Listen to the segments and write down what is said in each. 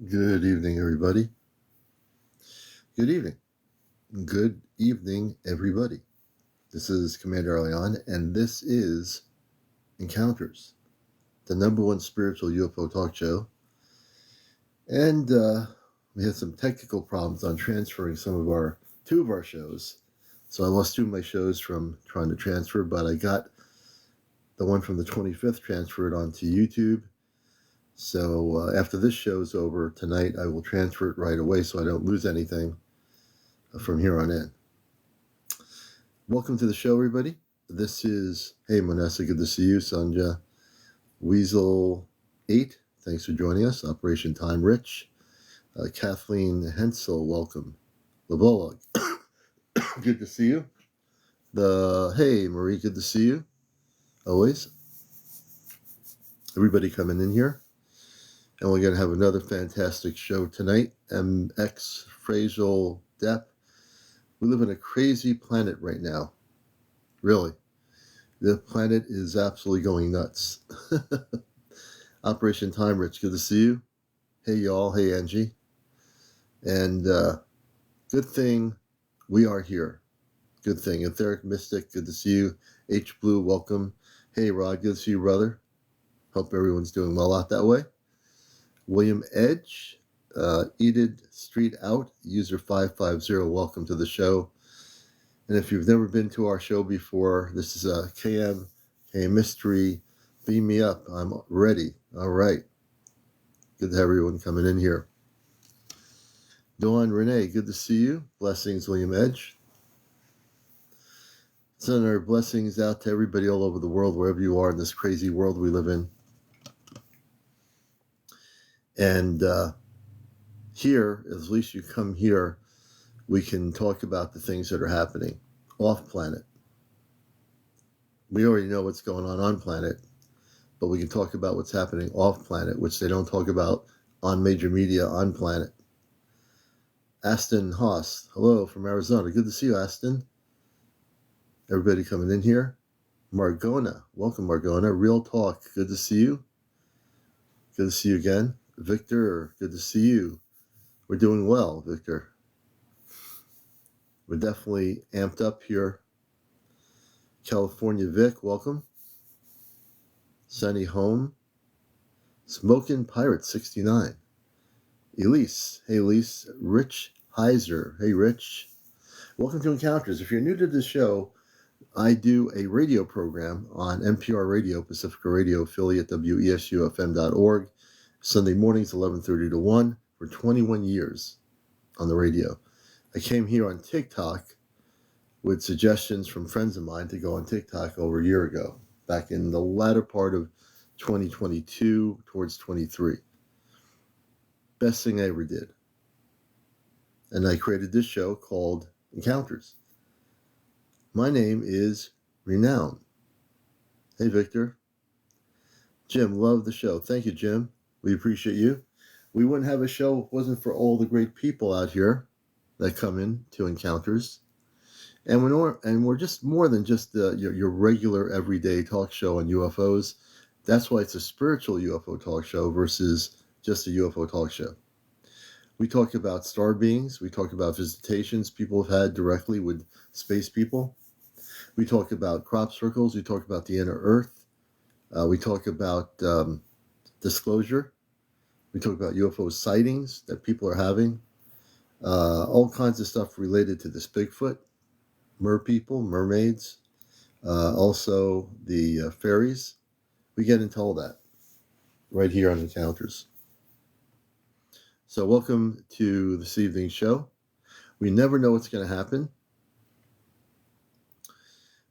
Good evening, everybody. Good evening. Good evening, everybody. This is CmdrAleon, and this is Encounters, the #1 spiritual UFO talk show. And we had some technical problems on transferring two of our shows. So I lost two of my shows from trying to transfer, but I got the one from the 25th transferred onto YouTube. So after this show's over tonight, I will transfer it right away so I don't lose anything from here on in. Welcome to the show, everybody. This is, hey, Manessa, good to see you. Sanja, Weasel 8, thanks for joining us. Operation Time Rich. Kathleen Hensel, welcome. Lavolog, good to see you. Hey, Marie, good to see you. Always. Everybody coming in here. And we're going to have another fantastic show tonight. MX Phrasal Depp. We live in a crazy planet right now. Really. The planet is absolutely going nuts. Operation Time Rich, good to see you. Hey, y'all. Hey, Angie. And good thing we are here. Good thing. Etheric Mystic, good to see you. H Blue, welcome. Hey, Rod, good to see you, brother. Hope everyone's doing well out that way. William Edge, Edith Street Out, user 550, welcome to the show. And if you've never been to our show before, this is a KM Mystery. Beam me up. I'm ready. All right. Good to have everyone coming in here. Dawn Renee, good to see you. Blessings, William Edge. Sending our blessings out to everybody all over the world, wherever you are in this crazy world we live in. And here, at least you come here, we can talk about the things that are happening off planet. We already know what's going on planet, but we can talk about what's happening off planet, which they don't talk about on major media on planet. Aston Haas, hello from Arizona. Good to see you, Aston. Everybody coming in here. Margona, welcome, Margona. Real Talk, good to see you. Good to see you again. Victor, good to see you. We're doing well, Victor. We're definitely amped up here. California Vic, welcome. Sunny Home. Smokin' Pirate 69. Elise, hey Elise. Rich Heiser, hey Rich. Welcome to Encounters. If you're new to this show, I do a radio program on NPR Radio, Pacifica Radio affiliate, WESUFM.org, Sunday mornings, 11:30 to 1, for 21 years on the radio. I came here on TikTok with suggestions from friends of mine to go on TikTok over a year ago, back in the latter part of 2022 towards 23. Best thing I ever did. And I created this show called Encounters. My name is Renown. Hey, Victor. Jim, love the show. Thank you, Jim. We appreciate you. We wouldn't have a show if it wasn't for all the great people out here that come in to Encounters. And we're just more than just your regular everyday talk show on UFOs. That's why it's a spiritual UFO talk show versus just a UFO talk show. We talk about star beings. We talk about visitations people have had directly with space people. We talk about crop circles. We talk about the inner Earth. We talk about disclosure. We talk about UFO sightings that people are having. All kinds of stuff related to this Bigfoot, people, mermaids, also the fairies. We get into all that right here on Encounters. So welcome to this evening's show. We never know what's going to happen.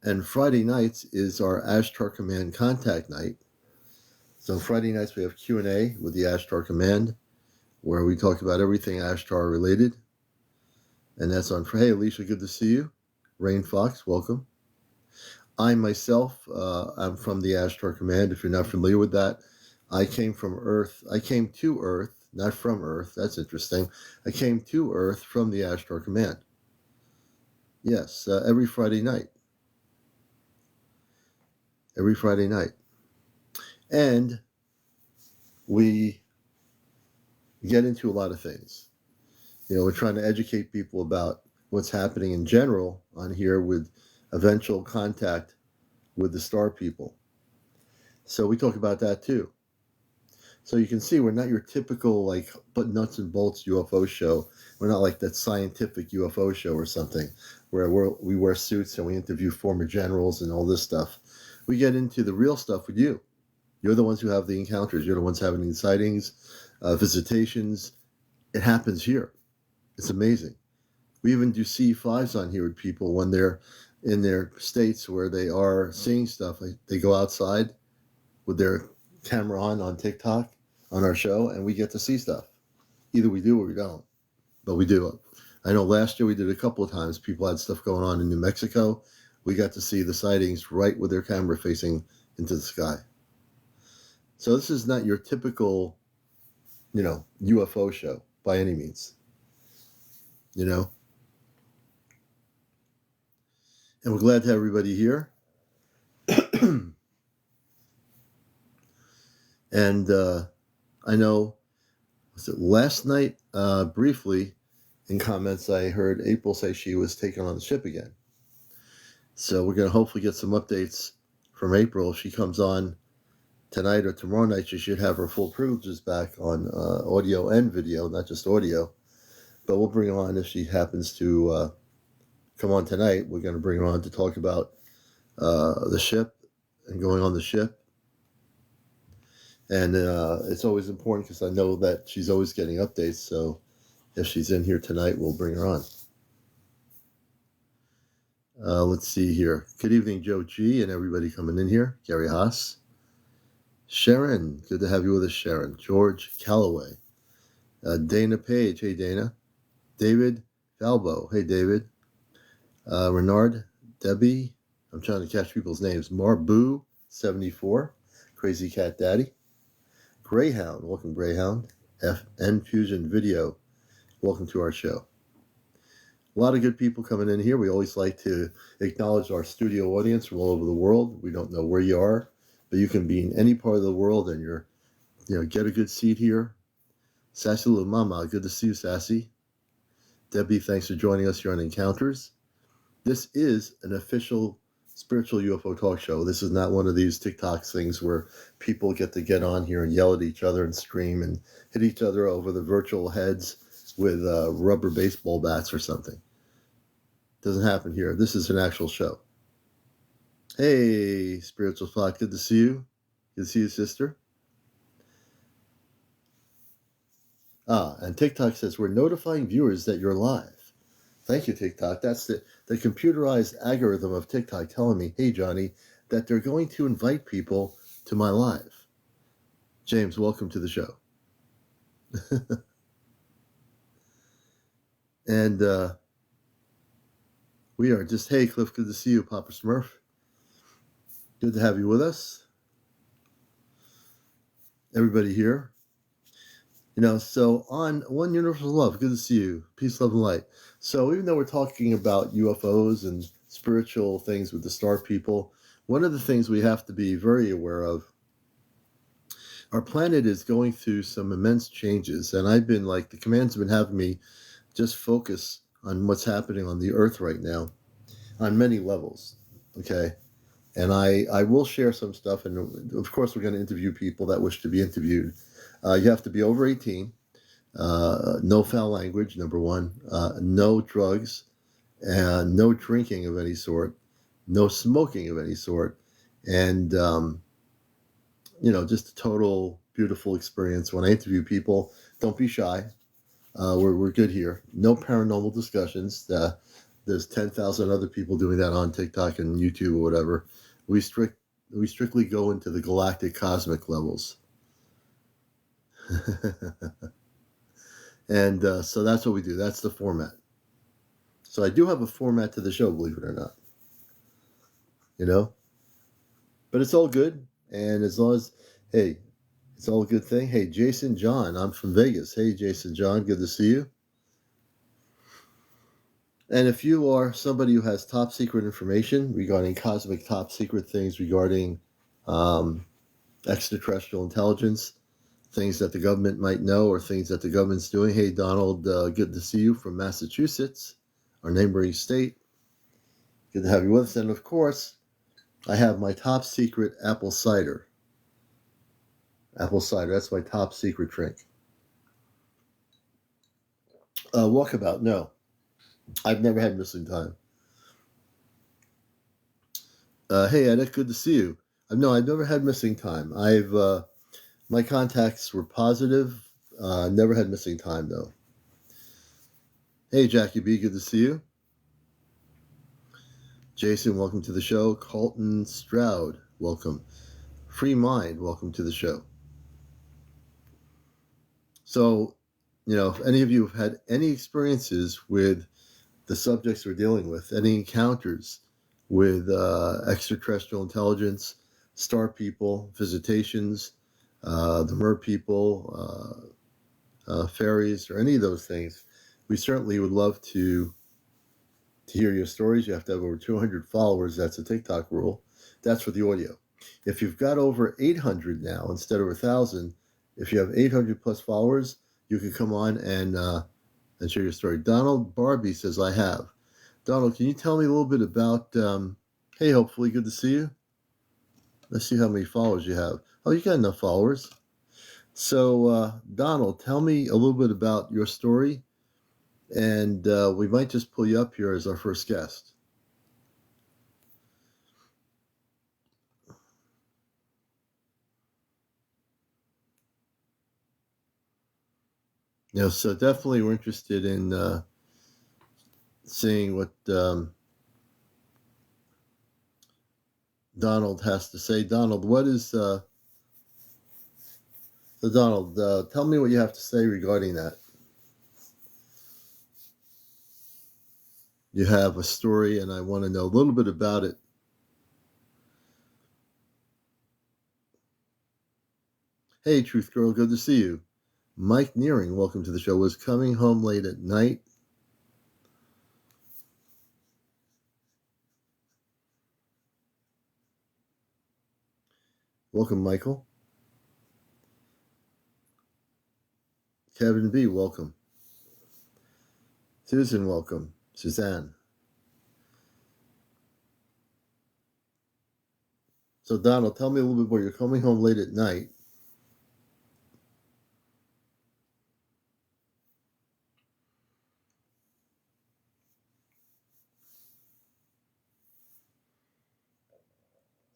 And Friday nights is our Ashtar Command contact night. So Friday nights we have Q&A with the Ashtar Command, where we talk about everything Ashtar related. And that's on, hey Alicia, good to see you. Rain Fox, welcome. I myself, I'm from the Ashtar Command. If you're not familiar with that, I came from Earth. I came to Earth, not from Earth. That's interesting. I came to Earth from the Ashtar Command. Yes, every Friday night. Every Friday night. And we get into a lot of things. We're trying to educate people about what's happening in general on here with eventual contact with the star people. So we talk about that too. So you can see we're not your typical but nuts and bolts UFO show. We're not like that scientific UFO show or something where we wear suits and we interview former generals and all this stuff. We get into the real stuff with you. You're the ones who have the encounters. You're the ones having the sightings, visitations. It happens here. It's amazing. We even do C5s on here with people when they're in their states where they are seeing stuff. They go outside with their camera on TikTok on our show, and we get to see stuff. Either we do or we don't, but we do. I know last year we did a couple of times. People had stuff going on in New Mexico. We got to see the sightings right with their camera facing into the sky. So this is not your typical, UFO show by any means. And we're glad to have everybody here. And I know, was it last night, briefly, in comments, I heard April say she was taken on the ship again. So we're going to hopefully get some updates from April. If she comes on tonight or tomorrow night, she should have her full privileges back on audio and video, not just audio. But we'll bring her on if she happens to come on tonight. We're going to bring her on to talk about the ship and going on the ship. And it's always important because I know that she's always getting updates. So if she's in here tonight, we'll bring her on. Let's see here. Good evening, Joe G. and everybody coming in here. Gary Haas. Sharon, good to have you with us, Sharon. George Calloway. Dana Page. Hey, Dana. David Falbo. Hey, David. Renard. Debbie. I'm trying to catch people's names. Marbu 74. Crazy Cat Daddy. Greyhound. Welcome, Greyhound. FN Fusion Video. Welcome to our show. A lot of good people coming in here. We always like to acknowledge our studio audience from all over the world. We don't know where you are, but you can be in any part of the world and get a good seat here. Sassy Little Mama, good to see you, Sassy. Debbie, thanks for joining us here on Encounters. This is an official spiritual UFO talk show. This is not one of these TikTok things where people get on here and yell at each other and scream and hit each other over the virtual heads with rubber baseball bats or something. Doesn't happen here. This is an actual show. Hey, Spiritual Spot, good to see you. Good to see you, sister. And TikTok says, we're notifying viewers that you're live. Thank you, TikTok. That's the computerized algorithm of TikTok telling me, hey, Johnny, that they're going to invite people to my live. James, welcome to the show. And we are just, hey, Cliff, good to see you, Papa Smurf. Good to have you with us. Everybody here. So on One Universal Love, good to see you. Peace, love, and light. So even though we're talking about UFOs and spiritual things with the star people, one of the things we have to be very aware of, our planet is going through some immense changes. And I've been the commands have been having me just focus on what's happening on the earth right now on many levels. Okay. And I will share some stuff. And of course, we're going to interview people that wish to be interviewed. You have to be over 18, no foul language, number one, no drugs, and no drinking of any sort, no smoking of any sort, and, just a total beautiful experience. When I interview people, don't be shy. We're good here. No paranormal discussions. There's 10,000 other people doing that on TikTok and YouTube or whatever. We strictly go into the galactic cosmic levels. And so that's what we do. That's the format. So I do have a format to the show, believe it or not. But it's all good. And as long as, hey, it's all a good thing. Hey, Jason John, I'm from Vegas. Hey, Jason John, good to see you. And if you are somebody who has top secret information regarding cosmic top secret things regarding extraterrestrial intelligence, things that the government might know or things that the government's doing. Hey, Donald, good to see you from Massachusetts, our neighboring state. Good to have you with us. And of course, I have my top secret apple cider. Apple cider, that's my top secret drink. Walkabout, no. I've never had missing time. Hey, Edit, good to see you. No, I've never had missing time. My contacts were positive. Never had missing time, though. Hey, Jackie B, good to see you. Jason, welcome to the show. Colton Stroud, welcome. Free Mind, welcome to the show. So, if any of you have had any experiences with the subjects we're dealing with, any encounters with extraterrestrial intelligence, star people, visitations, the mer people, fairies, or any of those things, we certainly would love to hear your stories. You have to have over 200 followers. That's a TikTok rule. That's for the audio. If you've got over 800 now instead of 1,000, if you have 800 plus followers, you can come on and share your story. Donald Barbie says, I have. Donald, can you tell me a little bit about, hey, hopefully good to see you. Let's see how many followers you have. Oh, you got enough followers. So, Donald, tell me a little bit about your story, and we might just pull you up here as our first guest. So definitely we're interested in seeing what Donald has to say. Donald, what is... So Donald, tell me what you have to say regarding that. You have a story, and I want to know a little bit about it. Hey, Truth Girl, good to see you. Mike Nearing, welcome to the show. Was coming home late at night. Welcome, Michael. Kevin B, welcome. Susan, welcome. Suzanne. So, Donald, tell me a little bit more. You're coming home late at night.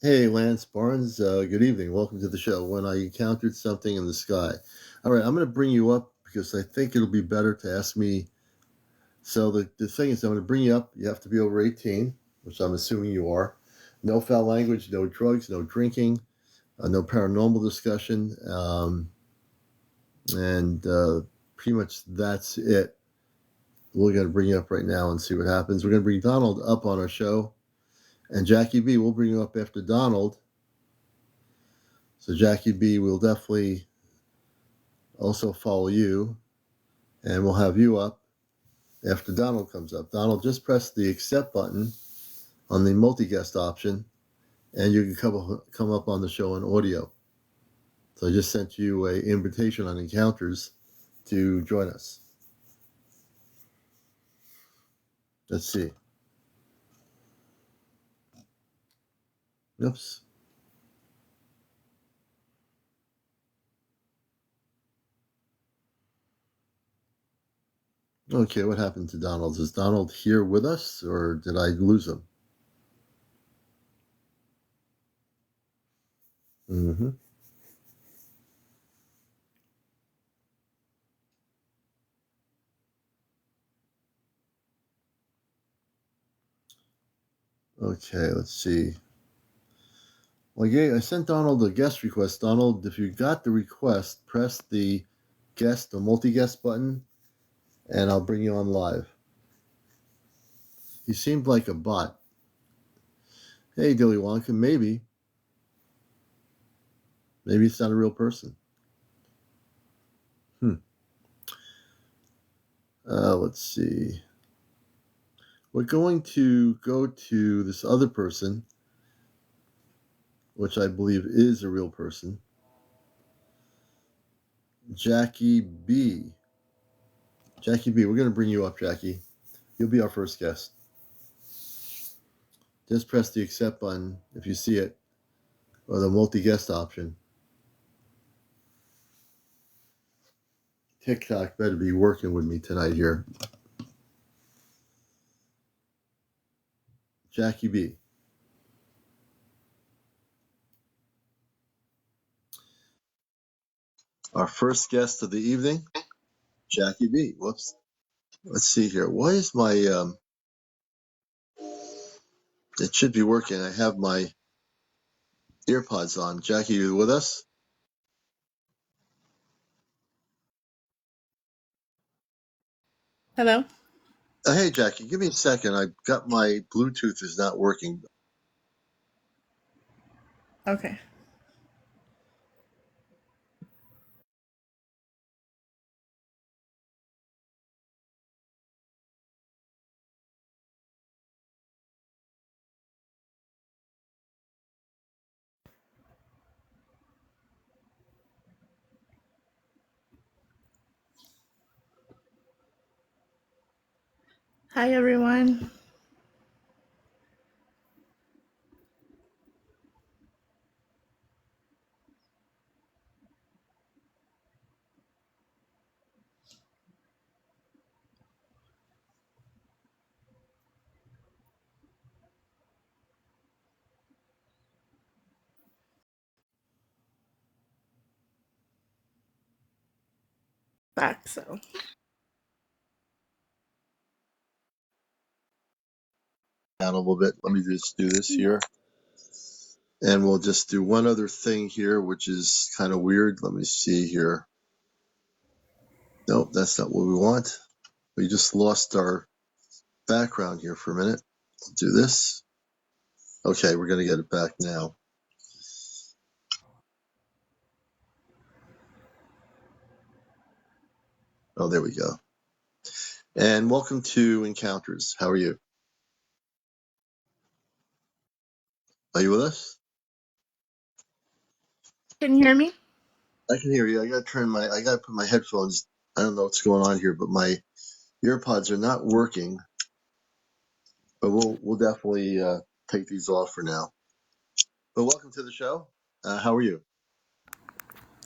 Hey, Lance Barnes, good evening. Welcome to the show. When I encountered something in the sky. All right, I'm going to bring you up because I think it'll be better to ask me. So the thing is, I'm going to bring you up. You have to be over 18, which I'm assuming you are. No foul language, no drugs, no drinking, no paranormal discussion. And pretty much that's it. We're going to bring you up right now and see what happens. We're going to bring Donald up on our show. And Jackie B, we'll bring you up after Donald. So Jackie B will definitely also follow you. And we'll have you up after Donald comes up. Donald, just press the accept button on the multi-guest option, and you can come up on the show in audio. So I just sent you an invitation on Encounters to join us. Let's see. Oops. Okay, what happened to Donald? Is Donald here with us, or did I lose him? Mm-hmm. Okay, let's see. Well, yeah, I sent Donald a guest request. Donald, if you got the request, press the multi-guest button, and I'll bring you on live. He seemed like a bot. Hey, Dilly Wonka, maybe. Maybe it's not a real person. Let's see. We're going to go to this other person, which I believe is a real person. Jackie B. Jackie B, we're going to bring you up, Jackie. You'll be our first guest. Just press the accept button if you see it, or the multi-guest option. TikTok better be working with me tonight here. Jackie B. Our first guest of the evening, Jackie B. Whoops. Let's see here. Why is my, it should be working. I have my earpods on. Jackie, you with us? Hello? Hey, Jackie, give me a second. I've got my Bluetooth is not working. Okay. Hi, everyone. Back, so. Down a little bit. Let me just do this here. And we'll just do one other thing here, which is kind of weird. Let me see here. Nope, that's not what we want. We just lost our background here for a minute. I'll do this. Okay, we're going to get it back now. Oh, there we go. And welcome to Encounters. How are you? Are you with us? Can you hear me? I can hear you. I got to put my headphones. I don't know what's going on here, but my earpods are not working. But we'll definitely take these off for now. But welcome to the show. How are you?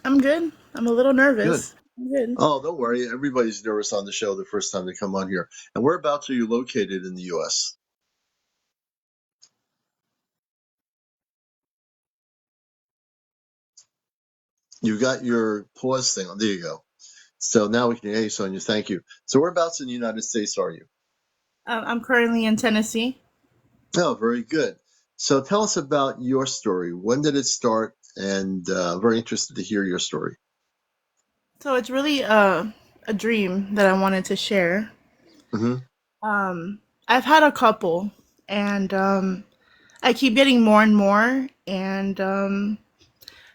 I'm good. I'm a little Good. nervous. I'm good. Oh, don't worry. Everybody's nervous on the show the first time they come on here. And whereabouts are you located in the U.S.? You've got your pause thing on. There you go. So now we can hear you, Sonia. Thank you. So whereabouts in the United States are you? I'm currently in Tennessee. Oh, very good. So tell us about your story. When did it start? And very interested to hear your story. So it's really a dream that I wanted to share. Mm-hmm. I've had a couple, and I keep getting more and more, and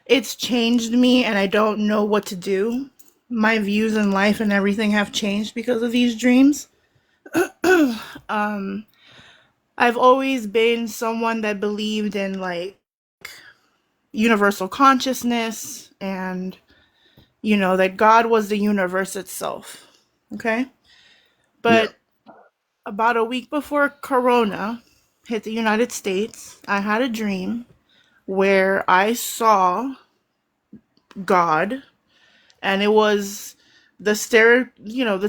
it's changed me, and I don't know what to do. My views in life and everything have changed because of these dreams. um, I've always been someone that believed in like universal consciousness and that God was the universe itself. Okay? Yeah. But about a week before Corona hit the United States, I had a dream where I saw God, and it was the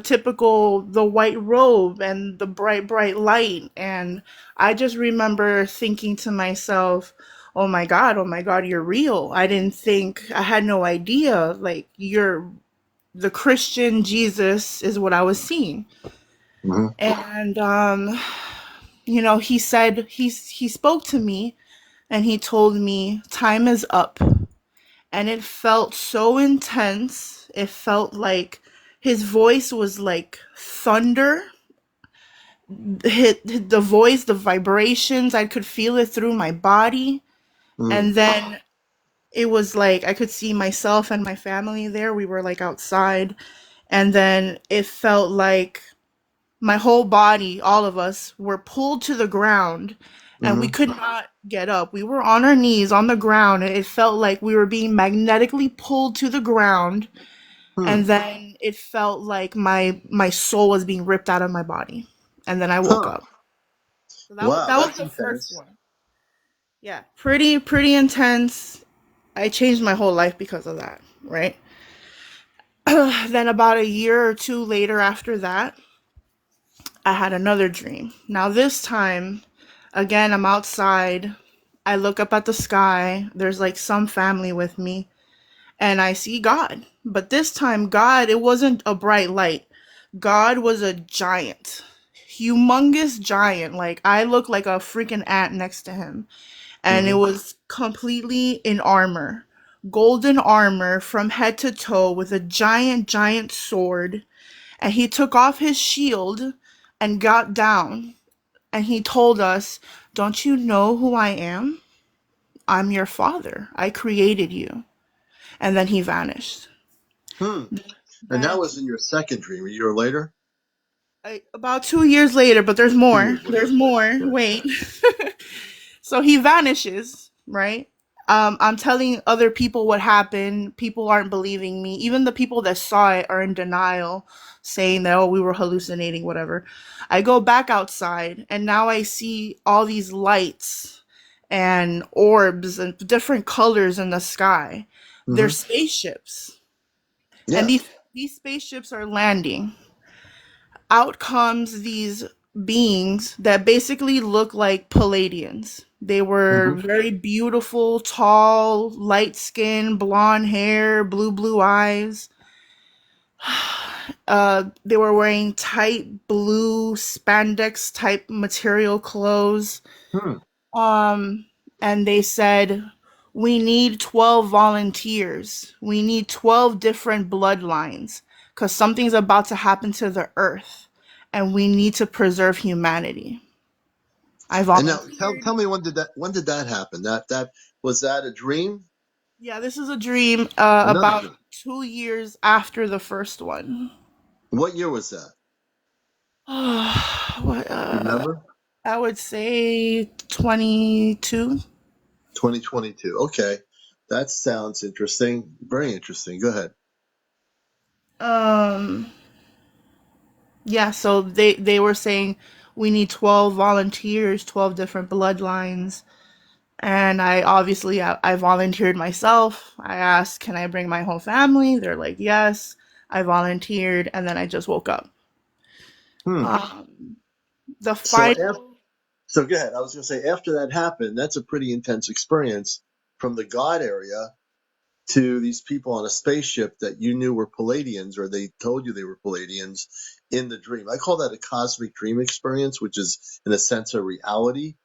typical, the white robe and the bright, bright light. And I just remember thinking to myself, oh my God, you're real. I had no idea. Like, the Christian Jesus is what I was seeing. Mm-hmm. And, he spoke to me and he told me, time is up. And it felt so intense. It felt like his voice was like thunder. The voice, the vibrations, I could feel it through my body. Mm-hmm. And then it was like I could see myself and my family there. We were like outside. And then it felt like my whole body, all of us, were pulled to the ground and we Mm-hmm. could not get up. We were on our knees on the ground and it felt like we were being magnetically pulled to the ground. Hmm. and then it felt like my soul was being ripped out of my body, and then I woke Huh. up. So Wow, that was that's the first intense. one. Yeah, pretty intense. I changed my whole life because of that, right? Then about a year or two later after that, I had another dream. Now this time, again, I'm outside. I look up at the sky. There's like some family with me, and I see God. But this time, God, it wasn't a bright light. God was a giant, humongous giant. Like I look like a freaking ant next to him. And it Hmm. was completely in armor, golden armor from head to toe with a giant sword. And he took off his shield and got down. And he told us, "Don't you know who I am? I'm your father. I created you." And then he vanished. Hmm. And that Then was in your second dream, a year later? about 2 years later, but there's 2 years more. There's later. more. Yeah. Wait. So he vanishes, right? I'm telling other people what happened. People aren't believing me. Even the people that saw it are in denial, saying that, oh, we were hallucinating, whatever. I go back outside, and now I see all these lights and orbs and different colors in the sky. They're Hmm. spaceships. And Yeah. these spaceships are landing. Out comes these beings that basically look like Palladians. They were Hmm. very beautiful, tall, light skin, blonde hair, blue eyes. They were wearing tight blue spandex type material clothes. Hmm. Um, and they said, "We need 12 volunteers. We need 12 different bloodlines because something's about to happen to the earth and we need to preserve humanity." I And now tell volunteered. me, when did that happen? That was that a dream? Yeah, this is a dream Another about dream. 2 years after the first one. What year was that? What, Do you remember? I would say 22. 2022. Okay. That sounds interesting. Very interesting. Go ahead. Um, Yeah, so they were saying we need 12 volunteers, 12 different bloodlines. And I volunteered myself. I asked, "Can I bring my whole family?" They're like, "Yes." I volunteered and then I just woke up. Hmm. Um, the So after, final so go ahead. I was going to say after that happened, that's a pretty intense experience from the God area to these people on a spaceship that you knew were Palladians, or they told you they were Palladians in the dream. I call that a cosmic dream experience, which is in a sense a reality.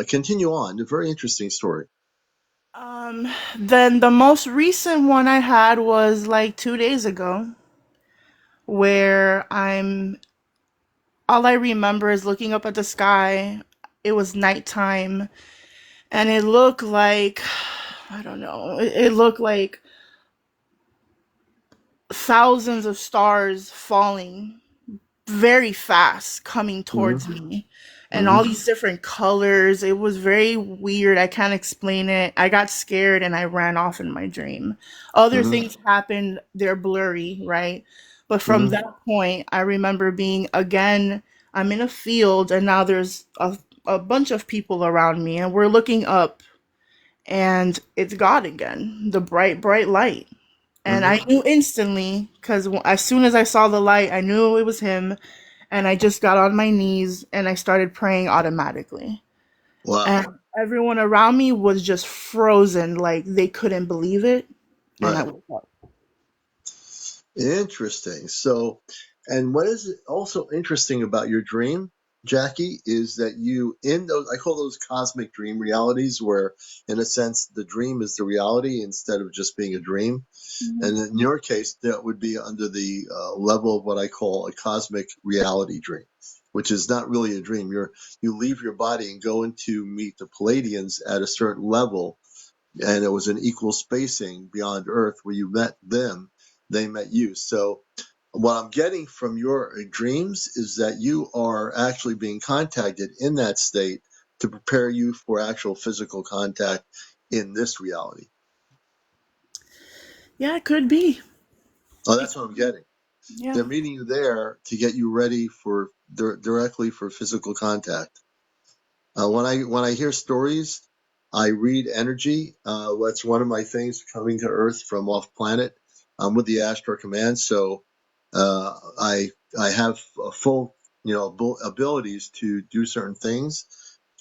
Continue on. A very interesting story. then the most recent one I had was like 2 days ago where I'm all I remember is looking up at the sky. It was nighttime and it looked like I don't know. It looked like thousands of stars falling very fast coming towards Hmm. me and all Hmm. these different colors. It was very weird. I can't explain it. I got scared and I ran off in my dream. Other Hmm. things happened, they're blurry, right? But from Hmm. that point, I remember being again, I'm in a field and now there's a bunch of people around me and we're looking up and it's God again, the bright light. And Hmm. I knew instantly because as soon as I saw the light, I knew it was him. And I just got on my knees and I started praying automatically. And Wow. everyone around me was just frozen, like they couldn't believe it. And I Right. woke up. Interesting. So, and what is also interesting about your dream, Jackie, is that you, in those, I call those cosmic dream realities, where in a sense the dream is the reality instead of just being a dream. Mhm. And in your case, that would be under the level of what I call a cosmic reality dream, which is not really a dream. You leave your body and go into meet the Palladians at a certain level, and it was an equal spacing beyond Earth where you met them, they met you. So what I'm getting from your dreams is that you are actually being contacted in that state to prepare you for actual physical contact in this reality. Yeah, it could be. Oh, that's what I'm getting. Yeah. They're meeting you there to get you ready for directly for physical contact. When I hear stories, I read energy. That's one of my things coming to Earth from off planet. I'm with the Astro Command, so I have a full abilities to do certain things.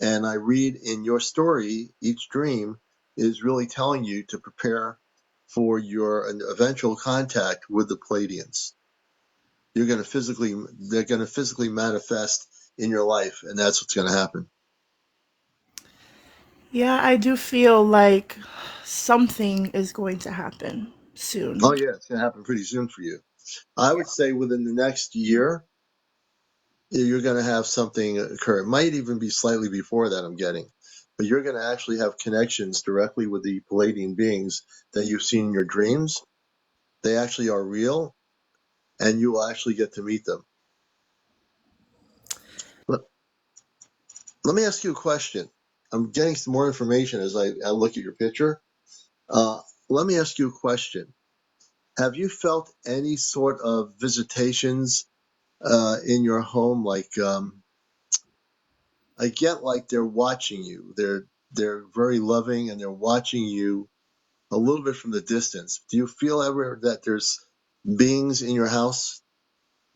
And I read in your story, each dream is really telling you to prepare for your eventual contact with the Pleiadians. They're going to physically manifest in your life, and that's what's going to happen. Yeah, I do feel like something is going to happen Oh soon. yeah, it's going to happen pretty soon for you. I would say within the next year, you're going to have something occur. It might even be slightly before that, I'm getting. But you're going to actually have connections directly with the Palladian beings that you've seen in your dreams. They actually are real, and you will actually get to meet them. Let, let me ask you a question. I'm getting some more information as I look at your picture. Uh, Let me ask you a question. Have you felt any sort of visitations in your home? Like, I get like they're watching you. They're very loving and they're watching you a little bit from the distance. Do you feel ever that there's beings in your house?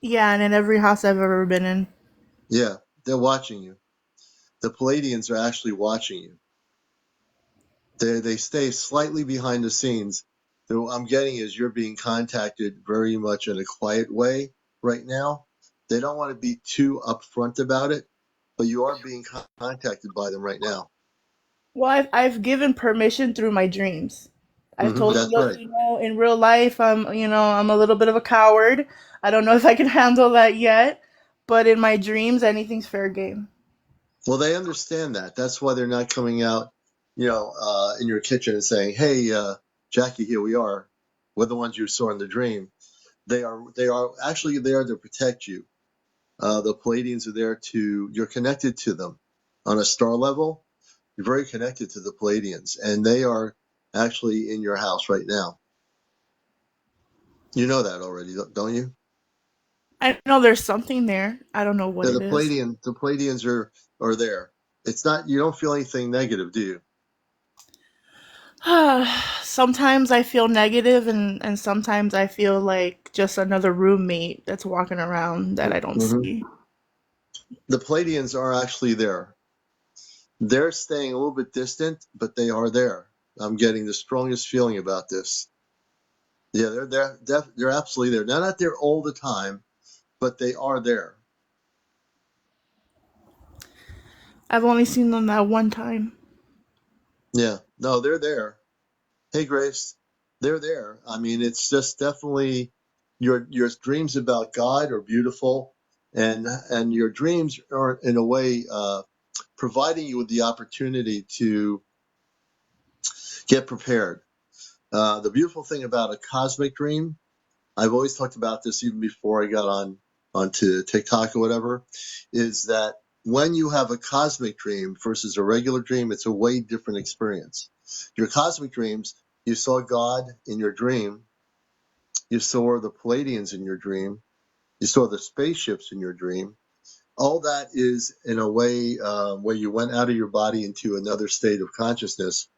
Yeah, and in every house I've ever been in. Yeah, they're watching you. The Palladians are actually watching you. They stay slightly behind the scenes. So what I'm getting is you're being contacted very much in a quiet way right now. They don't want to be too upfront about it, but you are being contacted by them right now. Well, I've given permission through my dreams. I've told them, That's look, right. in real life, I'm a little bit of a coward. I don't know if I can handle that yet, but in my dreams, anything's fair game. Well, they understand that. That's why they're not coming out, in your kitchen and saying, "Hey, Jackie, here we are. We're the ones you saw in the dream." They are actually there to protect you. The Palladians are there to. You're connected to them on a star level. You're very connected to the Palladians, and they are actually in your house right now. You know that already, don't you? I know there's something there. I don't know what Yeah, it is. The Palladians are there. It's not. You don't feel anything negative, do you? Sometimes I feel negative, and sometimes I feel like just another roommate that's walking around that I don't Mm-hmm. see. The Palladians are actually there. They're staying a little bit distant, but they are there. I'm getting the strongest feeling about this. Yeah, they're there. They're absolutely there. They're not there all the time, but they are there. I've only seen them that one time. Yeah, no, they're there. Hey, Grace, they're there. I mean, it's just definitely your dreams about God are beautiful, and your dreams are in a way providing you with the opportunity to get prepared. The beautiful thing about a cosmic dream, I've always talked about this even before I got onto TikTok or whatever, is that when you have a cosmic dream versus a regular dream, it's a way different experience. Your cosmic dreams, you saw God in your dream, you saw the Palladians in your dream, you saw the spaceships in your dream. All that is in a way where you went out of your body into another state of consciousness.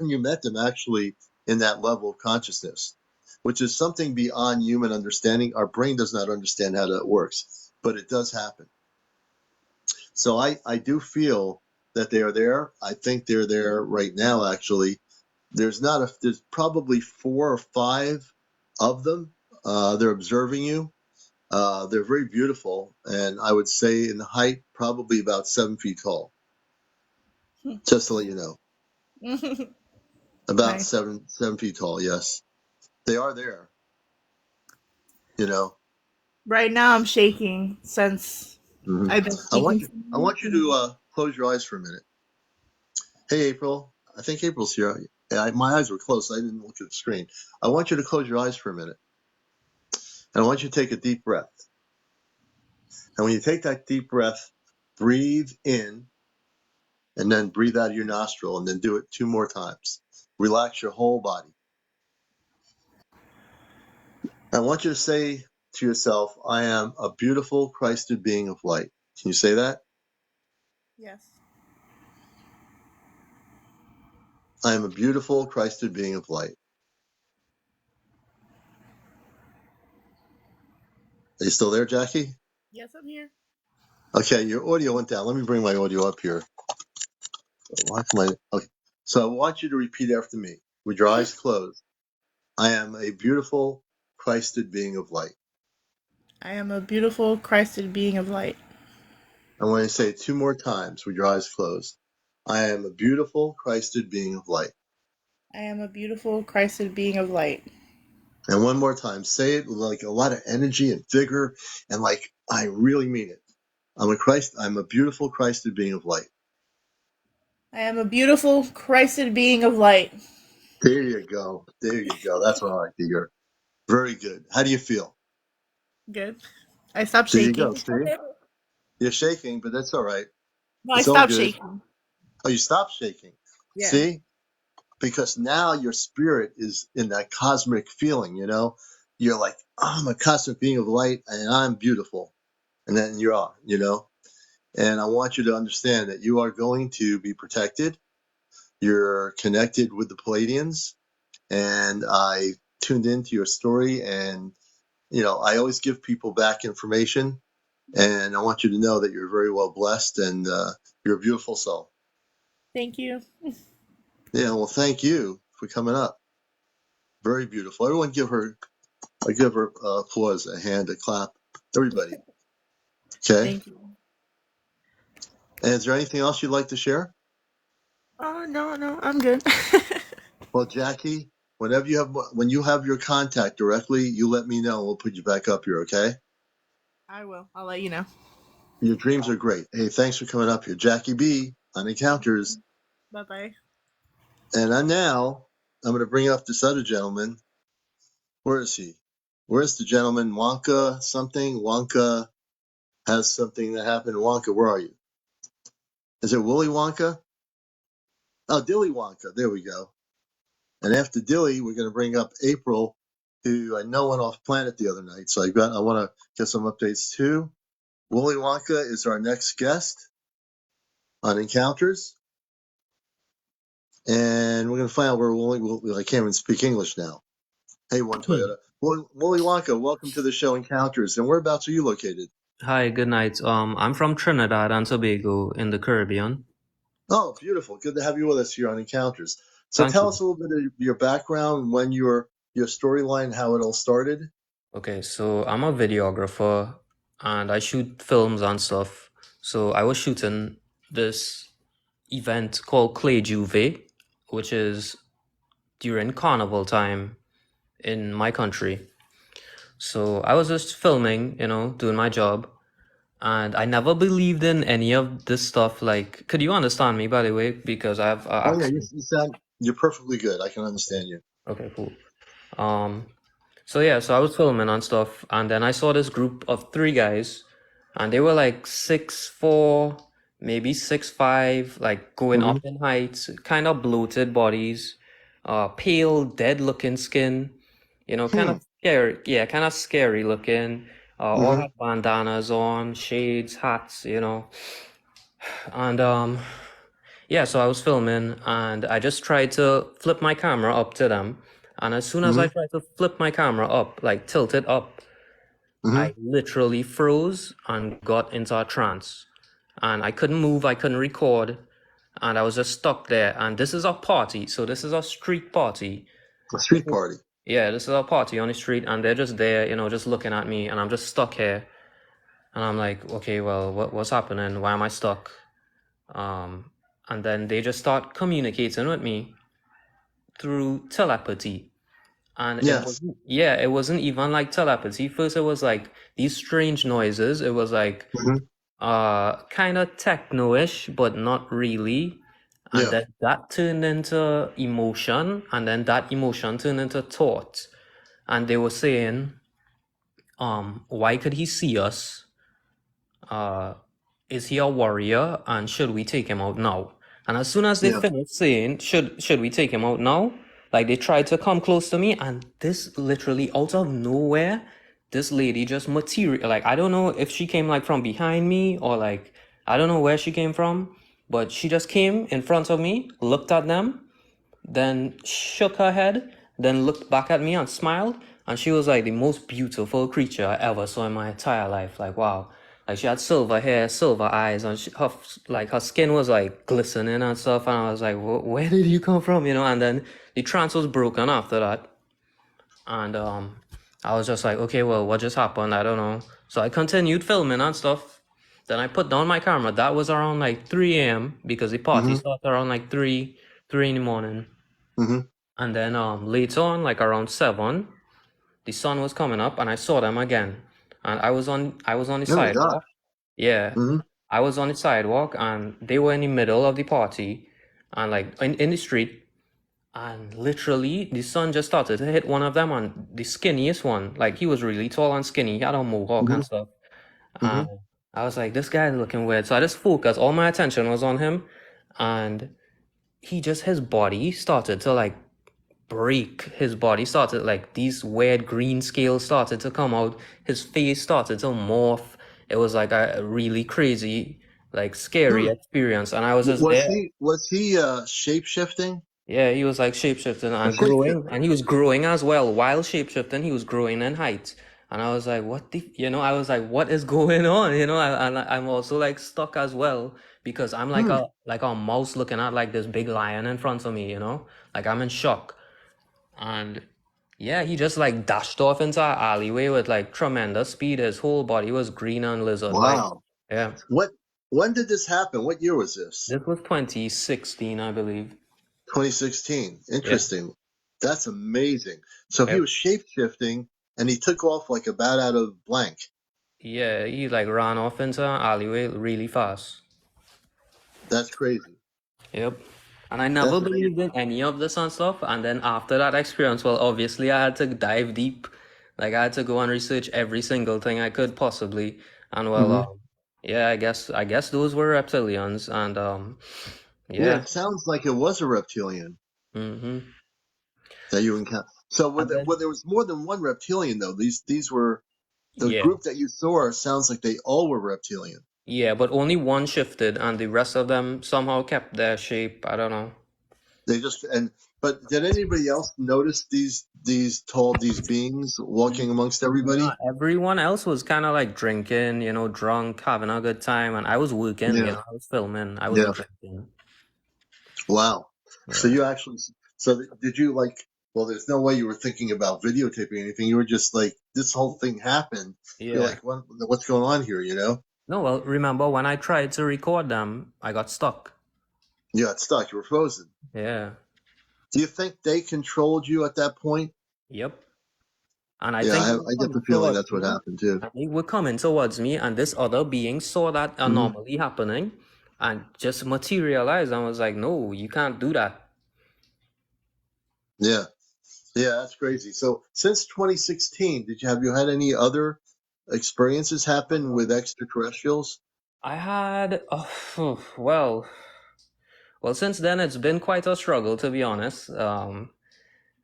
You met them actually in that level of consciousness, which is something beyond human understanding. Our brain does not understand how that works, but it does happen. So I do feel that they are there. I think they're there right now, actually. There's probably four or five of them. They're observing you. They're very beautiful. And I would say in height, probably about 7 feet tall, just to let you know. About Nice. seven feet tall, yes. They are there, you know. Right now, I'm shaking since hmm I've been I want speaking you. to I you. want you to close your eyes for a minute. Hey, April. I think April's here. Yeah, my eyes were closed. So I didn't look at the screen. I want you to close your eyes for a minute, and I want you to take a deep breath. And when you take that deep breath, breathe in, and then breathe out of your nostril, and then do it 2 more times. Relax your whole body. I want you to say to yourself, I am a beautiful Christed being of light. Can you say that? Yes. I am a beautiful Christed being of light. Are you still there, Jackie? Yes, I'm here. Okay, your audio went down. Let me bring my audio up here. Okay. So I want you to repeat after me with your eyes closed. I am a beautiful Christed being of light. I am a beautiful Christed being of light. I want you to say it 2 more times with your eyes closed. I am a beautiful Christed being of light. I am a beautiful Christed being of light. And one more time, say it with like a lot of energy and vigor, and like I really mean it. I'm a beautiful Christed being of light. I am a beautiful Christed being of light. There you go. There you go. That's what I like to hear. Very good. How do you feel? Good. I stopped There you go. shaking. See? You're shaking, but that's all right. No, I It's all stopped good. shaking. Oh, you stopped shaking. Yeah. See? Because now your spirit is in that cosmic feeling, you know? You're like, oh, I'm a cosmic being of light and I'm beautiful. And then you are, you know? And I want you to understand that you are going to be protected. You're connected with the Palladians. And I tuned into your story and, I always give people back information. And I want you to know that you're very well blessed and you're a beautiful soul. Thank you. Yeah, well, thank you for coming up. Very beautiful. Everyone give her applause, a hand, a clap. Everybody. Okay. Thank you. And is there anything else you'd like to share? Oh, no, no, I'm good. Well, Jackie, when you have your contact directly, you let me know and we'll put you back up here, okay? I will. I'll let you know. Your dreams are great. Hey, thanks for coming up here. Jackie B on Encounters. Bye bye. And I'm going to bring up this other gentleman. Where is he? Where's the gentleman? Wonka something? Wonka has something that happened. Wonka, where are you? Is it Willy Wonka? Oh, Dilly Wonka. There we go. And after Dilly, we're going to bring up April, who I know went off planet the other night. So I want to get some updates too. Willy Wonka is our next guest on Encounters. And we're going to find out where I can't even speak English now. Hey, one Toyota. Willy Wonka, welcome to the show Encounters. And whereabouts are you located? Hi, good night. I'm from Trinidad and Tobago in the Caribbean. Oh, beautiful. Good to have you with us here on Encounters. So Thank tell you. us a little bit of your background, when your storyline, how it all started. Okay, so I'm a videographer and I shoot films and stuff. So I was shooting this event called Clay Juve, which is during carnival time in my country. So I was just filming, doing my job. And I never believed in any of this stuff. Like, could you understand me, by the way? Because I have Oh yeah, accent. you're perfectly good. I can understand you. Okay, cool. Um, So yeah, so I was filming and stuff, and then I saw this group of three guys, and they were like 6'4", maybe 6'5", like going Hmm. up in height, kind of bloated bodies, pale, dead-looking skin, kind Hmm. of scary. Yeah, kind of scary looking. All Hmm. had bandanas on, shades, hats. And yeah, so I was filming and I just tried to flip my camera up to them. And as soon as Hmm. I tried to flip my camera up, like tilt it up, Hmm. I literally froze and got into a trance. And I couldn't move, I couldn't record, and I was just stuck there. And this is a party, so this is a street party. A street party. Yeah, this is a party on the street, and they're just there, just looking at me, and I'm just stuck here. And I'm like, okay, well, what's happening? Why am I stuck? Um, and then they just start communicating with me through telepathy. And Yes. it wasn't even like telepathy. First, it was like these strange noises. It was like Hmm. kind of techno-ish, but not really. And Yeah. then that turned into emotion, and then that emotion turned into thought. And they were saying, why could he see us? Uh, is he a warrior? And should we take him out now? And as soon as they Yeah. finished saying, should we take him out now? Like they tried to come close to me, and this literally out of nowhere, this lady just material. Like I don't know if she came like from behind me or like I don't know where she came from, but she just came in front of me, looked at them, then shook her head, then looked back at me and smiled. And she was like the most beautiful creature I ever saw in my entire life. Like, wow. Like she had silver hair, silver eyes, and her skin was like glistening and stuff. And I was like, where did you come from? You know, and then the trance was broken after that. And I was just like, okay, well, what just happened? I don't know. So I continued filming and stuff. Then I put down my camera. That was around like 3 a.m. because the party started around like 3 in the morning. And then later on, like around 7, the sun was coming up and I saw them again. And I was on the Oh my God. sidewalk. Yeah. I was on the sidewalk and they were in the middle of the party and like in the street. And literally the sun just started to hit one of them, and the skinniest one, like he was really tall and skinny, he had a mohawk and stuff. And I was like, this guy is looking weird. So I just focused, all my attention was on him, and his body started to like break. His body started like these weird green scales started to come out. His face started to morph. It was like a really crazy, like scary experience. And I was just there. Was he shape-shifting? Yeah, he was like shapeshifting and Shapeshifting. growing, and he was growing as well. While shapeshifting, he was growing in height. And I was like, I was like, what is going on? I'm also like stuck as well because I'm like a mouse looking at like this big lion in front of me, like I'm in shock. And yeah, he just like dashed off into an alleyway with like tremendous speed. His whole body was green and lizard-like. Wow. Yeah. When did this happen? What year was this? This was 2016, I believe. 2016. Yeah. Interesting. That's amazing. So he Yep. was shape-shifting and he took off like a bat out of blank. Yeah, he like ran off into an alleyway really fast. That's crazy. Yep. And I never That's believed in any of this and stuff. And then after that experience, well, obviously I had to dive deep. Like I had to go and research every single thing I could possibly. And well, yeah, I guess those were reptilians. And Yeah, yeah. it sounds like it was a reptilian Mm-hmm. that you encountered. So And then, there was more than one reptilian though. These were the yeah. group that you saw. Sounds like they all were reptilian. Yeah, but only one shifted and the rest of them somehow kept their shape. I don't know. But did anybody else notice these beings walking amongst everybody? No, everyone else was kind of like drinking, drunk, having a good time, and I was working, Yeah. I was filming, I wasn't drinking. Wow. Yeah. So did you like, well, there's no way you were thinking about videotaping anything. You were just like, this whole thing happened. Yeah. You're like, what's going on here, No, well, remember when I tried to record them, I got stuck. You got stuck. You were frozen. Yeah. Do you think they controlled you at that point? Yep. And I Yeah, think I get the feeling that's what happened too. they were coming towards me, and this other being saw that anomaly happening and just materialized and was like, no, you can't do that. Yeah. Yeah, that's crazy. So since 2016, have you had any other experiences happen with extraterrestrials? I had, well, since then it's been quite a struggle, to be honest. A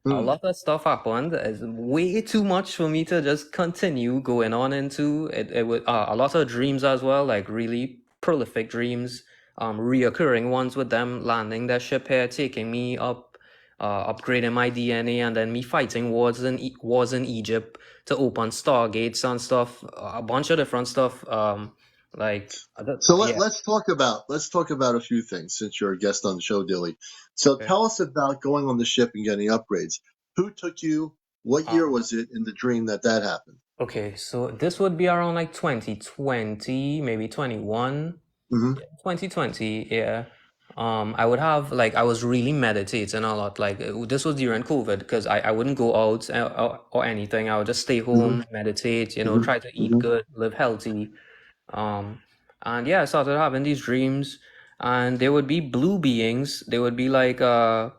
lot of stuff happened. It's way too much for me to just continue going on into it. It was a lot of dreams as well, like really prolific dreams, reoccurring ones with them landing their ship here, taking me up, upgrading my DNA, and then me fighting wars in Egypt to open stargates and stuff. A bunch of different stuff. Let's talk about a few things since you're a guest on the show, Dilly. So tell us about going on the ship and getting upgrades. Who took you? What year was it in the dream that happened? Okay, so this would be around like 2020, maybe 21. 2020, yeah. I would have I was really meditating a lot. Like this was during COVID because I wouldn't go out or anything. I would just stay home, meditate, try to eat good, live healthy. And yeah, I started having these dreams, and there would be blue beings. They would be like, well,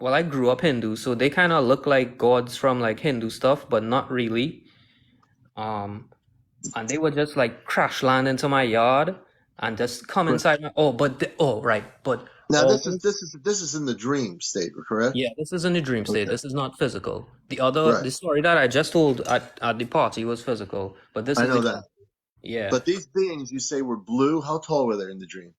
I grew up Hindu, so they kind of look like gods from like Hindu stuff, but not really. And they would just like crash land into my yard and just come inside my. But Now always. this is in the dream state, correct? Yeah, this is in the dream state. Okay, This is not physical. right. The story that I just told at the party was physical, but this I is the know that. dream. Yeah. But these beings you say were blue. How tall were they in the dream?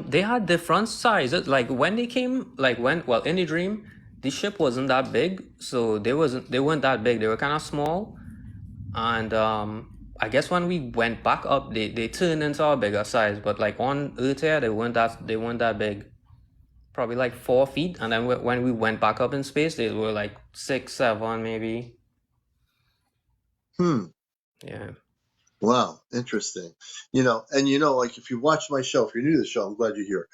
They had different sizes. Like when they came, like when, well, in the dream, the ship wasn't that big, so they weren't that big. They were kind of small, and I guess when we went back up, they turned into a bigger size. But like on Earth here, they weren't that big. Probably like 4 feet, and then when we went back up in space, they were like 6, 7, maybe. Hmm. Yeah. Wow, interesting. Like if you watch my show, if you're new to the show, I'm glad you're here.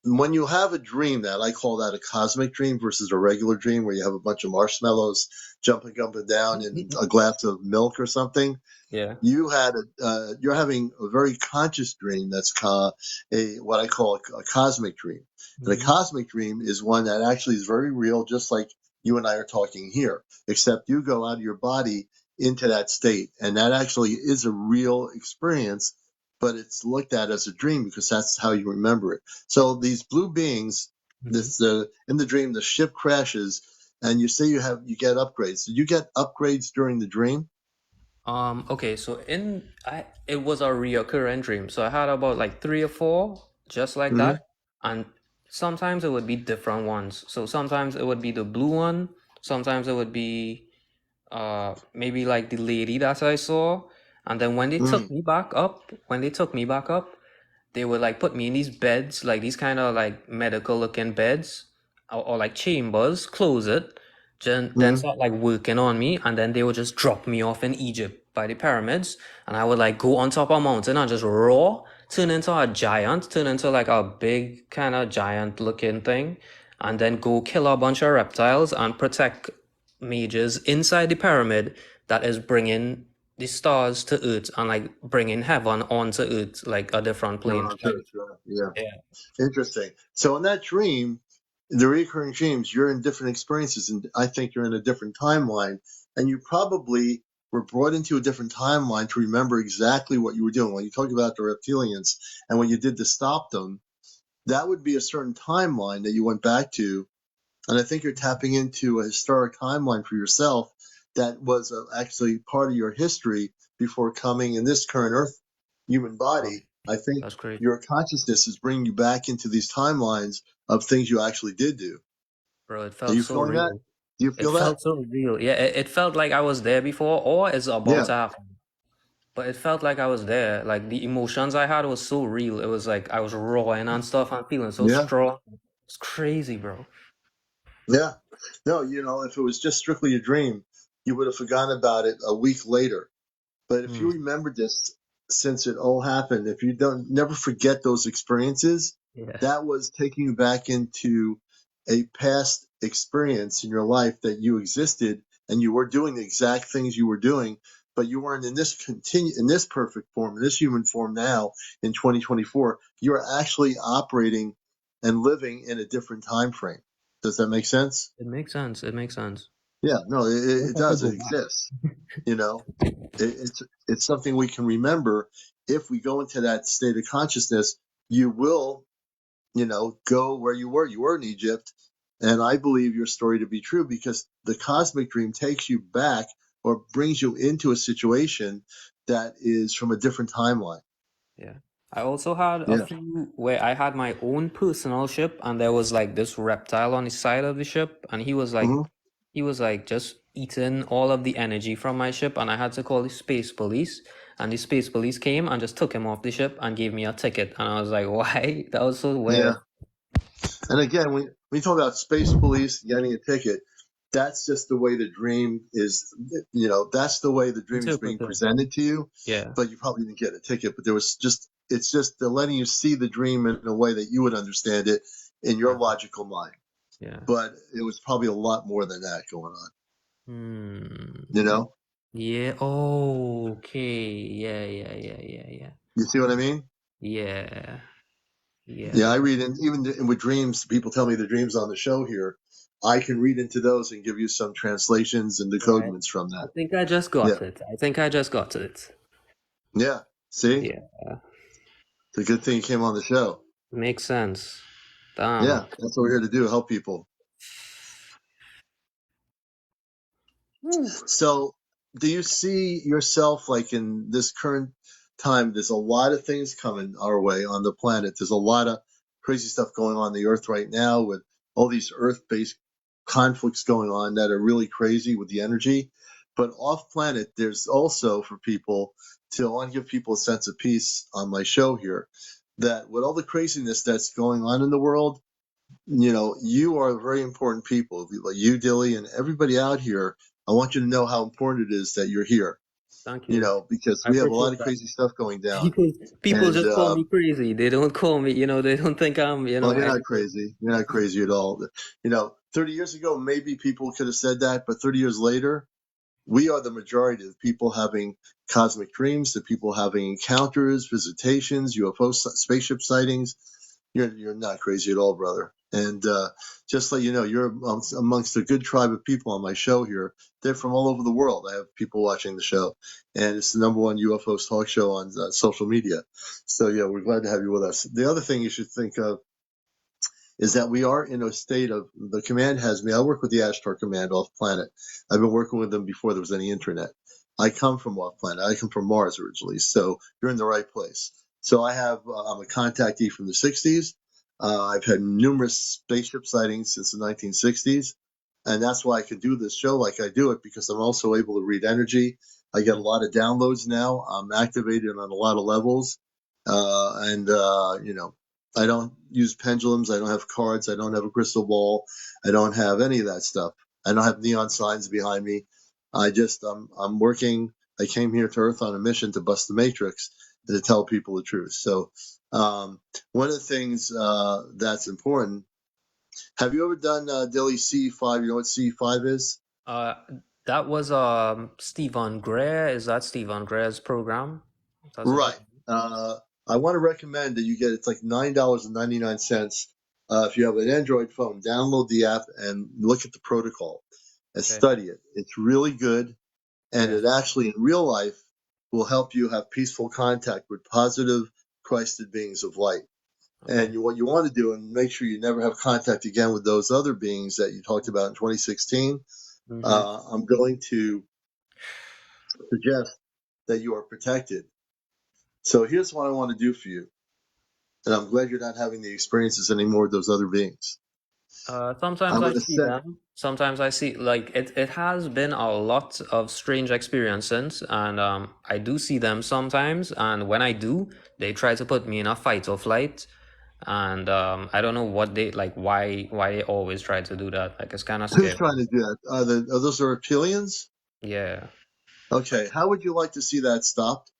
When you have a dream that I call that a cosmic dream versus a regular dream where you have a bunch of marshmallows jumping up and down in a glass of milk or something, Yeah. you're having a very conscious dream that's what I call a cosmic dream. And a Hmm. cosmic dream is one that actually is very real, just like you and I are talking here, except you go out of your body into that state. And that actually is a real experience, but it's looked at as a dream because that's how you remember it. So these blue beings, Hmm. in the dream, the ship crashes and you say you get upgrades. Did you get upgrades during the dream? Okay, so it was a reoccurring dream. So I had about like 3 or 4 just like Mm-hmm. that. And sometimes it would be different ones. So sometimes it would be the blue one, sometimes it would be maybe like the lady that I saw. And then when they took me back up, they would like put me in these beds, like these kind of like medical looking beds, or like chambers, close it, then Mm-hmm. start like working on me, and then they would just drop me off in Egypt by the pyramids, and I would like go on top of a mountain and just roar, turn into like a big kind of giant looking thing, and then go kill a bunch of reptiles and protect mages inside the pyramid that is bringing the stars to Earth and like bringing heaven onto Earth, like a different No, plane. I'm sure. Yeah. Yeah. Interesting. So in that dream, the recurring dreams, you're in different experiences, and I think you're in a different timeline, and you probably were brought into a different timeline to remember exactly what you were doing. When you talk about the reptilians and what you did to stop them, that would be a certain timeline that you went back to. And I think you're tapping into a historic timeline for yourself that was actually part of your history before coming in this current Earth human Wow, body. I think that's crazy. your consciousness is bringing you back into these timelines of things you actually did do. Bro, it Are felt you so feeling that? real. Do you It feel that? felt so real. Yeah, it felt like I was there before or it's about Yeah, to happen. But it felt like I was there. Like the emotions I had was so real. It was like I was roaring and stuff and feeling so yeah, strong. It's crazy, bro. yeah. No, if it was just strictly a dream, you would have forgotten about it a week later. But if Hmm. you remember this since it all happened, if you don't never forget those experiences, Yeah. that was taking you back into a past experience in your life that you existed and you were doing the exact things you were doing, but you weren't in this perfect form, in this human form now in 2024. You are actually operating and living in a different time frame. Does that make sense? It makes sense. It makes sense. Yeah, no, I wish it I could does. go It back. exists. You know, it's something we can remember. If we go into that state of consciousness, you will, go where you were. You were in Egypt, and I believe your story to be true because the cosmic dream takes you back or brings you into a situation that is from a different timeline. Yeah. I also had a Yeah. few where I had my own personal ship and there was like this reptile on the side of the ship and Hmm. he was like just eating all of the energy from my ship and I had to call the space police and the space police came and just took him off the ship and gave me a ticket and I was like, "Why?" That was so Yeah. weird. And again, when we talk about space police getting a ticket, that's just the way the dream is. That's the way the dream is being Interpreted. presented to you. Yeah. But you probably didn't get a ticket. But it's just they're letting you see the dream in a way that you would understand it in your Uh-huh. logical mind. Yeah. But it was probably a lot more than that going on. Hmm. You know, Yeah. Oh, okay. Yeah, yeah, yeah, yeah, yeah. you see what I mean? Yeah. Yeah. Yeah, I read in even with dreams. People tell me the dreams on the show here. I can read into those and give you some translations and Right. decodements from I that. think I just got Yeah, it. I think I just got it. yeah. See, Yeah. it's a good thing you came on the show. Makes sense. Yeah, Damn. that's what we're here to do, help people. Woo. So, do you see yourself like in this current time? There's a lot of things coming our way on the planet. There's a lot of crazy stuff going on the Earth right now with all these Earth-based conflicts going on that are really crazy with the energy. But off planet, there's also for people to I want to give people a sense of peace on my show here that with all the craziness that's going on in the world, you are very important people, like you, Dilly, and everybody out here. I want you to know how important it is that you're here, Thank you. because I we have a lot appreciate of that. crazy stuff going down. People And, just call me crazy. They don't call me, they don't think I'm, well, you're not anything. crazy. You're not crazy at all. 30 years ago, maybe people could have said that, but 30 years later, we are the majority of people having cosmic dreams, the people having encounters, visitations, UFO spaceship sightings. You're not crazy at all, brother. And just let you know, you're amongst a good tribe of people on my show here. They're from all over the world. I have people watching the show, and it's the #1 UFOs talk show on social media. So yeah, we're glad to have you with us. The other thing you should think of is that we are in a state of the command has me. I work with the Ashtar Command off planet. I've been working with them before there was any internet. I come from off planet. I come from Mars originally, so you're in the right place. So I'm a contactee from the 60s. I've had numerous spaceship sightings since the 1960s, and that's why I can do this show like I do it, because I'm also able to read energy. I get a lot of downloads now. I'm activated on a lot of levels, and I don't use pendulums. I don't have cards. I don't have a crystal ball. I don't have any of that stuff. I don't have neon signs behind me. I'm working. I came here to Earth on a mission to bust the matrix and to tell people the truth. So, one of the things that's important. Have you ever done Dilly C5? You know what C5 is? Uh, that was Stephen Gray. Is that Stephen Gray's program? That's about. Right. Uh, I want to recommend that you get it's like $9.99. If you have an Android phone, download the app and look at the protocol and Okay. study it. It's really good, and Yeah. it actually in real life will help you have peaceful contact with positive Christed beings of light. Okay. And what you want to do, and make sure you never have contact again with those other beings that you talked about in 2016. Mm-hmm. I'm going to suggest that you are protected. So here's what I want to do for you. And I'm glad you're not having the experiences anymore with those other beings. Sometimes I'm I going to see send. them. Sometimes I see like it has been a lot of strange experiences, and I do see them sometimes, and when I do, they try to put me in a fight or flight, and I don't know what they like, why they always try to do that. Like, it's kind of Who's scary. trying to do that? Are those the reptilians? Yeah. Okay. How would you like to see that stopped?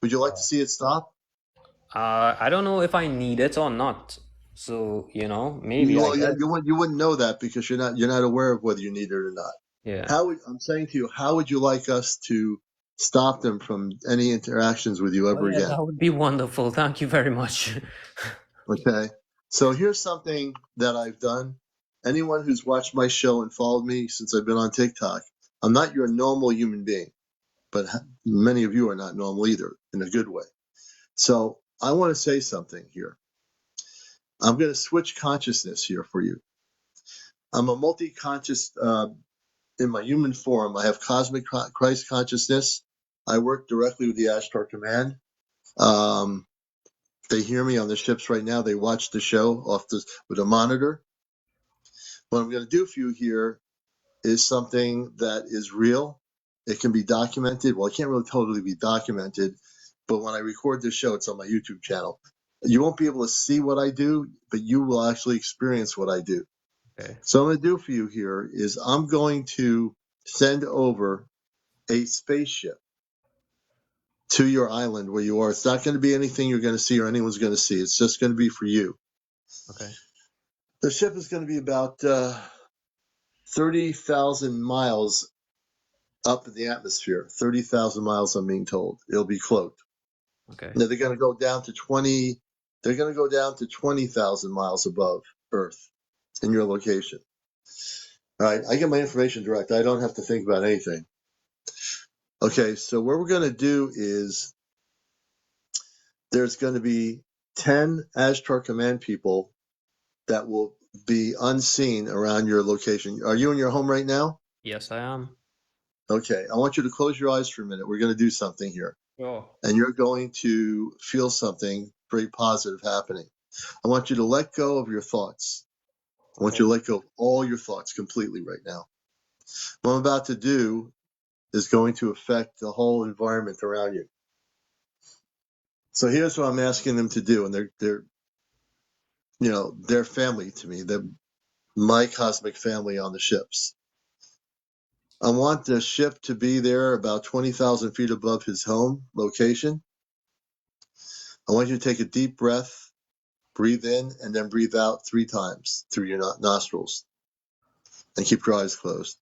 Would you like to see it stop? I don't know if I need it or not. So, maybe I Well, guess. you wouldn't know that because you're not aware of whether you need it or not. Yeah. I'm saying to you, how would you like us to stop them from any interactions with you Oh ever yeah, again? that would be wonderful. Thank you very much. Okay. So here's something that I've done. Anyone who's watched my show and followed me since I've been on TikTok, I'm not your normal human being, but many of you are not normal either in a good way. So I want to say something here. I'm going to switch consciousness here for you. I'm a multi-conscious in my human form. I have cosmic Christ consciousness. I work directly with the Ashtar Command. Um, they hear me on the ships right now. They watch the show with a monitor. What I'm going to do for you here is something that is real. It can be documented. Well, it can't really totally be documented, but when I record this show, it's on my YouTube channel. You won't be able to see what I do, but you will actually experience what I do. Okay. So what I'm going to do for you here is I'm going to send over a spaceship to your island where you are. It's not going to be anything you're going to see or anyone's going to see. It's just going to be for you. Okay. The ship is going to be about 30,000 miles up in the atmosphere. 30,000 miles, I'm being told. It'll be cloaked. Okay. Now they're going to go down to 20. They're going to go down to 20,000 miles above Earth in your location. All right, I get my information direct. I don't have to think about anything. Okay, so what we're going to do is there's going to be 10 Ashtar Command people that will be unseen around your location. Are you in your home right now? Yes, I am. Okay, I want you to close your eyes for a minute. We're going to do something here. Sure. And you're going to feel something very positive happening. I want you to let go of your thoughts. I want you to let go of all your thoughts completely right now. What I'm about to do is going to affect the whole environment around you. So here's what I'm asking them to do, and they're family to me. They're my cosmic family on the ships. I want the ship to be there about 20,000 feet above his home location. I want you to take a deep breath, breathe in, and then breathe out 3 times through your nostrils. And keep your eyes closed.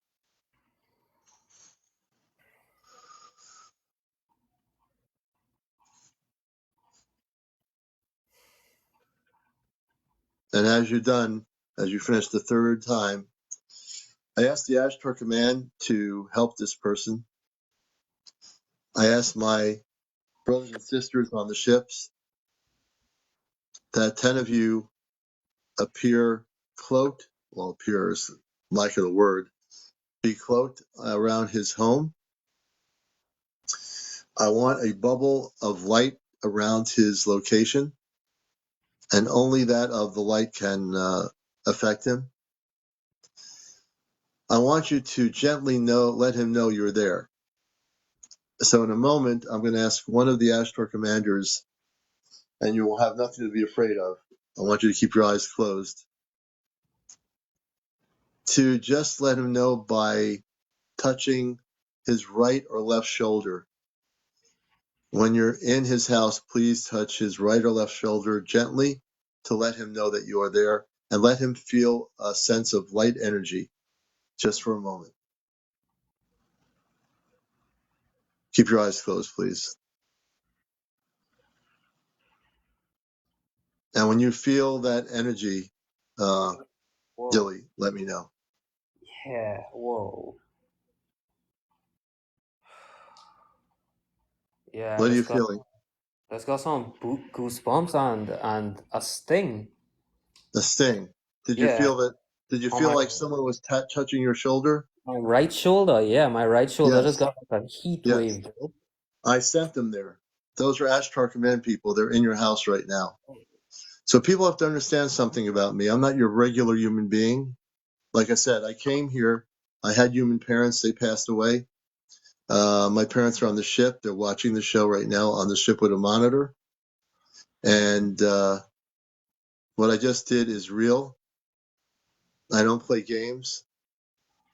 And as you're done, as you finish the 3rd time, I ask the Ashtar Command to help this person. I ask my brothers and sisters on the ships that 10 of you appear cloaked. Well, appear is lack of a word. Be cloaked around his home. I want a bubble of light around his location, and only that of the light can affect him. I want you to gently let him know you're there. So in a moment, I'm going to ask one of the Ashtar commanders, and you will have nothing to be afraid of. I want you to keep your eyes closed, to just let him know by touching his right or left shoulder. When you're in his house, please touch his right or left shoulder gently to let him know that you are there, and let him feel a sense of light energy just for a moment. Keep your eyes closed, please. And when you feel that energy, Dilly, let me know. Yeah, whoa. Yeah, What are you feeling? that's got some goosebumps and a sting. A sting. Did you Yeah, feel that? Did you on feel like someone was touching your shoulder? my right shoulder. Yeah, my right shoulder just Yes. got like a heat Yes. wave, bro. I sent them there. Those are Ashtar Command people. They're in your house right now. So people have to understand something about me. I'm not your regular human being. Like I said, I came here. I had human parents. They passed away. My parents are on the ship. They're watching the show right now on the ship with a monitor. And what I just did is real. I don't play games.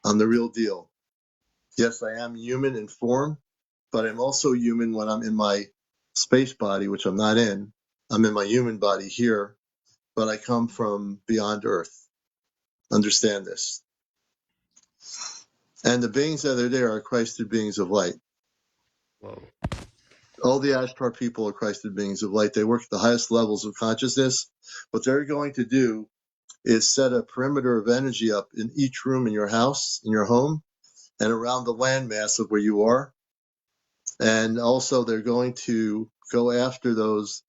I'm the real deal. Yes, I am human in form, but I'm also human when I'm in my space body, which I'm not in. I'm in my human body here, but I come from beyond Earth. Understand this. And the beings that are there are Christed beings of light. Whoa. All the Ashtar people are Christed beings of light. They work at the highest levels of consciousness. What they're going to do is set a perimeter of energy up in each room in your house, in your home, and around the landmass of where you are. And also, they're going to go after those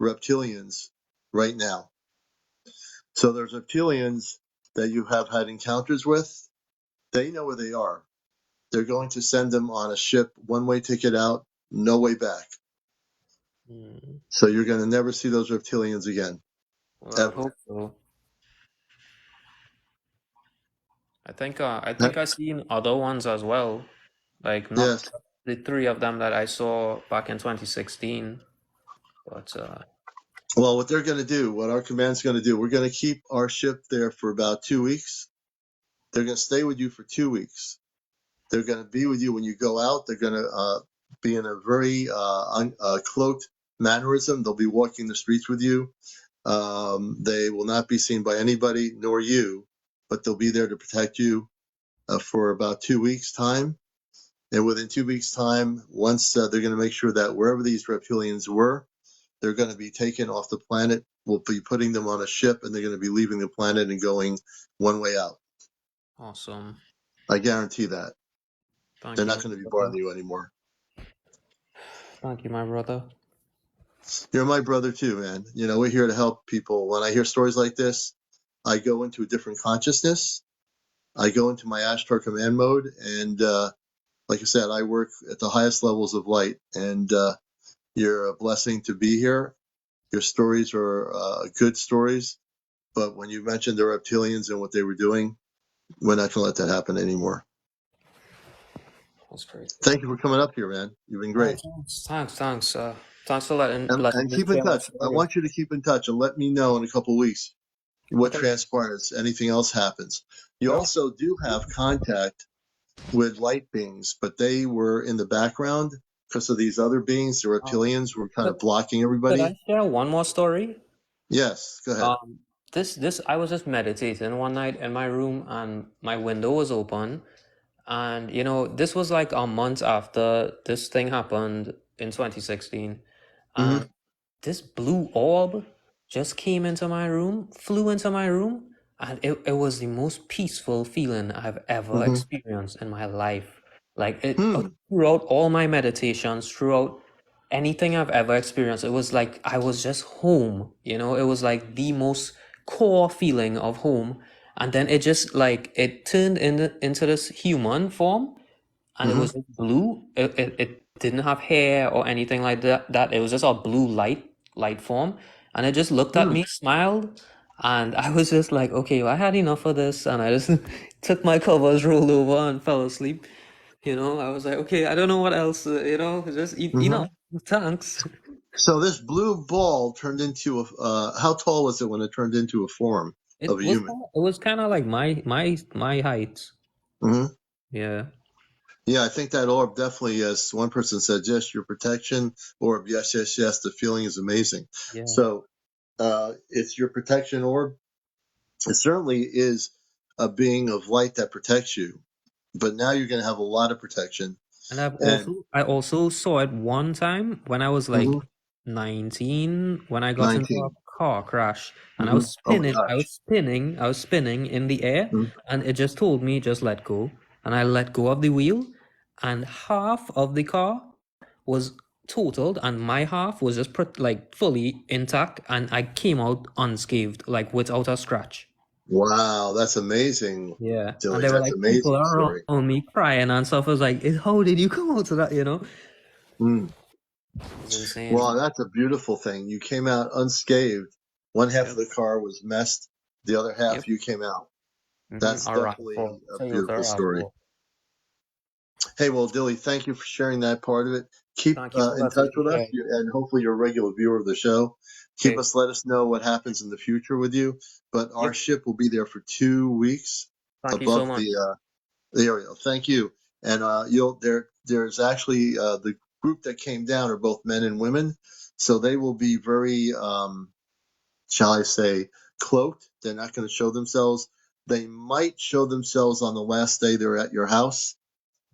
reptilians right now. So there's reptilians that you have had encounters with. They know where they are. They're going to send them on a ship, one-way ticket out, no way back. So you're going to never see those reptilians again, Well, I would ever. hope so. I think I seen other ones as well, like not Yes. the 3 of them that I saw back in 2016, but Well, what they're going to do, what our command's going to do, we're going to keep our ship there for about 2 weeks. They're going to stay with you for 2 weeks. They're going to be with you when you go out. They're going to be in a very cloaked mannerism. They'll be walking the streets with you. They will not be seen by anybody, nor you, but they'll be there to protect you for about 2 weeks' time. And within 2 weeks' time, once they're going to make sure that wherever these reptilians were, they're going to be taken off the planet. We'll be putting them on a ship, and they're going to be leaving the planet and going one way out. awesome. I guarantee that. They're Thank you, not my going to be brother. bothering you anymore. Thank you, my brother. You're my brother too, man. You know, we're here to help people. When I hear stories like this, I go into a different consciousness. I go into my Ashtar command mode, and like I said, I work at the highest levels of light. And you're a blessing to be here. Your stories are good stories, but when you mentioned the reptilians and what they were doing, we're not going to let that happen anymore. That's crazy. Thank you for coming up here, man. You've been great. Thanks. Thanks for letting And me keep in share my touch. I story. want you to keep in touch and let me know in a couple of weeks what Okay. transpires. Anything else happens. You Yeah. also do have contact with light beings, but they were in the background because of these other beings. The reptilians were kind Could, of blocking could I everybody. share one more story? Yes, go ahead. This I was just meditating one night in my room, and my window was open, and this was like a month after this thing happened in 2016, Mm-hmm. and this blue orb just came into my room, flew into my room, and it was the most peaceful feeling I've ever Mm-hmm. experienced in my life. Like Hmm. throughout all my meditations, throughout anything I've ever experienced, it was like I was just home. It was like the most core feeling of home. And then it just like it turned into this human form, and it Mm-hmm. was blue. It didn't have hair or anything like that. It was just a blue light form, and it just looked at Hmm. me, smiled, and I was just like, okay, well, I had enough of this, and I just took my covers, rolled over, and fell asleep. I was like, okay, I don't know what else. Just Mm-hmm. enough. Thanks. So this blue ball turned into a. How tall was it when it turned into a form of a human? It was kind of like my height. Mm-hmm. Yeah. Yeah, I think that orb definitely, as one person said, yes, your protection orb. Yes, yes, yes. The feeling is amazing. Yeah. So it's your protection orb. It certainly is a being of light that protects you. But now you're going to have a lot of protection. And And I also saw it one time when I was like mhm, 19, when I got into a 19. car crash, and Mm-hmm. Oh my gosh. I was spinning in the air, Mhm. and it just told me just let go. And I let go of the wheel, and half of the car was totaled, and my half was just like fully intact, and I came out unscathed, like without a scratch. Wow, that's amazing, Yeah, and Dilly. there were That's like an people amazing around story. me crying and stuff. I was like, "How did you come out of that?" Mm. It's insane. Well, that's a beautiful thing. You came out unscathed. One half of Yep. the car was messed. The other half, Yep. you came out. That's A raffle. definitely a Toyota beautiful story. raffle. Hey, well, Dilly, thank you for sharing that part of it. Keep Thank you for in letting touch me with us, share. and hopefully you're a regular viewer of the show. Okay. Let us know what happens in the future with you. But our Yep. ship will be there for 2 weeks Thank you so above much. the area. Thank you. And there's actually the group that came down are both men and women, so they will be very, shall I say, cloaked. They're not going to show themselves. They might show themselves on the last day they're at your house,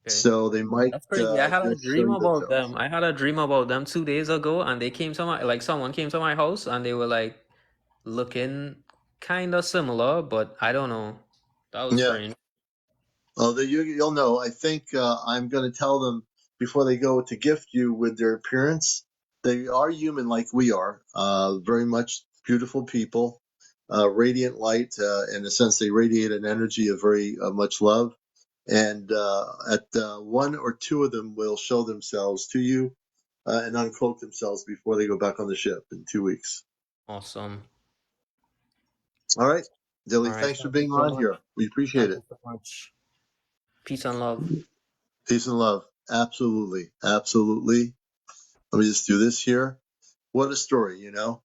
Okay. so they might That's crazy. I had a just show dream you about themselves. them. I had a dream about them 2 days ago, and they came to someone came to my house, and they were like looking kind of similar, but I don't know. That was Yeah. strange. Oh, you'll know. I think I'm going to tell them before they go to gift you with their appearance. They are human like we are, very much beautiful people, radiant light. In a sense, they radiate an energy of very much love. And at one or two of them will show themselves to you and uncloak themselves before they go back on the ship in 2 weeks. Awesome. All right, All Dilly, right. thanks for Thank you being so on much. here. We appreciate Thank it. you so much. Peace and love. Peace and love. Absolutely. Absolutely. Let me just do this here. What a story, you know?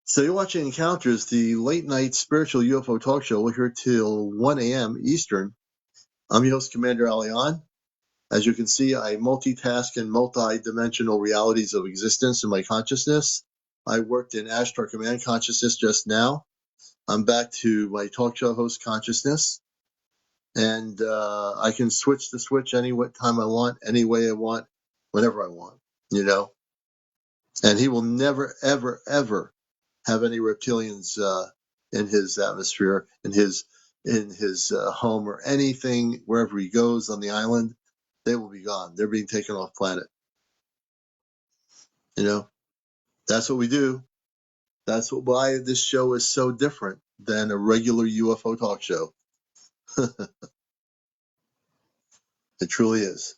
So you're watching Encounters, the late night spiritual UFO talk show. We're here till 1 a.m. Eastern. I'm your host, CmdrAleon. As you can see, I multitask in multi-dimensional realities of existence in my consciousness. I worked in Ashtar Command Consciousness just now. I'm back to my talk show host consciousness. And I can switch the switch any time I want, any way I want, whenever I want, you know? And he will never, ever, ever have any reptilians in his atmosphere, in his home or anything wherever he goes on the island. They will be gone. They're being taken off planet. You know, that's what we do. That's why this show is so different than a regular UFO talk show. It truly is.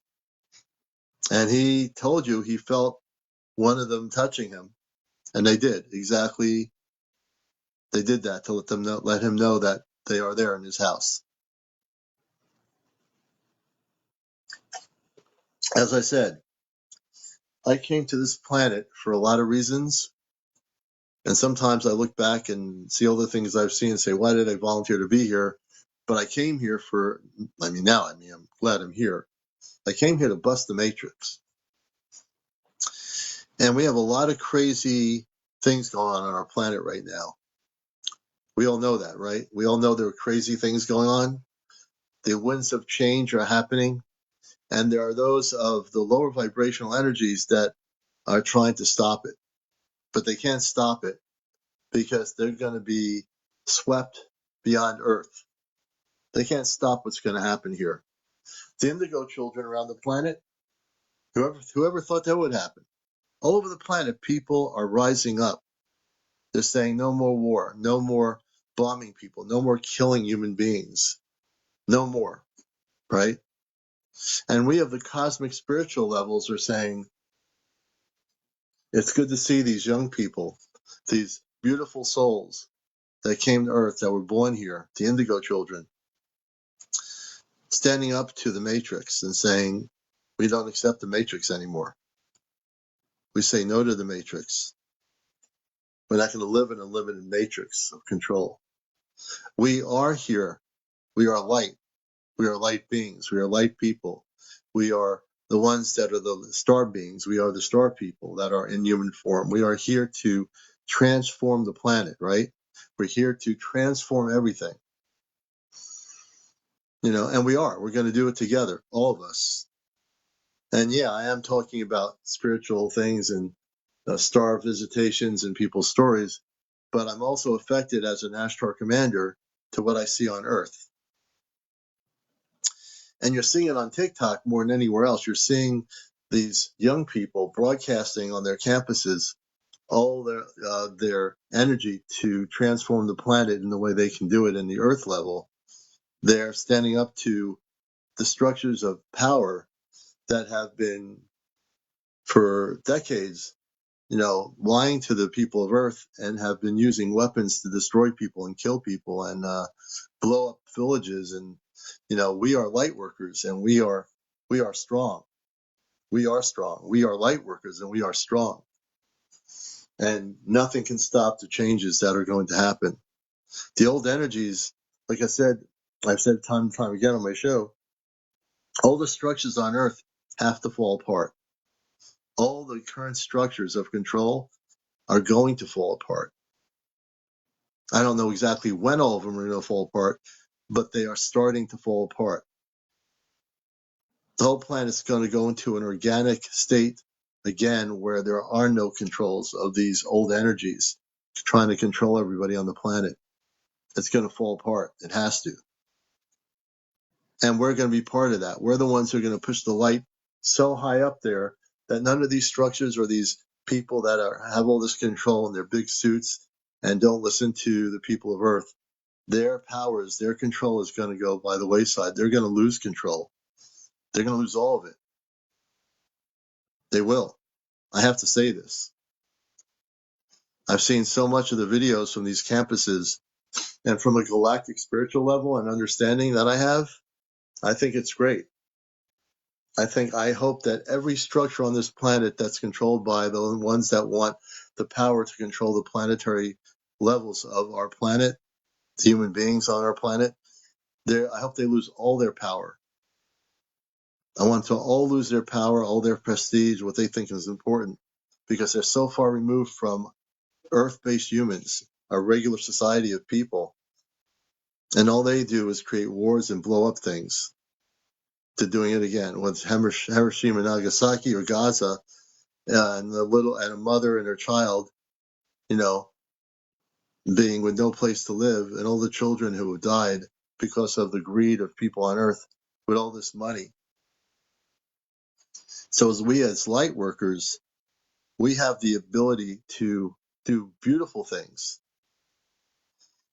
And he told you he felt one of them touching him, and they did exactly. They did that to let him know that they are there in his house. As I said, I came to this planet for a lot of reasons, and sometimes I look back and see all the things I've seen and say, why did I volunteer to be here? But I came here for, I'm glad I'm here. I came here to bust the matrix. And we have a lot of crazy things going on our planet right now. We all know that, right? We all know there are crazy things going on. The winds of change are happening. And there are those of the lower vibrational energies that are trying to stop it. But they can't stop it because they're going to be swept beyond Earth. They can't stop what's going to happen here. The indigo children around the planet, whoever thought that would happen? All over the planet, people are rising up. They're saying no more war, no more bombing people, no more killing human beings, no more, right? And we of the cosmic spiritual levels are saying, it's good to see these young people, these beautiful souls that came to Earth, that were born here, the indigo children, standing up to the matrix and saying, we don't accept the matrix anymore. We say no to the matrix. We're not going to live in a limited matrix of control. We are here. We are light. We are light beings. We are light people. We are the ones that are the star beings. We are the star people that are in human form. We are here to transform the planet, right? We're here to transform everything. And we are. We're going to do it together, all of us. And yeah, I am talking about spiritual things and star visitations and people's stories, but I'm also affected as an Ashtar commander to what I see on Earth. And you're seeing it on TikTok more than anywhere else. You're seeing these young people broadcasting on their campuses all their energy to transform the planet in the way they can do it in the Earth level. They're standing up to the structures of power that have been for decades, lying to the people of Earth and have been using weapons to destroy people and kill people and blow up villages. And we are light workers, and we are strong. We are strong. We are light workers, and we are strong. And nothing can stop the changes that are going to happen. The old energies, like I've said time and time again on my show, all the structures on Earth have to fall apart. All the current structures of control are going to fall apart. I don't know exactly when all of them are going to fall apart, but they are starting to fall apart. The whole planet's going to go into an organic state again where there are no controls of these old energies trying to control everybody on the planet. It's going to fall apart. It has to. And we're going to be part of that. We're the ones who are going to push the light so high up there that none of these structures or these people that have all this control in their big suits and don't listen to the people of Earth, their powers, their control is going to go by the wayside. They're going to lose control. They're going to lose all of it. They will. I have to say this. I've seen so much of the videos from these campuses, and from a galactic spiritual level and understanding that I have, I think it's great. I hope that every structure on this planet that's controlled by the ones that want the power to control the planetary levels of our planet, the human beings on our planet, I hope they lose all their power. I want to all lose their power, all their prestige, what they think is important, because they're so far removed from Earth-based humans, a regular society of people, and all they do is create wars and blow up things. To doing it again, whether it's Hiroshima, Nagasaki, or Gaza, and a mother and her child, being with no place to live, and all the children who have died because of the greed of people on Earth with all this money. So as light workers, We have the ability to do beautiful things,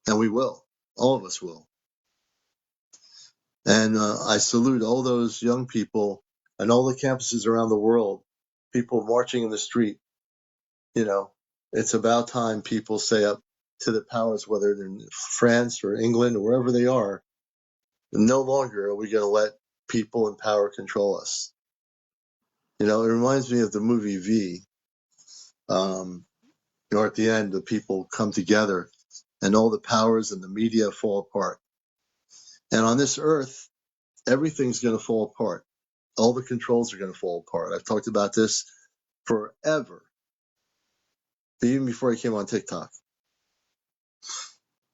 and we will. All of us will. And I salute all those young people and all the campuses around the world, people marching in the street. It's about time people say up to the powers, whether they're in France or England or wherever they are, no longer are we going to let people in power control us. It reminds me of the movie V. At the end, the people come together and all the powers and the media fall apart. And on this earth, everything's going to fall apart. All the controls are going to fall apart. I've talked about this forever, even before I came on TikTok,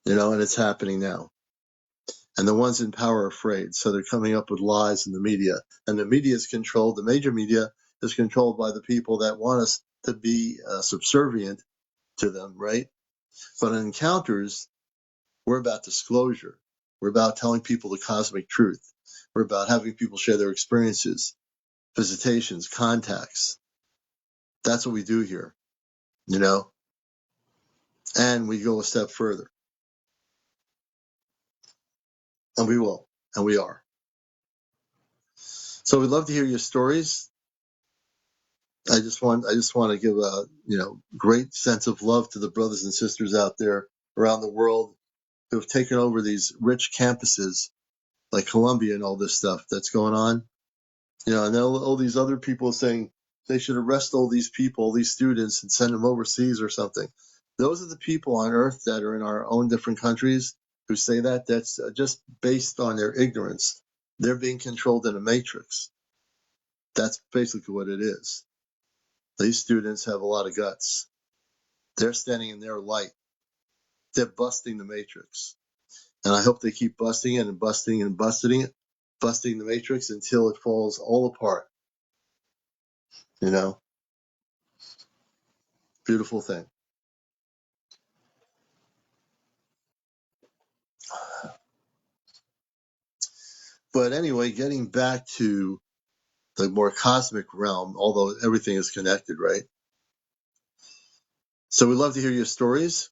and it's happening now. And the ones in power are afraid. So they're coming up with lies in the media. And the media is controlled, the major media is controlled by the people that want us to be subservient to them, right? But in encounters, we're about disclosure. We're about telling people the cosmic truth. We're about having people share their experiences, visitations, contacts. That's what we do here, and we go a step further. And we will, and we are. So we'd love to hear your stories. I just want to give a great sense of love to the brothers and sisters out there around the world who have taken over these rich campuses like Columbia and all this stuff that's going on. And then all these other people saying they should arrest all these people, all these students, and send them overseas or something. Those are the people on Earth that are in our own different countries who say that. That's just based on their ignorance. They're being controlled in a matrix. That's basically what it is. These students have a lot of guts. They're standing in their light. They're busting the matrix. And I hope they keep busting it and busting and busting it, busting the matrix until it falls all apart. Beautiful thing. But anyway, getting back to the more cosmic realm, although everything is connected, right? So we'd love to hear your stories.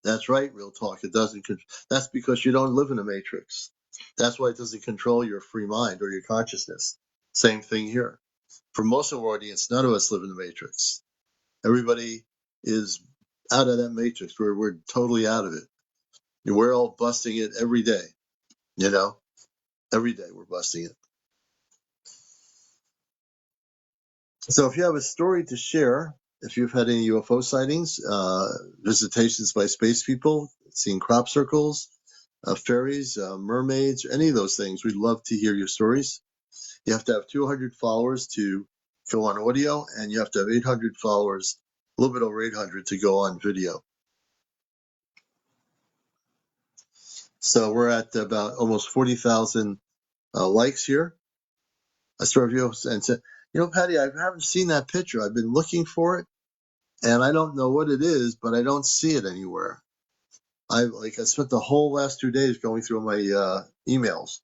That's right, real talk. It doesn't. That's because you don't live in a matrix. That's why it doesn't control your free mind or your consciousness. Same thing here. For most of our audience, none of us live in the matrix. Everybody is out of that matrix. We're totally out of it. We're all busting it every day. Every day we're busting it. So if you have a story to share, if you've had any UFO sightings, visitations by space people, seeing crop circles, fairies, mermaids, any of those things, we'd love to hear your stories. You have to have 200 followers to go on audio, and you have to have 800 followers, a little bit over 800 to go on video. So we're at about almost 40,000 likes here. I started and said, Patty, I haven't seen that picture. I've been looking for it, and I don't know what it is, but I don't see it anywhere. I spent the whole last 2 days going through my emails.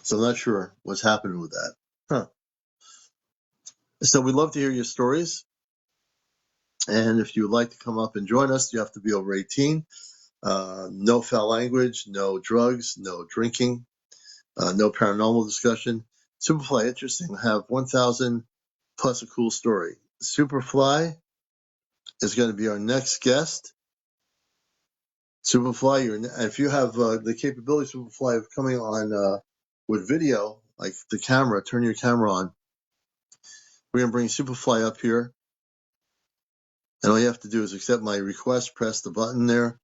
So I'm not sure what's happening with that. Huh. So we'd love to hear your stories. And if you would like to come up and join us, you have to be over 18. No foul language, no drugs, no drinking, no paranormal discussion. Superfly, interesting. I have 1,000 plus a cool story. Superfly is going to be our next guest. Superfly, if you have the capability, Superfly, of coming on with video, like the camera, turn your camera on. We're going to bring Superfly up here. And all you have to do is accept my request, press the button there.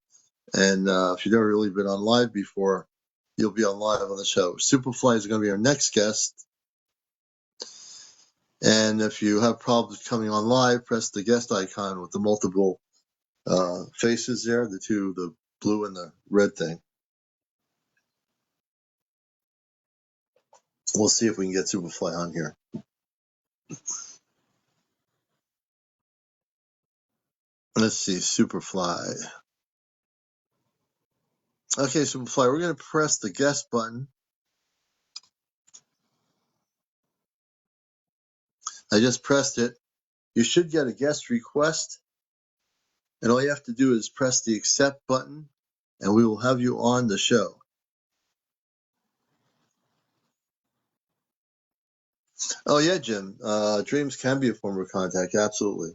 And if you've never really been on live before, you'll be on live on the show. Superfly is going to be our next guest. And if you have problems coming on live, press the guest icon with the multiple faces there, the blue and the red thing. We'll see if we can get Superfly on here. Let's see, Superfly. Okay, Superfly, we're going to press the guest button. I just pressed it. You should get a guest request, and all you have to do is press the accept button, and we will have you on the show. Oh, yeah, Jim. Dreams can be a form of contact, absolutely.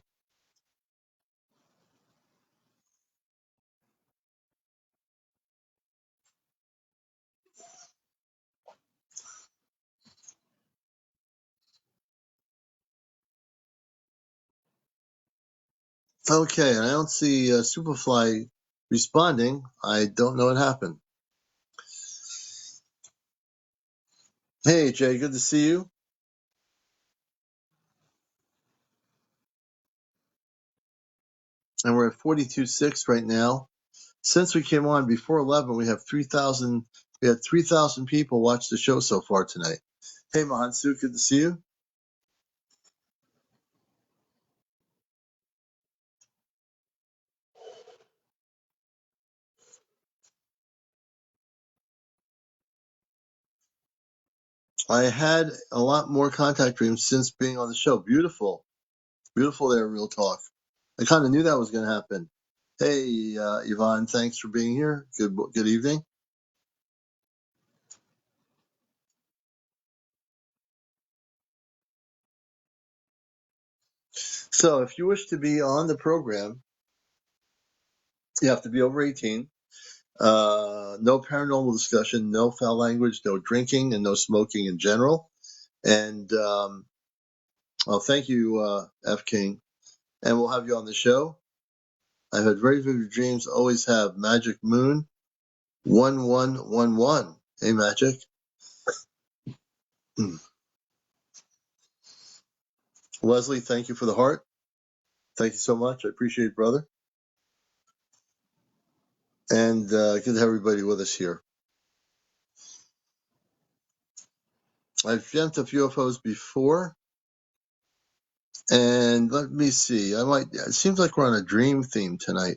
Okay, I don't see Superfly responding. I don't know what happened. Hey, Jay, good to see you. And we're at 42.6 right now. Since we came on before 11, we have 3,000. We had 3,000 people watch the show so far tonight. Hey, Mahansu, good to see you. I had a lot more contact dreams since being on the show. Beautiful. Beautiful there, Real Talk. I kind of knew that was going to happen. Hey, Yvonne, thanks for being here. Good evening. So if you wish to be on the program, you have to be over 18. No paranormal discussion, no foul language, no drinking, and no smoking in general. And thank you, F. King. And we'll have you on the show. I've had very vivid dreams, always have. Magic Moon 1111. Hey, Magic. Leslie, thank you for the heart. Thank you so much. I appreciate it, brother. And good to have everybody with us here. I've dreamt of UFOs before. And let me see. It seems like we're on a dream theme tonight.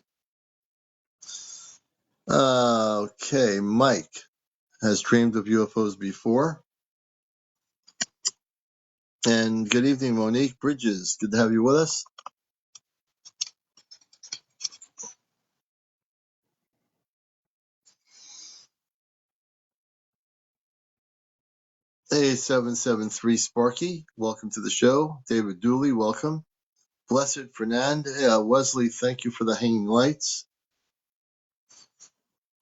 Okay, Mike has dreamed of UFOs before. And good evening, Monique Bridges. Good to have you with us. A773 Sparky, welcome to the show. David Dooley, welcome. Blessed Fernand, Wesley, thank you for the hanging lights.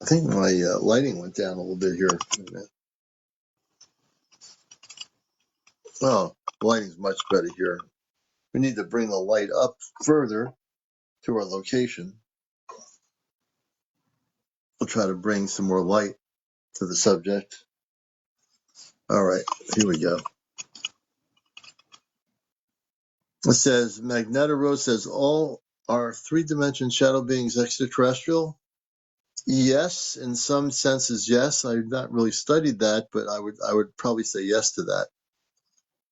I think my lighting went down a little bit here. Oh, the lighting's much better here. We need to bring the light up further to our location. We'll try to bring some more light to the subject. All right, here we go. It says, Magneta Rose says, all are three-dimension shadow beings extraterrestrial? Yes, in some senses, yes. I've not really studied that, but I would probably say yes to that.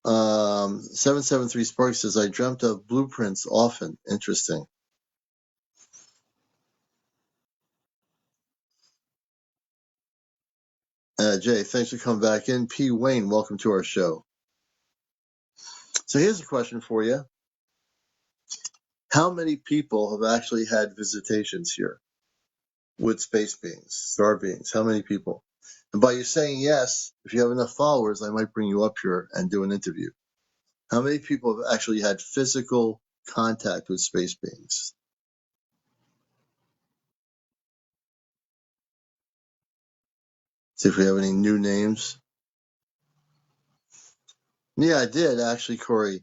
773 Spark says, I dreamt of blueprints often. Interesting. Jay, thanks for coming back in. P. Wayne, welcome to our show. So here's a question for you. How many people have actually had visitations here with space beings, star beings? How many people? And by you saying yes, if you have enough followers, I might bring you up here and do an interview. How many people have actually had physical contact with space beings? See if we have any new names. Yeah, I did actually, Cory.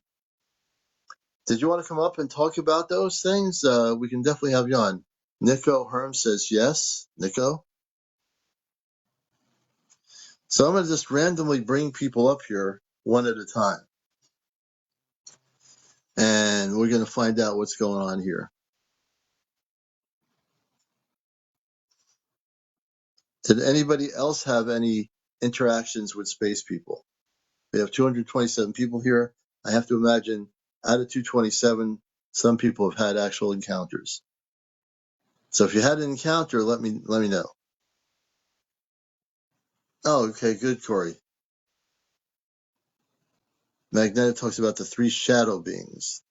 Did you want to come up and talk about those things? We can definitely have you on. Nico Herm says yes. Nico? So I'm going to just randomly bring people up here one at a time. And we're going to find out what's going on here. Did anybody else have any interactions with space people? We have 227 people here. I have to imagine out of 227, some people have had actual encounters. So if you had an encounter, let me know. Oh, okay, good, Cory. Magnetic talks about the 3 shadow beings.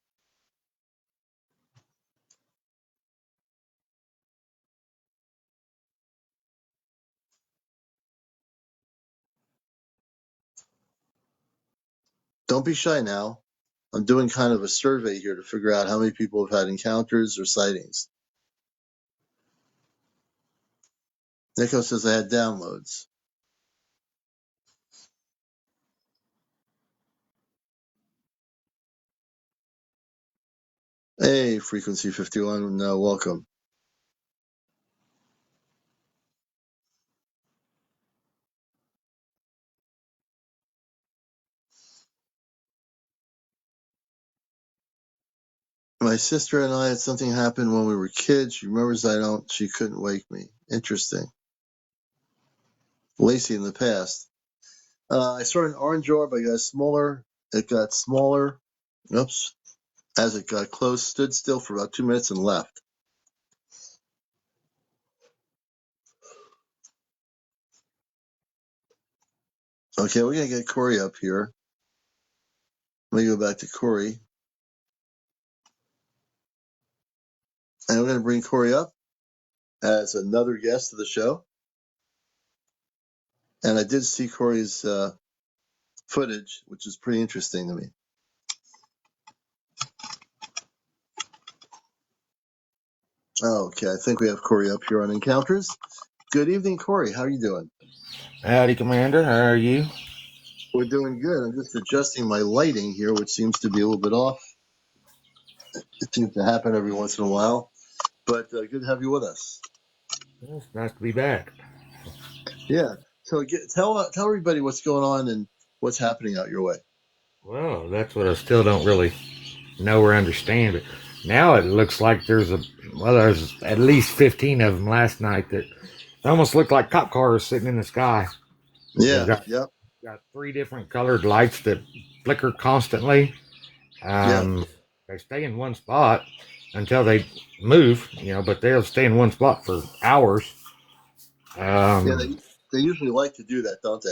Don't be shy now. I'm doing kind of a survey here to figure out how many people have had encounters or sightings. Nico says I had downloads. Hey, Frequency 51, welcome. My sister and I had something happen when we were kids. She remembers she couldn't wake me. Interesting. Lacey in the past. I saw an orange orb. I got smaller. It got smaller. Oops. As it got close, stood still for about 2 minutes and left. Okay, we're going to get Cory up here. Let me go back to Cory. And we're going to bring Cory up as another guest of the show. And I did see Cory's footage, which is pretty interesting to me. Okay, I think we have Cory up here on Encounters. Good evening, Cory. How are you doing? Howdy, Commander. How are you? We're doing good. I'm just adjusting my lighting here, which seems to be a little bit off. It seems to happen every once in a while. But good to have you with us. It's nice to be back. Yeah. So tell everybody what's going on and what's happening out your way. Well, that's what I still don't really know or understand. But now it looks like there's at least 15 of them last night that almost look like cop cars sitting in the sky. They've Yeah. got, Yep. got 3 different colored lights that flicker constantly. Yeah. They stay in one spot until they move, but they'll stay in one spot for hours. Yeah. They usually like to do that, don't they?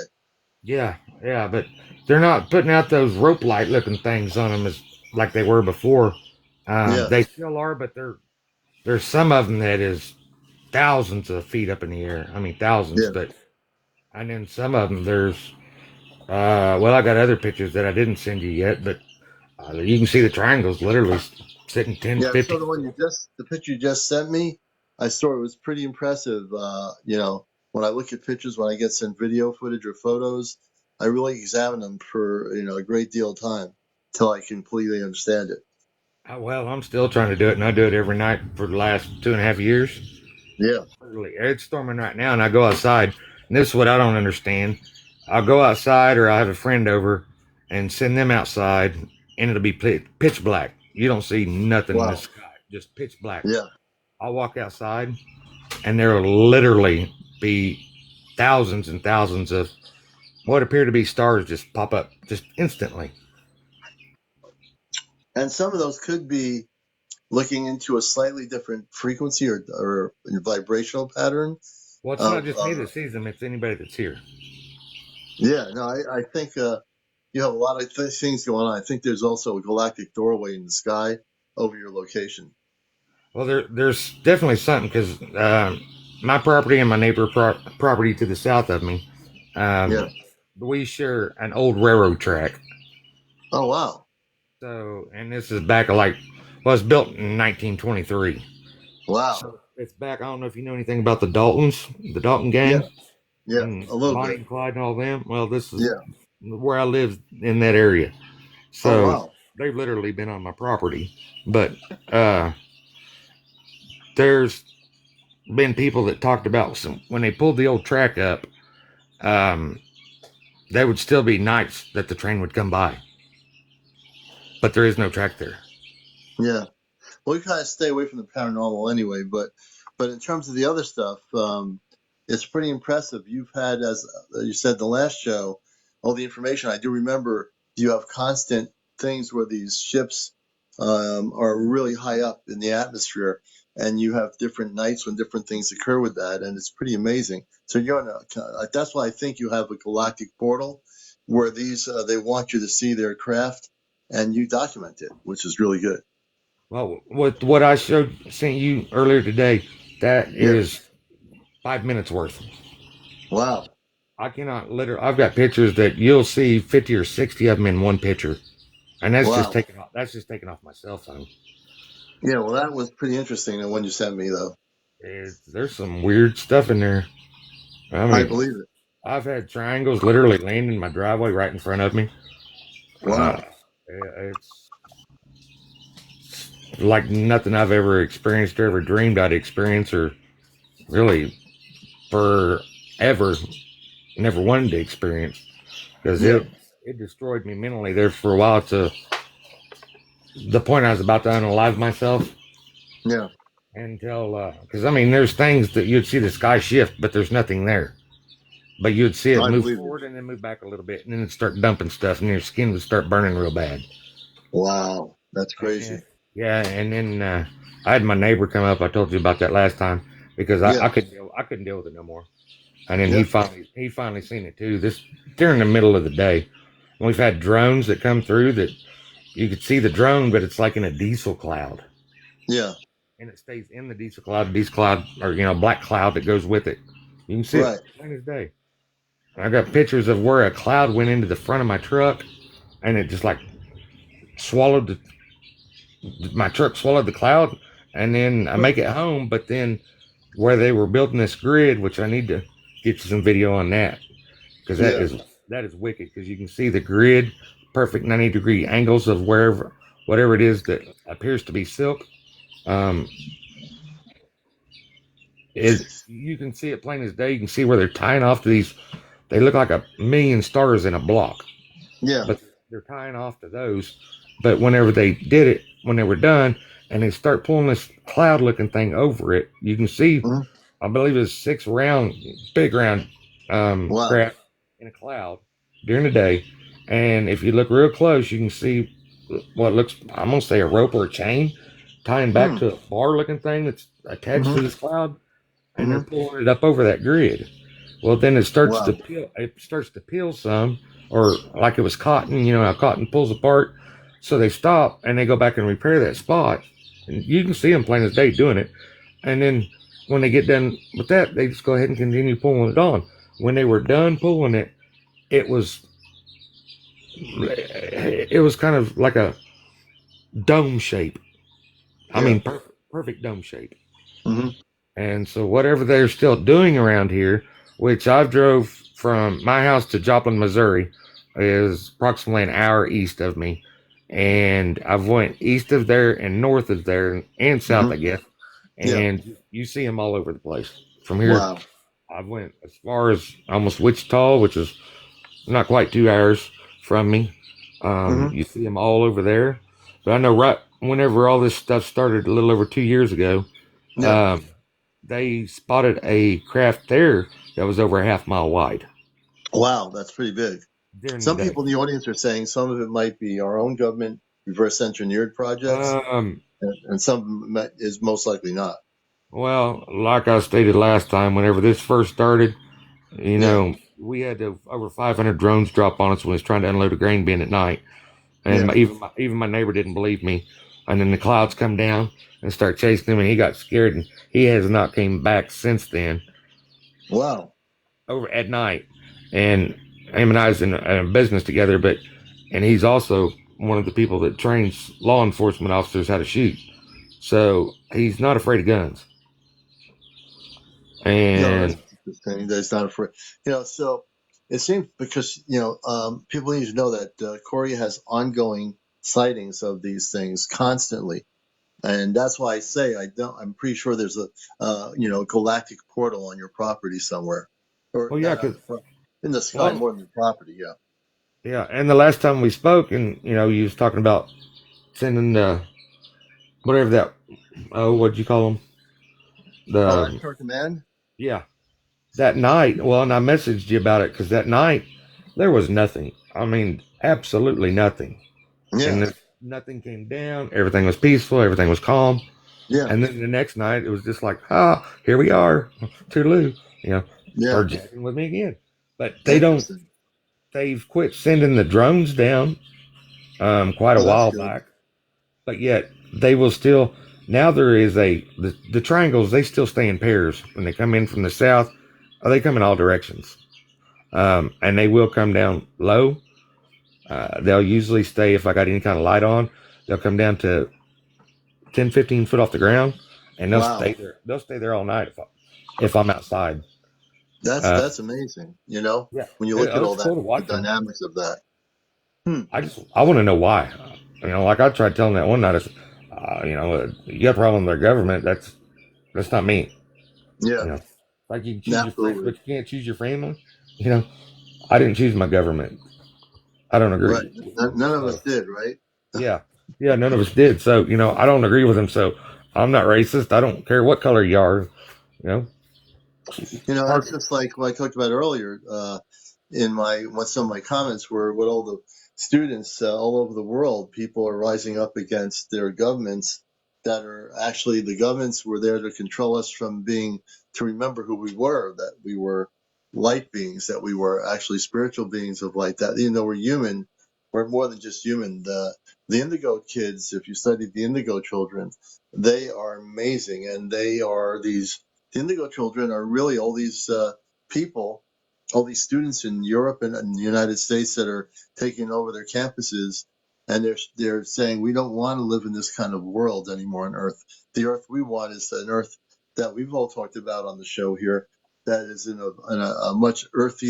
Yeah, but they're not putting out those rope light looking things on them as like they were before. Yeah. They still are, but there's some of them that is thousands of feet up in the air. I mean thousands, Yeah. but and then some of them there's well, I got other pictures that I didn't send you yet, but you can see the triangles literally sitting 10, Yeah. 50. So the picture you just sent me, I saw it was pretty impressive. When I look at pictures, when I get sent video footage or photos, I really examine them for a great deal of time till I completely understand it. Well, I'm still trying to do it, and I do it every night for the last 2.5 years. Yeah. Literally, it's storming right now, and I go outside. And this is what I don't understand. I'll go outside, or I have a friend over, and send them outside, and it'll be pitch black. You don't see nothing in the Wow. sky, just pitch black. Yeah. I'll walk outside, and there'll literally be thousands and thousands of what appear to be stars just pop up just instantly. And some of those could be looking into a slightly different frequency or vibrational pattern Well, it's not of just me that sees them; it's anybody that's here. yeah. No, I think you have a lot of things going on. I think there's also a galactic doorway in the sky over your location. Well, there's definitely something because my property and my neighbor property to the south of me, Yeah. we share an old railroad track. Oh wow. So, and this is back it's built in 1923. Wow. So it's back. I don't know if you know anything about the Dalton Yeah. gang, Yeah. and A little Bonnie bit. and Clyde and all them. Well, this is Yeah. where I live in that area. Oh So wow. they've literally been on my property, but uh, there's been people that talked about when they pulled the old track up, um, there would still be nights that the train would come by, but there is no track there. Yeah. Well, we kind of stay away from the paranormal anyway, but in terms of the other stuff, it's pretty impressive. You've had, as you said, the last show, all the information. I do remember you have constant things where these ships are really high up in the atmosphere, and you have different nights when different things occur with that, and it's pretty amazing. So that's why I think you have a galactic portal. where these they want you to see their craft, and you document it, which is really good. Well, what I sent you earlier today, that is 5 minutes worth. Wow. I cannot literally. I've got pictures that you'll see 50 or 60 of them in one picture, and that's just Wow. taken off. That's just taken off my cell phone. Yeah, well, that was pretty interesting, the one you sent me, though. There's some weird stuff in there. I I mean, believe it. I've had triangles literally land in my driveway right in front of me. Wow. It's like nothing I've ever experienced or ever dreamed I'd experience, or really forever never wanted to experience, because Yeah. it destroyed me mentally there for a while, to the point I was about to unalive myself. Yeah. Until because I mean, there's things that you'd see the sky shift, but there's nothing there. But you'd see it I move believe forward it. and then move back a little bit, and then it'd start dumping stuff, and your skin would start burning real bad. Wow. That's crazy. Yeah, and then I had my neighbor come up. I told you about that last time, because Yeah. I couldn't deal with it no more. And then Yeah. he finally seen it too. This during the middle of the day. We've had drones that come through that you could see the drone, but it's like in a diesel cloud. Yeah. And it stays in the diesel cloud, or black cloud that goes with it. You can see it plain as day. And I got pictures of where a cloud went into the front of my truck, and it just like swallowed my truck swallowed the cloud, and then I make it home. But then where they were building this grid, which I need to get you some video on that, because that is wicked, because you can see the grid, perfect 90-degree angles of whatever it is that appears to be silk. You can see it plain as day. You can see where they're tying off to these. They look like a million stars in a block. Yeah. But they're tying off to those. But whenever they did it, when they were done, and they start pulling this cloud-looking thing over it, you can see, I believe it's 6 big round craft in a cloud during the day. And if you look real close, you can see what looks, I'm going to say, a rope or a chain tying back to a bar-looking thing that's attached to this cloud, and they're pulling it up over that grid. Well, then it starts to peel. It starts to peel some, or like it was cotton. You know how cotton pulls apart. So they stop and they go back and repair that spot, and you can see them plain as day doing it. And then when they get done with that, they just go ahead and continue pulling it on. When they were done pulling it, it was kind of like a dome shape. I mean, perfect dome shape. And so whatever they're still doing around here, which I've drove from my house to Joplin, Missouri, is approximately an hour east of me. And I've went east of there and north of there and south, I guess. And you see them all over the place. From here, I've went as far as almost Wichita, which is not quite 2 hours from me. You see them all over there. But I know right whenever all this stuff started a little over 2 years ago, they spotted a craft there that was over a half-mile wide. Wow, that's pretty big. Some people in the audience are saying some of it might be our own government reverse engineered projects, and some is most likely not. Well, like I stated last time, whenever this first started, you know, we had over 500 drones drop on us when we was trying to unload a grain bin at night, and even my neighbor didn't believe me. And then the clouds come down and start chasing him, and he got scared, and he has not came back since then. Wow. Over at night, and him and I was in a business together, and he's also one of the people that trains law enforcement officers how to shoot. So he's not afraid of guns. And that's not afraid. So it seems because people need to know that Cory has ongoing sightings of these things constantly, and that's why I say I'm pretty sure there's a galactic portal on your property somewhere, or in the sky more than the property. Yeah, and the last time we spoke, and you was talking about sending whatever that what'd you call them? Expert command. Yeah, that night. Well, and I messaged you about it because that night there was nothing. I mean, absolutely nothing. Yeah. And nothing came down. Everything was peaceful. Everything was calm. Yeah. And then the next night it was just like, here we are, toodaloo. Start jacking with me again. But they don't. they've quit sending the drones down quite a Oh, that's while good. back, but yet they will still. Now there is the triangles. They still stay in pairs when they come in from the south. They come in all directions, and they will come down low. They'll usually stay if I got any kind of light on. They'll come down to 10, 15 foot off the ground, and they'll Wow. stay there. They'll stay there all night if I'm outside. Uh, That's amazing. You know, yeah, when you look at all it's that, cool to the watch them. dynamics of that. I want to know why. Like I tried telling that one night, I said, you got a problem with their government. That's not me. Yeah, Like you can choose your friends, absolutely. but you can't choose your family. You know, I didn't choose my government. I don't Right. agree. None of us So did, right? yeah, yeah, none of us did. So I don't agree with them. So I'm not racist. I don't care what color you are. You know, You know, Park. it's just like what I talked about earlier. In what some of my comments were, what all the students all over the world, people are rising up against their governments that are actually the governments were there to control us from to remember who we were, that we were light beings, that we were actually spiritual beings of light, that even though we're human, we're more than just human. The indigo kids, if you study the indigo children, they are amazing, and the indigo children are really all these people, all these students in Europe and the United States that are taking over their campuses, and they're saying we don't want to live in this kind of world anymore on Earth. The Earth we want is an Earth that we've all talked about on the show here, that is in a much Earth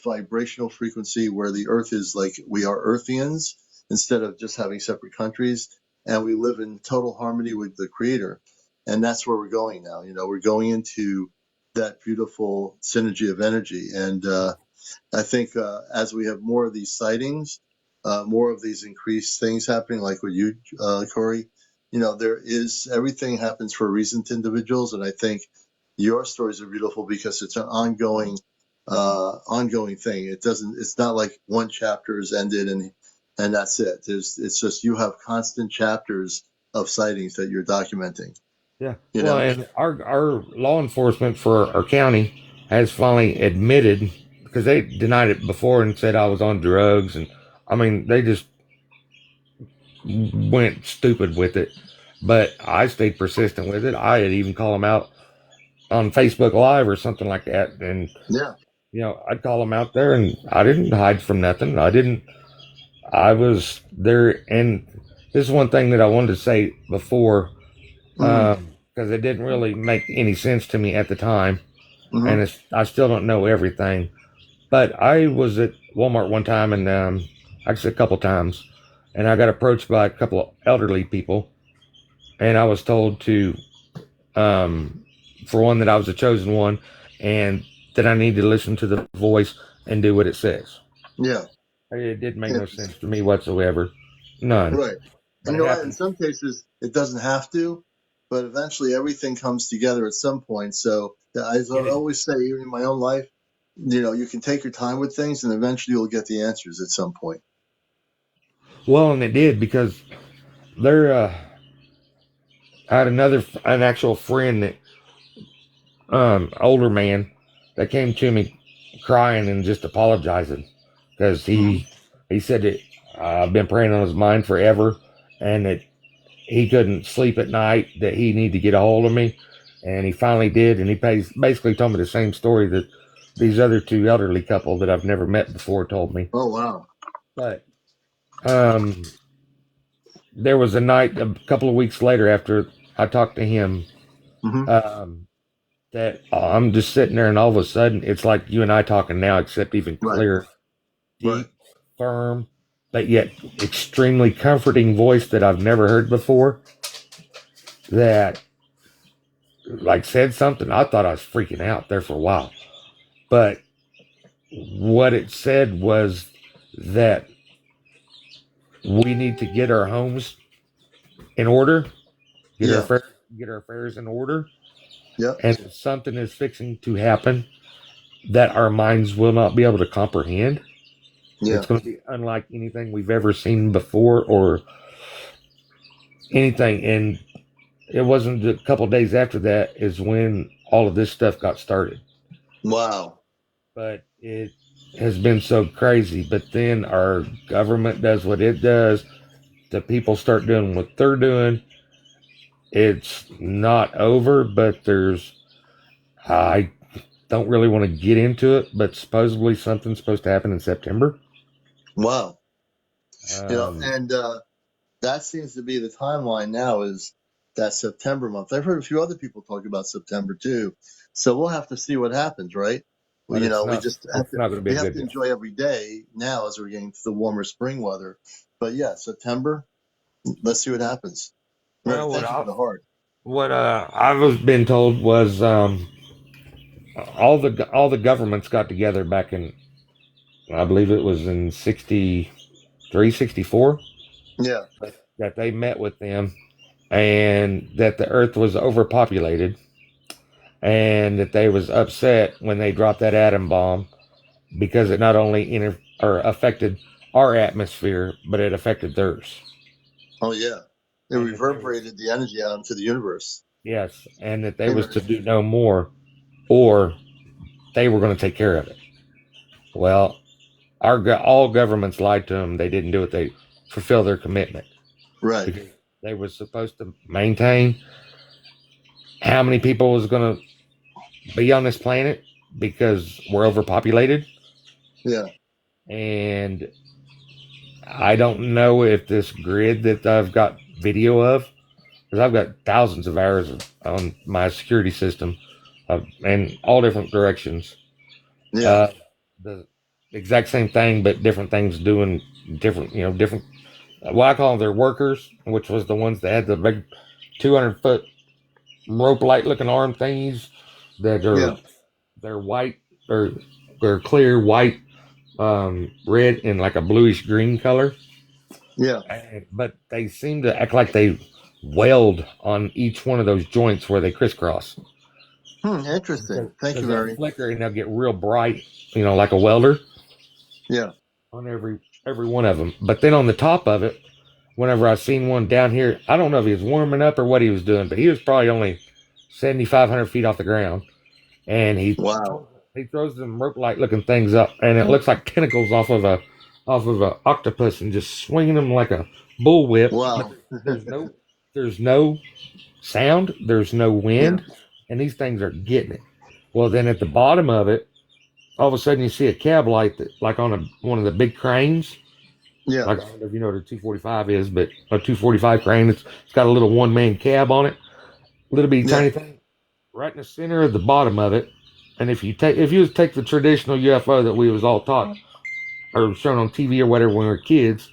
vibrational frequency, where the Earth is like we are Earthians instead of just having separate countries, and we live in total harmony with the Creator. And that's where we're going now. We're going into that beautiful synergy of energy. And I think as we have more of these sightings, more of these increased things happening, like with you, Cory, everything happens for a reason to individuals. And I think your stories are beautiful because it's an ongoing thing. It's not like one chapter is ended and that's it. It's just you have constant chapters of sightings that you're documenting. Yeah. You Well, know, and our law enforcement for our county has finally admitted, because they denied it before and said I was on drugs, and they just went stupid with it. But I stayed persistent with it. I had even called them out on Facebook Live or something like that, and yeah. I'd call them out there, and I didn't hide from nothing. I didn't. I was there, and this is one thing that I wanted to say before, Mm, because it didn't really make any sense to me at the time, hmm. and I still don't know everything. But I was at Walmart one time, and actually a couple times, and I got approached by a couple of elderly people, and I was told to, for one, that I was the chosen one, and that I need to listen to the voice and do what it says. Yeah. It didn't make no Interesting. sense to me whatsoever, none. Right. And But you it know what? In happened. some cases, it doesn't have to, but eventually everything comes together at some point. So as I It, always say, even in my own life, you can take your time with things, and eventually you'll get the answers at some point. well, and it did, because there, I had an actual friend that, older man, that came to me crying and just apologizing, because Hmm. he said that I've been praying on his mind forever, and that he couldn't sleep at night, that he needed to get a hold of me, and he finally did, and he basically told me the same story that these other two elderly couple that I've never met before told me. Oh wow. But um, there was a night a couple of weeks later after I talked to him, Hmm. um, that I'm just sitting there, and all of a sudden it's like you and I talking now, except even Right. clearer, Right. deep, firm, but yet extremely comforting voice that I've never heard before. That like said something. I thought I was freaking out there for a while, but what it said was that we need to get our homes in order, get our Yeah. affairs, get our affairs in order, Yep. and if something is fixing to happen that our minds will not be able to comprehend. Yeah. It's going to be unlike anything we've ever seen before or anything. And it wasn't a couple of days after that is when all of this stuff got started. Wow. But has been so crazy. But then our government does what it does. The people start doing what they're doing. It's not over, but I don't really want to get into it, but supposedly something's supposed to happen in September. Wow. Um, And that seems to be the timeline now, is that September month. I've heard a few other people talk about September too. So we'll have to see what happens, right? Well, but it's we not. just have It's to not going to be we a have good to deal. enjoy every day now as we're getting to the warmer spring weather. But yeah, September, let's see what happens. Mary, Well, thank you for the heart. what I was been told was all the governments got together back in, I believe it was in 63, 64, Yeah. that they met with them, and that the earth was overpopulated, and that they was upset when they dropped that atom bomb because it not only or affected our atmosphere, but it affected theirs. Oh yeah. It And that they was, reverberated the energy out into the universe. yes, and that they Hey, was Mary. to do no more, or they were going to take care of it. Well, all governments lied to them. They didn't do it. They fulfill their commitment Right. because they were supposed to maintain how many people was going to be on this planet because we're overpopulated. Yeah. And I don't know if this grid that I've got video of, because I've got thousands of hours on my security system in all different directions. Yeah. The exact same thing, but different things doing different, different. What I call their workers, which was the ones that had the big 200-foot rope light looking arm thingies that are Yeah. they're white or they're clear white, red and like a bluish green color. Yeah. But they seem to act like they weld on each one of those joints where they crisscross Interesting. Thank you, because they'll Mary. flicker and they'll get real bright, like a welder Yeah. on every one of them. But then on the top of it, whenever I seen one down here, I don't know if he was warming up or what he was doing, but he was probably only 7,500 feet off the ground, and Wow. he throws them rope light looking things up, and it looks like tentacles off of a octopus, and just swinging them like a bullwhip. But Wow. there's no sound, there's no Yeah. wind, and these things are getting it. Well, then at the bottom of it, all of a sudden you see a cab light that, like on one of the big cranes. Yeah. Like, I don't know if you know what a 245 is, but a 245 crane, it's got a little one-man cab on it, little bitty Yeah. tiny thing, right in the center of the bottom of it. And if you take the traditional UFO that we was all taught or shown on TV or whatever when we were kids,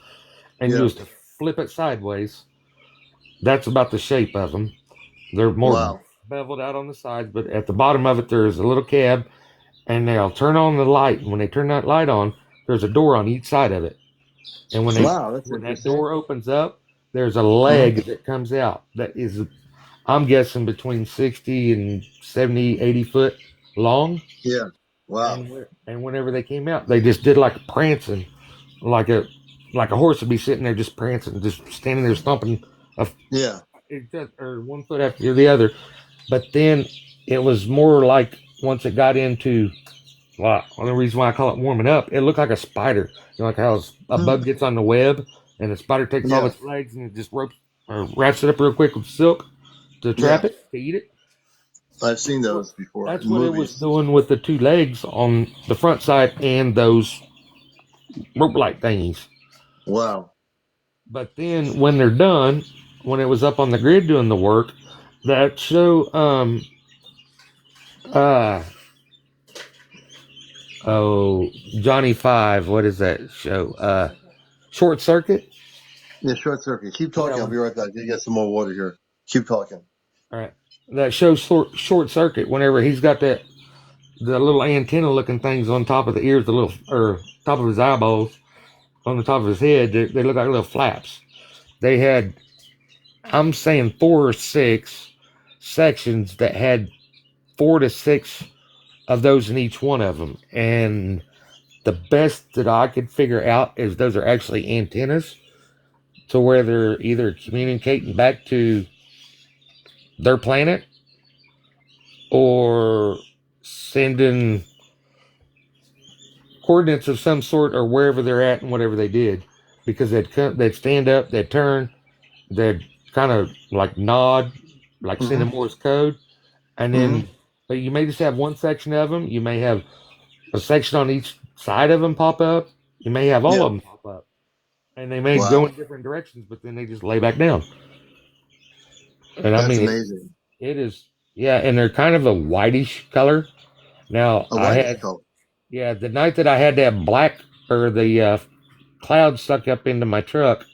and you Yeah. was to flip it sideways, that's about the shape of them. They're more Wow. beveled out on the sides, but at the bottom of it, there's a little cab, and they'll turn on the light. And when they turn that light on, there's a door on each side of it. And Wow. That's when that interesting. door opens up, there's a Mhm. leg that comes out that is, I'm guessing, between 60 and 70, 80 foot long. Yeah. Wow. And whenever they came out, they just did like a prancing, like a horse would be sitting there just prancing, just standing there stomping Yeah. or one foot after the other. But then it was more like once it got into, well, the reason why I call it warming up, it looked like a spider. Like how a Hmm. bug gets on the web and the spider takes all Yeah. its legs and it just ropes or wraps it up real quick with silk to Yeah. trap it, to eat it. I've seen those before That's in what it was movies. doing with the two legs on the front side and those rope light thingies. Wow. But then when they're done, when it was up on the grid doing the work, that show uh oh Johnny Five, what is that show? Short Circuit. Yeah. Short circuit. Keep Yeah, talking. I'll be right back. You get some more water here. Keep talking. all right. That shows short circuit. Whenever he's got the little antenna looking things on top of the ears, the little or top of his eyeballs, on the top of his head, they look like little flaps. They had, I'm saying, 4 or 6 sections that had 4 to 6 of those in each one of them, and the best that I could figure out is those are actually antennas, to where they're either communicating back to their planet or sending coordinates of some sort or wherever they're at and whatever they did, because they'd stand up, they'd turn, they'd kind of like nod, like send a Morse code, and then but you may just have one section of them. You may have a section on each side of them pop up. You may have all of them pop up, and they may go in different directions, but then they just lay back down. And I That's mean, amazing. it is, yeah, and they're kind of a whitish color. Now A whitish color. yeah, the night that I had that black or the cloud stuck up into my truck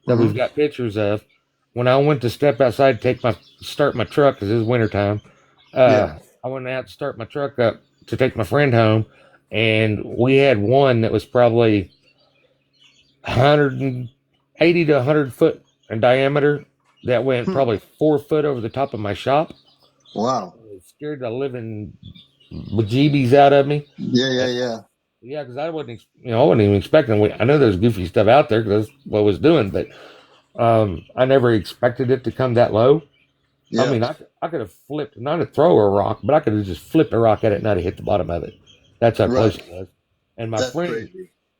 that we've got pictures of, when I went to step outside to start my truck because it was wintertime, I went out to start my truck up to take my friend home, and we had one that was probably 180 to 100 foot in diameter that went probably 4 foot over the top of my shop. Wow. It scared the living bejeebies out of me. Yeah, because I wasn't even expecting. I know there's goofy stuff out there because that's what I was doing, but I never expected it to come that low. Yeah. I mean, I could have flipped, not to throw a rock, but I could have just flipped a rock at it and I'd have hit the bottom of it. That's how close it was. And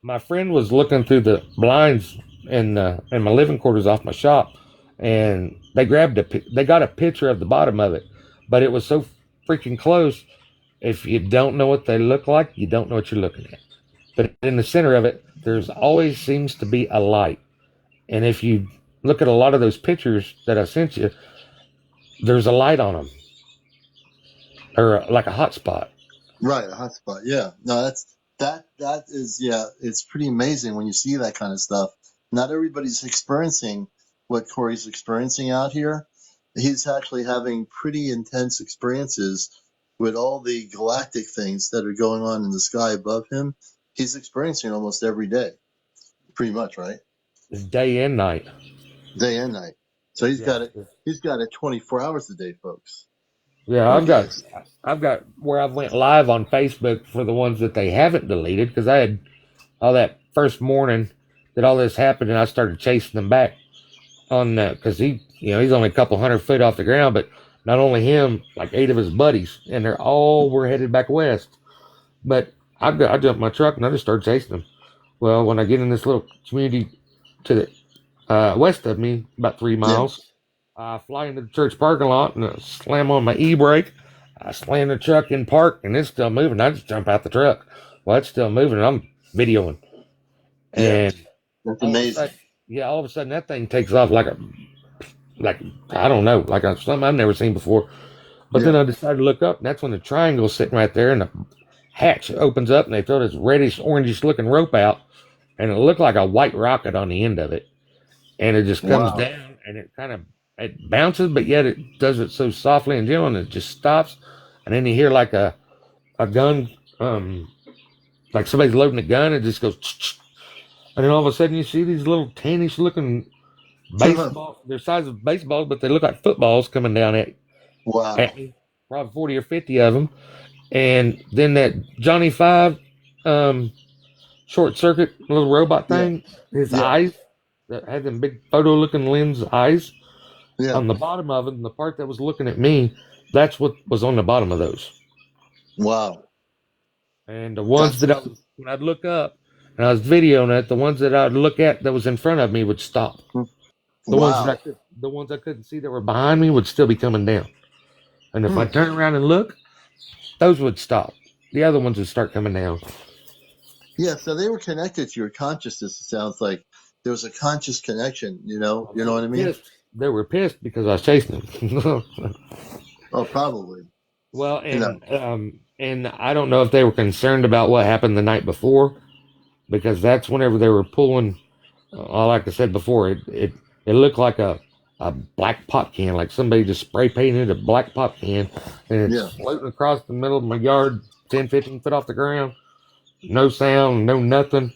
my friend was looking through the blinds in my living quarters off my shop, and they got a picture of the bottom of it, but it was so freaking close. If you don't know what they look like, you don't know what you're looking at. But in the center of it, there's always seems to be a light. And if you look at a lot of those pictures that I sent you, there's a light on them, or like a hot spot. Right, a hot spot. Yeah. No, that is, it's pretty amazing when you see that kind of stuff. Not everybody's experiencing what Cory's experiencing out here. He's actually having pretty intense experiences with all the galactic things that are going on in the sky above him. He's experiencing almost every day, pretty much, right? It's day and night. Day and night. So he's got it. He's got it 24 hours a day, folks. Yeah, I've got where I've went live on Facebook for the ones that they haven't deleted, because I had all that first morning that all this happened, and I started chasing them back on because he's only a couple 100 foot off the ground, but not only him, like 8 of his buddies, and we're headed back west. But I jumped my truck and I just started chasing them. Well, when I get in this little community to the west of me, about 3 miles, I fly into the church parking lot and I slam on my e-brake. I slam the truck in park and it's still moving. I just jump out the truck. Well, it's still moving and I'm videoing. And that's amazing. All of a sudden that thing takes off like I don't know, something I've never seen before. But then I decided to look up, and that's when the triangle's sitting right there, and the hatch opens up, and they throw this reddish, orangish looking rope out, and it looked like a white rocket on the end of it. And it just comes down, and it bounces, but yet it does it so softly and gentle, and it just stops. And then you hear like a gun, like somebody's loading a gun, it just goes, and then all of a sudden you see these little tannish looking baseball, they're size of baseballs, but they look like footballs coming down at me. Probably 40 or 50 of them. And then that Johnny Five short circuit little robot thing, his eyes that had them big photo looking lens eyes on the bottom of it, and the part that was looking at me, that's what was on the bottom of those. Wow. And the ones when I'd look up and I was videoing it, the ones that I'd look at that was in front of me would stop. The ones I couldn't see that were behind me would still be coming down. And if I turn around and look, those would stop. The other ones would start coming down. Yeah, so they were connected to your consciousness. It sounds like there was a conscious connection, you know what I mean? They were pissed because I was chasing them. Oh, probably. Well, and I don't know if they were concerned about what happened the night before, because that's whenever they were pulling, like I said before, it looked like a black pop can, like somebody just spray painted a black pop can, and it's floating across the middle of my yard, 10, 15 foot off the ground. No sound, no nothing.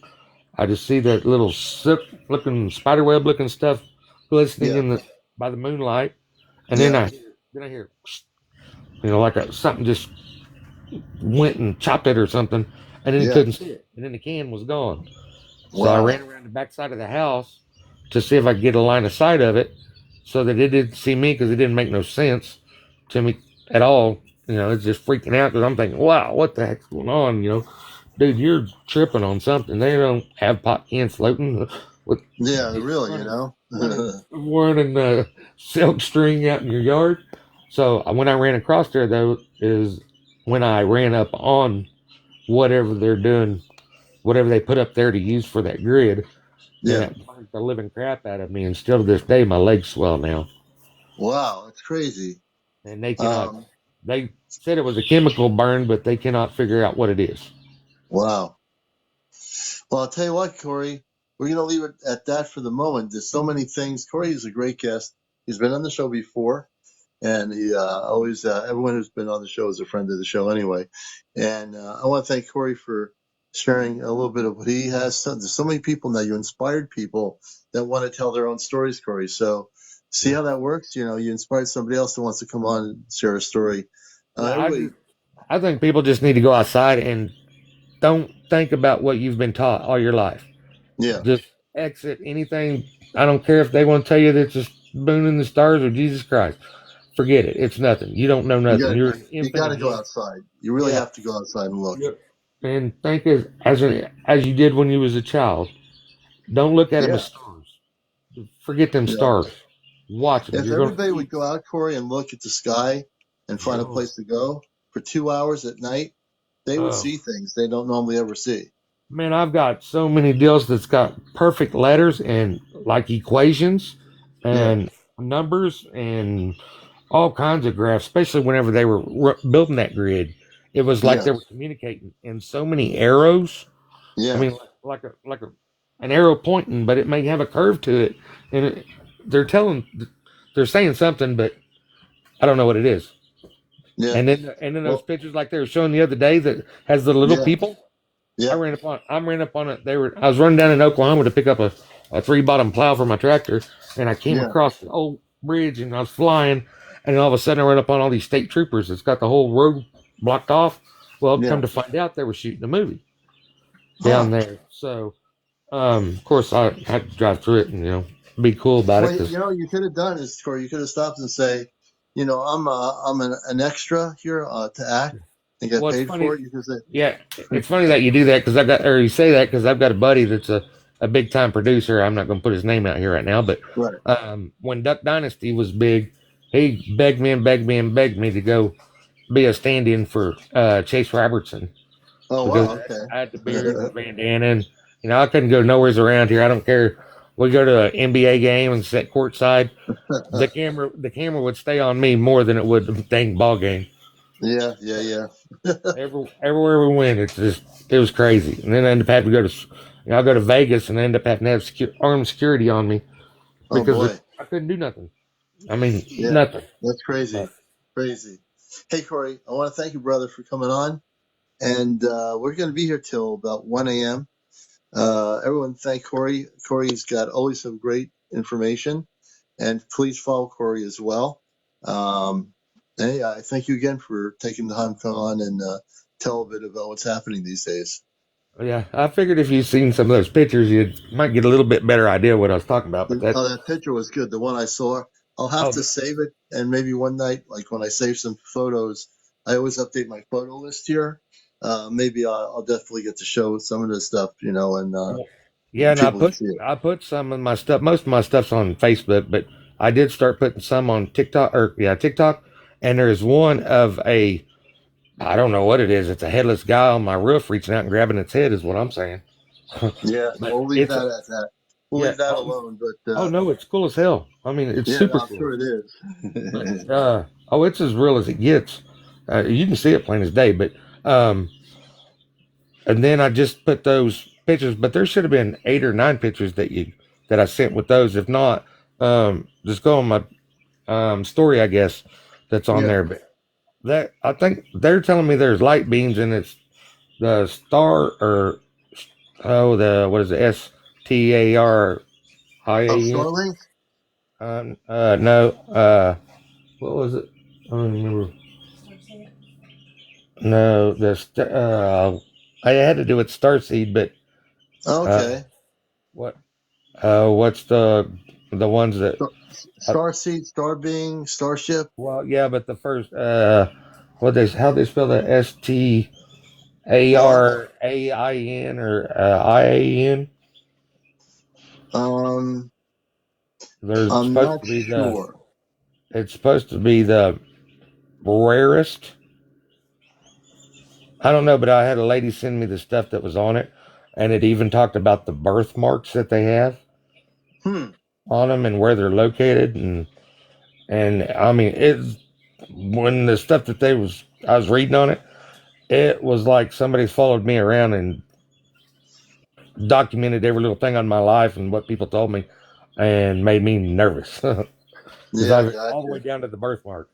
I just see that little silk looking, spiderweb looking stuff glistening by the moonlight. And then I hear, like something just went and chopped it or something, and then you couldn't see it. And then the can was gone. So I ran around the back side of the house to see if I could get a line of sight of it, so that it didn't see me, because it didn't make no sense to me at all. It's just freaking out, because I'm thinking, wow, what the heck's going on, dude, you're tripping on something. They don't have pot cans floating with Yeah, really, running silk string out in your yard. So when I ran across there, though, is when I ran up on whatever they're doing, whatever they put up there to use for that grid, and Yeah. it burned the living crap out of me. And still to this day, my legs swell now. Wow, that's crazy. And they cannot. Um, They said it was a chemical burn, but they cannot figure out what it is. wow. Well, I'll tell you what, Cory, we're going to leave it at that for the moment. There's so many things. Cory is a great guest. He's been on the show before, and he always, everyone who's been on the show is a friend of the show anyway. And I want to thank Cory for sharing a little bit of what he has. There's so many people now. You inspired people that want to tell their own stories, Cory. So see how that works. You inspired somebody else that wants to come on and share a story. Yeah, Everybody, I think people just need to go outside and don't think about what you've been taught all your life. yeah. Just exit anything. I don't care if they want to tell you that it's a moon in the stars or Jesus Christ. Forget it. It's nothing. You don't know nothing. You're an You got infant. to go outside. You really Yeah. have to go outside and look. Yeah. And think as you did when you was a child. Don't look at them Yeah. as stars. Forget them Yeah. stars. Watch them. If You're everybody would go out, Cory, and look at the sky and find a place to go for 2 hours at night, they would see things they don't normally ever see. Man, I've got so many deals that's got perfect letters and like equations and numbers and all kinds of graphs, especially whenever they were building that grid. It was like they were communicating and so many arrows. Yeah. I mean, like an arrow pointing, but it may have a curve to it, and they're saying something, but I don't know what it is. Yeah. And then those pictures like they were showing the other day that has the little people. Yeah. I ran up on it. I was running down in Oklahoma to pick up a 3-bottom plow for my tractor, and I came across the old bridge, and I was flying, and all of a sudden I ran up on all these state troopers. It's got the whole road blocked off. Well, come to find out, they were shooting a movie down there. So, of course, I had to drive through it and be cool about it. You could have done is, Cory, you could have stopped and say, I'm an extra here to act and get paid for it. You could say, yeah, it's funny that you do that you say that because I've got a buddy that's a big time producer. I'm not going to put his name out here right now, but when Duck Dynasty was big, he begged me to go be a stand-in for Chase Robertson. Oh, wow, okay. I had the beard and bandana, and I couldn't go nowhere around here. I don't care. We go to an NBA game and sit courtside. The camera would stay on me more than it would the dang ball game. Yeah. Everywhere we went, it was crazy. And then I ended up having to go to, I go to Vegas and end up having to have armed security on me because I couldn't do nothing. I mean, nothing. That's crazy. Crazy. Hey, Cory, I want to thank you, brother, for coming on. And we're going to be here till about 1 a.m. Everyone thank Cory. Cory's got always some great information. And please follow Cory as well. Hey, I thank you again for taking the time to come on and tell a bit about what's happening these days. Yeah, I figured if you've seen some of those pictures, you might get a little bit better idea what I was talking about. But that picture was good. The one I saw. I'll have to save it. And maybe one night, like when I save some photos, I always update my photo list here. Maybe I'll definitely get to show some of this stuff, and and I put some of my stuff. Most of my stuff's on Facebook, but I did start putting some on TikTok. TikTok. And there's one of I don't know what it is. It's a headless guy on my roof reaching out and grabbing its head, is what I'm saying. Yeah, we'll leave that at that. We'll leave that alone. But oh no, it's cool as hell. I mean, it's super cool. I'm sure it is. It's as real as it gets. You can see it plain as day, but and then I just put those pictures, but there should have been 8 or 9 pictures that I sent with those. If not, just go on my story, I guess, that's on there. But that I think they're telling me there's light beams and it's the star what is it, STAR Starlink? No. What was it? I don't remember. No, I had to do with Starseed, but okay. What's the ones that Starseed, Starbeing, Starship? Well, yeah, but the first how they spell that? STAR ARAIN or IAN. There's I'm supposed not to be sure. it's supposed to be the rarest. I don't know, but I had a lady send me the stuff that was on it, and it even talked about the birthmarks that they have Hmm. on them and where they're located, and I mean, it's when the stuff that I was reading on it, it was like somebody's followed me around and documented every little thing on my life and what people told me, and made me nervous because I Yeah, was all the way gotcha. down to the birthmark.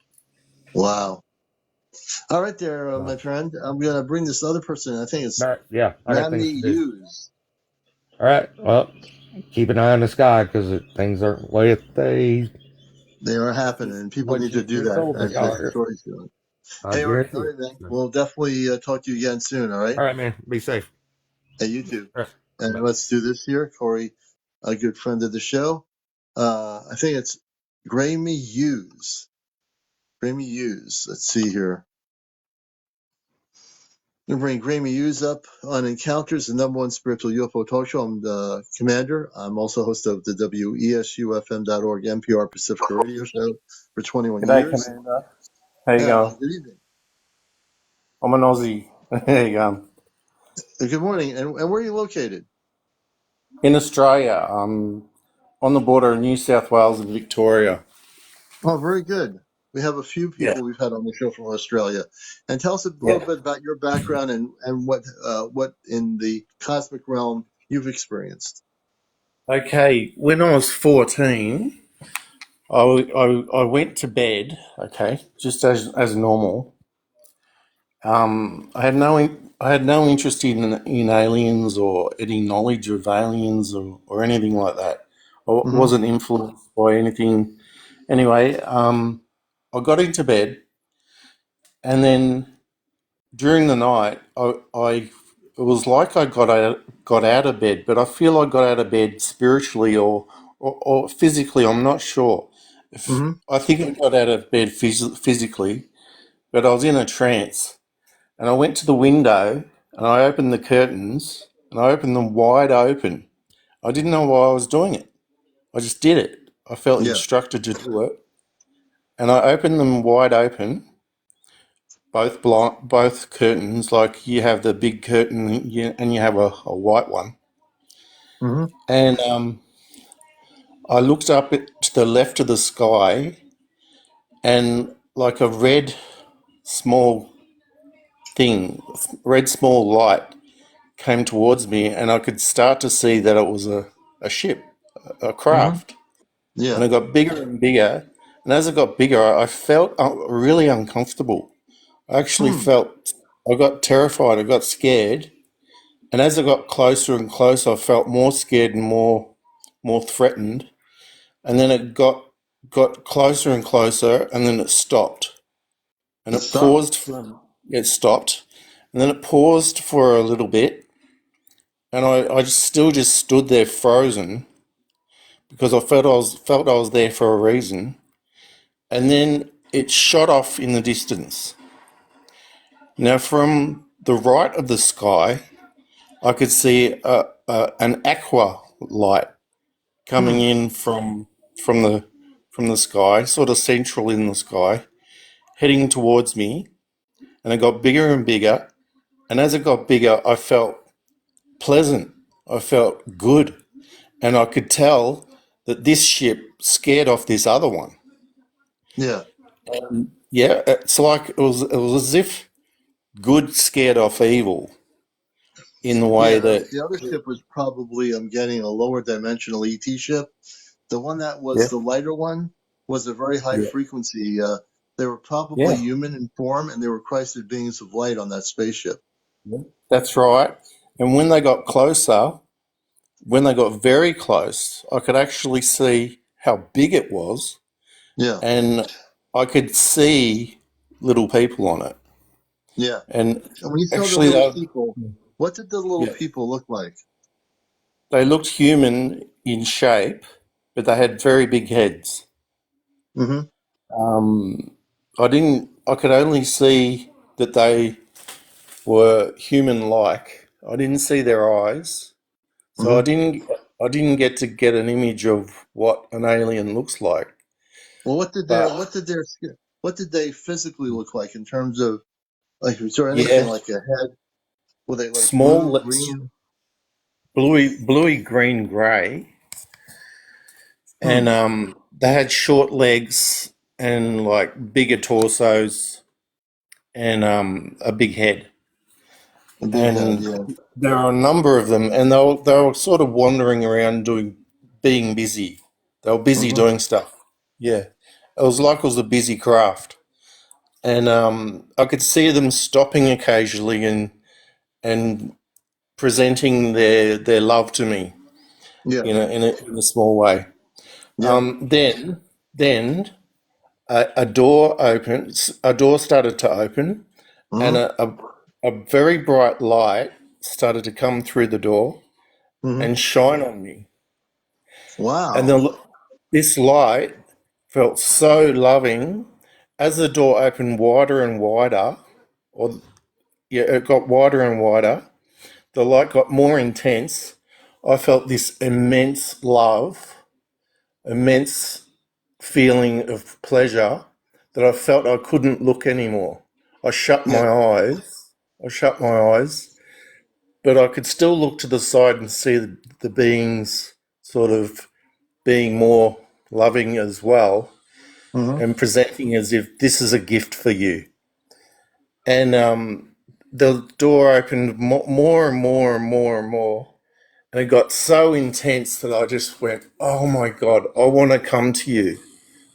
Wow. All right, there, So, my friend. I'm gonna bring this other person in. I think it's all right, yeah, I got things Mammy to do. Hughes. All right, well, keep an eye on the sky because things aren't what They are happening, and people what need you to do been that, told they as are. Cory's doing. I Hey, all guarantee right, it. man. So, We'll definitely talk to you again soon. All right. all right, man, be safe. Hey, you too. All right, And bye. let's do this here. Cory, a good friend of the show. I think it's Grammy Hughes. Grammy Hughes. Let's see here. I'm going to bring Grammy Hughes up on Encounters, the number one spiritual UFO talk show. I'm the commander. I'm also host of the WESUFM.org NPR Pacifica radio show for 21 G'day, years. Commander. How you going? Good evening. I'm an Aussie. How you going? Good morning. And where are you located? In Australia, on the border of New South Wales and Victoria. Oh, very good. We have a few Yeah, people we've had on the show from Australia. And tell us a little yeah. bit about your background and what in the cosmic realm you've experienced. Okay, when I was 14, I went to bed, okay, just as normal. I had no interest in aliens or any knowledge of aliens or anything like that. I Mm-hmm. wasn't influenced by anything. Anyway, I got into bed, and then during the night, I it was like I got out of bed, but I feel I got out of bed spiritually or physically. I'm not sure. Mm-hmm. I think I got out of bed physically, but I was in a trance, and I went to the window and I opened the curtains and I opened them wide open. I didn't know why I was doing it. I just did it. I felt Yeah. instructed to do it, and I opened them wide open, both curtains. Like you have the big curtain and you have a white one. Mm-hmm. And I looked up to the left of the sky, and like a small red small light came towards me, and I could start to see that it was a ship, a Mm-hmm. craft. And Yeah. it got bigger and bigger. And as it got bigger, I felt really uncomfortable. I actually Hmm. felt, I got terrified, I got scared. And as I got closer and closer, I felt more scared and more threatened. And then it got closer and closer, and then it stopped. And It stopped. it stopped. And then it paused for a little bit. And I just still just stood there frozen because I was there for a reason. And then it shot off in the distance. Now, from the right of the sky, I could see an aqua light coming Hmm. in from the from the sky, sort of central in the sky, heading towards me, and it got bigger and bigger. And as it got bigger, I felt pleasant. I felt good, and I could tell that this ship scared off this other one. Yeah. Yeah, it's like it was as if good scared off evil in the Yeah. way that. The other ship was probably, I'm getting, a lower dimensional ET ship. The one that was Yeah, the lighter one was a very high yeah, frequency. They were probably yeah. human in form, and they were Christed beings of light on that spaceship. Yeah. That's right. And when they got very close, I could actually see how big it was, Yeah. and I could see little people on it. Yeah. And And when you saw the actually, little people, what did the little yeah, people look like? they looked human in shape, but they had very big heads. Mm-hmm. I could only see that they were human-like. I didn't see their eyes, so Mm-hmm. I didn't get to get an image of what an alien looks like. Well, But what did they physically look like in terms of, like, was there anything yeah, like a head? Were they like small, blue, green? bluey, green, grey, and Hmm. they had short legs and like bigger torsos and a big head. A big head, And yeah. there are a number of them, and they were sort of wandering around being busy. They were busy Mm-hmm. doing stuff. Yeah, it was like it was a busy craft, and I could see them stopping occasionally and presenting their love to me, Yeah. in a small way. Yeah. Then a door opened. A door started to open, and Mm-hmm. a very bright light started to come through the door Mm-hmm. and shine on me. And Wow. this light felt so loving as the door opened wider and wider, or yeah, it got wider and wider. The light got more intense. I felt this immense love, immense feeling of pleasure that I felt I couldn't look anymore. I shut Yeah. my eyes. I shut my eyes, but I could still look to the side and see the beings sort of being more loving as well Mm-hmm. and presenting as if this is a gift for you. And the door opened more and more and more and more. And it got so intense that I just went, oh my God, I want to come to you.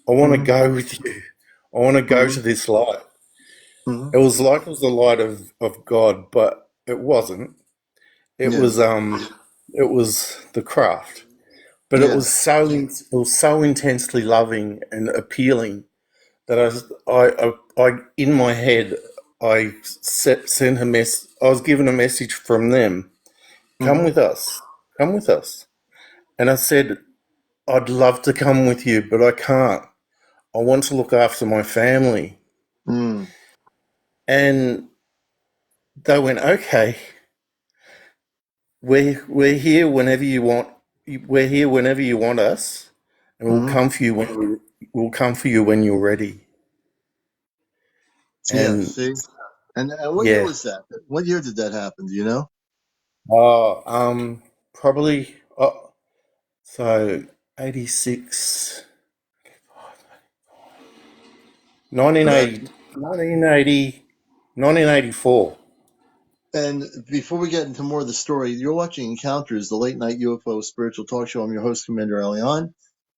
I want to Mm-hmm. go with you. I want to go Mm-hmm. to this light. Mm-hmm. It was like it was the light of God, but it wasn't. It Yeah. was it was the craft. But Yeah. it was so intensely loving and appealing that I in my head I sent a mess. I was given a message from them. Come Mm-hmm. with us. Come with us. And I said, I'd love to come with you, but I can't. I want to look after my family. Mm. And they went, okay, we're here whenever you want. We're here whenever you want us, and Mm-hmm. we'll come for you when you're ready. Yeah. And See? And what year yeah, was that? What year did that happen? Do you know? oh, probably so 86, About 1980, 1980, 1984. And before we get into more of the story, you're watching Encounters, the late night UFO spiritual talk show. I'm your host, CmdrAleon.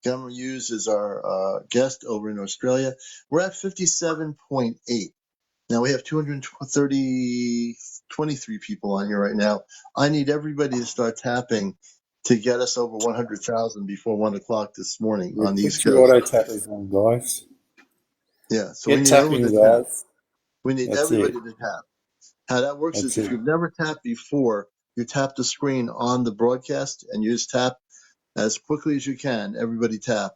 Cameron Hughes is our guest over in Australia. We're at 57.8. Now we have 23 people on here right now. I need everybody to start tapping to get us over 100,000 before 1 o'clock this morning Yeah, on the put East your Coast. auto tappers on, guys. Yeah, so we Get need everyone tapping, to tap. guys. We need That's it. everybody to tap. How that works is That's if it. you've never tapped before, you tap the screen on the broadcast and you just tap as quickly as you can. Everybody tap.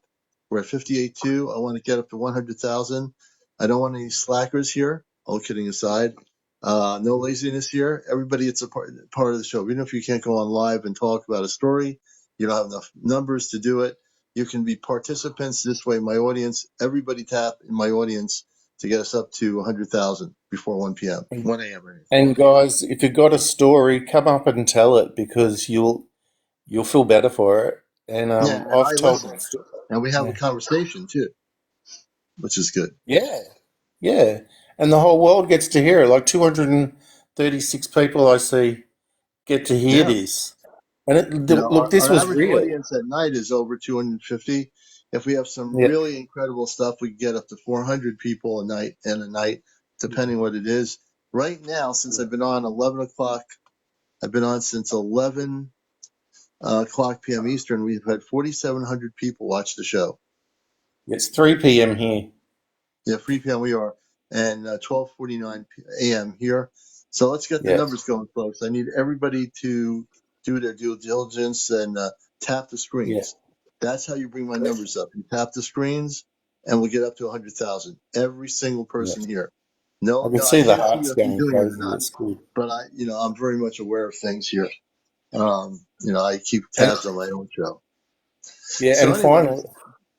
We're at 58.2. I want to get up to 100,000. I don't want any slackers here. All kidding aside. No laziness here. Everybody, it's a part of the show. Even if you can't go on live and talk about a story, you don't have enough numbers to do it. You can be participants this way. My audience, everybody tap in my audience to get us up to 100,000 before 1 p.m., 1 a.m. And guys, if you've got a story, come up and tell it because you'll feel better for it. And Yeah, and I I've told listen. that story. And we have a Yeah, conversation too, which is good. yeah, yeah. And the whole world gets to hear it. Like 236 people I see get to hear Yeah. this. And Now, look, this our was average real. audience at night is over 250. If we have some Yeah, really incredible stuff, we can get up to 400 people a night, depending what it is. Right now, since I've been on 11 o'clock, I've been on since 11 o'clock p.m. Eastern. We've had 4,700 people watch the show. it's 3 p.m. here. Yeah, 3 p.m. we are, and 12:49 a.m. here. So let's get the Yeah, numbers going, folks. I need everybody to do their due diligence and tap the yeah, screens. That's how you bring my numbers up. You tap the screens, and we'll get up to 100,000. Every single yeah. person here. I No, can no, I see the can't see hearts you if you're going doing it or crazy. not. It's good. But I'm very much aware of things here. I keep And tabs on my own show. yeah, So, and finally, anyways,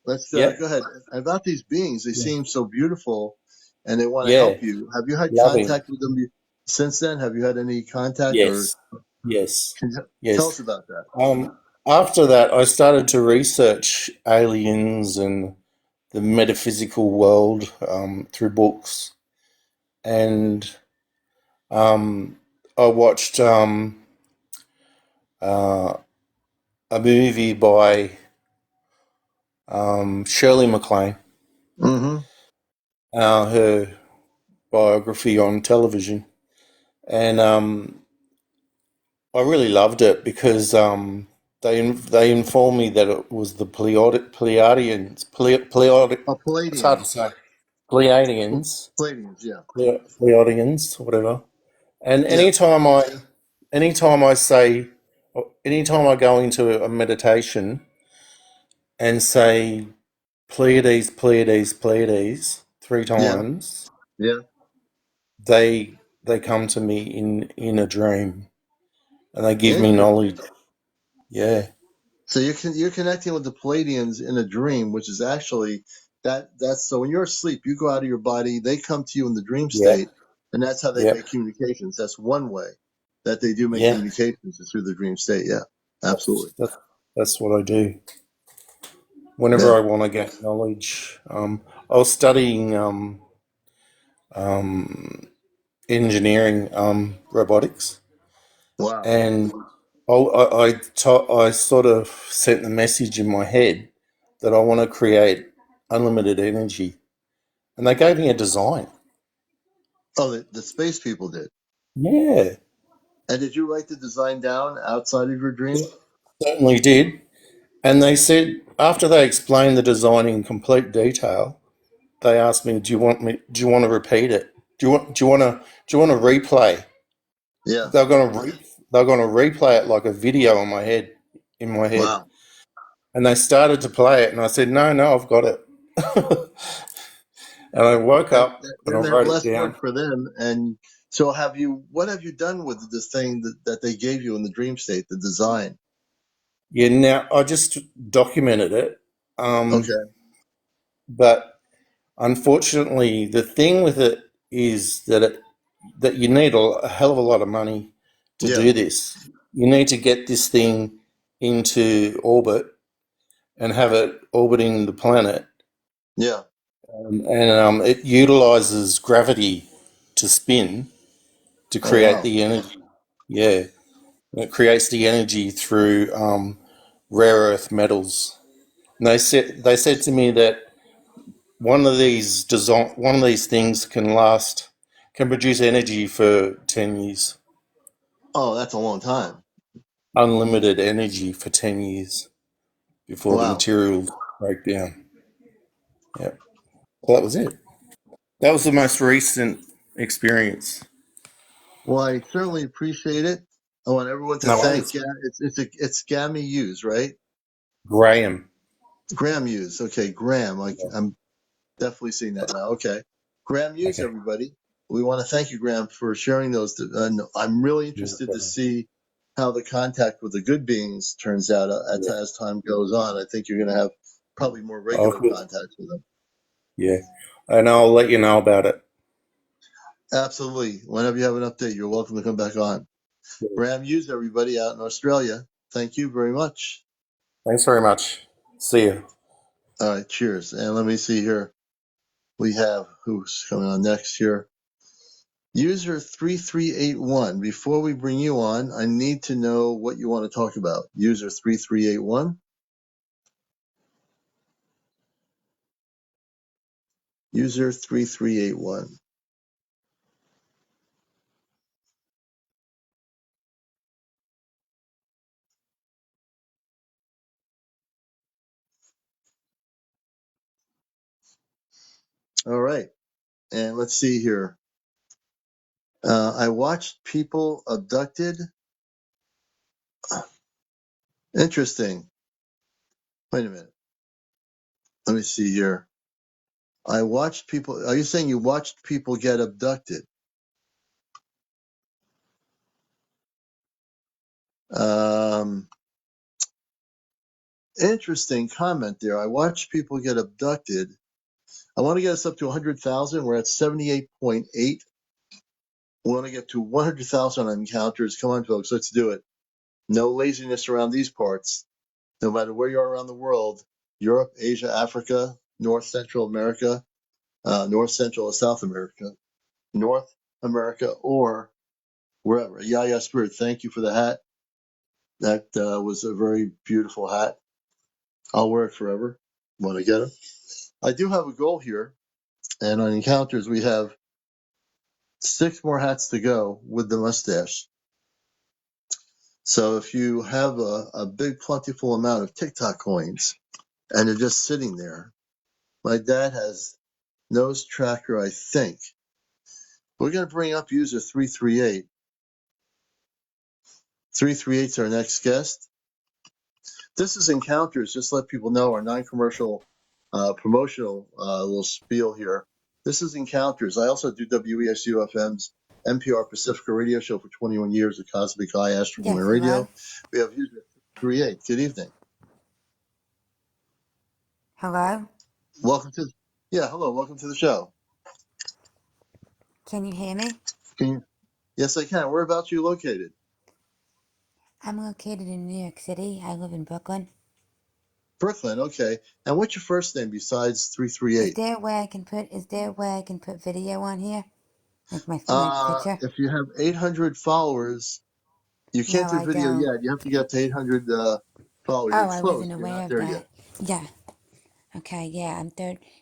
let's yeah, go ahead. About these beings, they seem so beautiful, and they want to yeah, help you. Have you had loving. contact with them since then? Have you had any contact, or Yes, yes, can you tell yes. us about that? After that, I started to research aliens and the metaphysical world through books, and um, I watched uh, a movie by Shirley MacLaine, Mm-hmm. her biography on television, and I really loved it because they informed me that it was the Pleiadians. It's hard to Palladians. say. Pleiadians, Palladians, yeah. Pleiadians, whatever. And Yeah. anytime I say, anytime I go into a meditation and say Pleiades, Pleiades, Pleiades three Yeah. times, Yeah. they come to me in a dream and they give me Interesting. knowledge. Yeah, So you're connecting with the Palladians in a dream, which is actually that's so when you're asleep, you go out of your body, they come to you in the dream yeah, state, and that's how they yeah, make communications. That's one way that they do make yeah. communications is through the dream state. Yeah, That's absolutely. that's, that's what I do whenever Yeah. I want to get knowledge. I was studying um, engineering, robotics, Wow. and I sort of sent the message in my head that I want to create unlimited energy, and they gave me a design. Oh, the space people did. Yeah, And did you write the design down outside of your dream? certainly did. And they said after they explained the design in complete detail, they asked me, Do you want to repeat it? Do you want to replay?" Yeah. They're gonna replay it like a video in my head. Wow. And they started to play it, and I said, "No, no, I've got it." And I woke And up and I then that wrote it less work down. for them. And so what have you done with this thing that they gave you in the dream state, the design? Yeah, now I just documented it, Okay. but unfortunately, the thing with it is that you need a hell of a lot of money to Yeah. do this. You need to get this thing into orbit and have it orbiting the planet, Yeah. and it utilizes gravity to spin to Oh create wow. the energy. Yeah, and it creates the energy through rare earth metals. And they said to me that one of these things can produce energy for 10 years, Oh, that's a long time. unlimited energy for 10 years before the Wow. materials break down. Yeah, well, that was it. That was the most recent experience. Well, I certainly appreciate it. I want everyone to No thank. worries, It's Gammy Hughes, right? Graham. Graham Hughes. Okay, Graham. Yeah, I'm definitely seeing that now. Okay, Graham Hughes. okay, Everybody, we want to thank you, Graham, for sharing those. And I'm really interested to see how the contact with the good beings turns out yeah. as time goes on. I think you're going to have probably more regular Okay. contacts with them. Yeah, and I'll let you know about it. Absolutely. Whenever you have an update, you're welcome to come back on. Yeah. Graham Hughes, everybody out in Australia. Thank you very much. Thanks very much. See you. All right, cheers. And let me see here. We have who's coming on next here. User 3381. Before we bring you on, I need to know what you want to talk about. User 3381. User 3381. All right. And let's see here. I watched people abducted. Interesting. Wait a minute. Let me see here. I watched people. Are you saying you watched people get abducted? Interesting comment there. I watched people get abducted. I want to get us up to 100,000. We're at 78.8. We want to get to 100,000 encounters. Come on, folks, let's do it. No laziness around these parts. No matter where you are around the world, Europe, Asia, Africa, North Central America, North Central or South America, North America, or wherever. Yeah, Spirit, thank you for the hat. That was a very beautiful hat. I'll wear it forever when I get it. I do have a goal here, and on encounters we have 6 more hats to go with the mustache. So if you have a big plentiful amount of TikTok coins and they're just sitting there, my dad has nose tracker, I think. We're going to bring up user 338. 338 is our next guest. This is Encounters. Just let people know our non-commercial promotional little spiel here. This is Encounters. I also do WESU FM's NPR Pacifica radio show for 21 years at Cosmic Eye Astro Yes, Command hello? Radio. We have user 338. Good evening. Hello? Welcome to, hello. Welcome to the show. Can you hear me? Can you? Yes, I can. Whereabouts are you located? I'm located in New York City. I live in Brooklyn. Brooklyn. Okay. And what's your first name besides 338? Is there a way I can put video on here? Like my picture? If you have 800 followers, you can't No, do I video don't. yet. You have to get to 800 followers. You're Oh, I close. wasn't You're aware not of there yet. that. Yeah. Okay, yeah,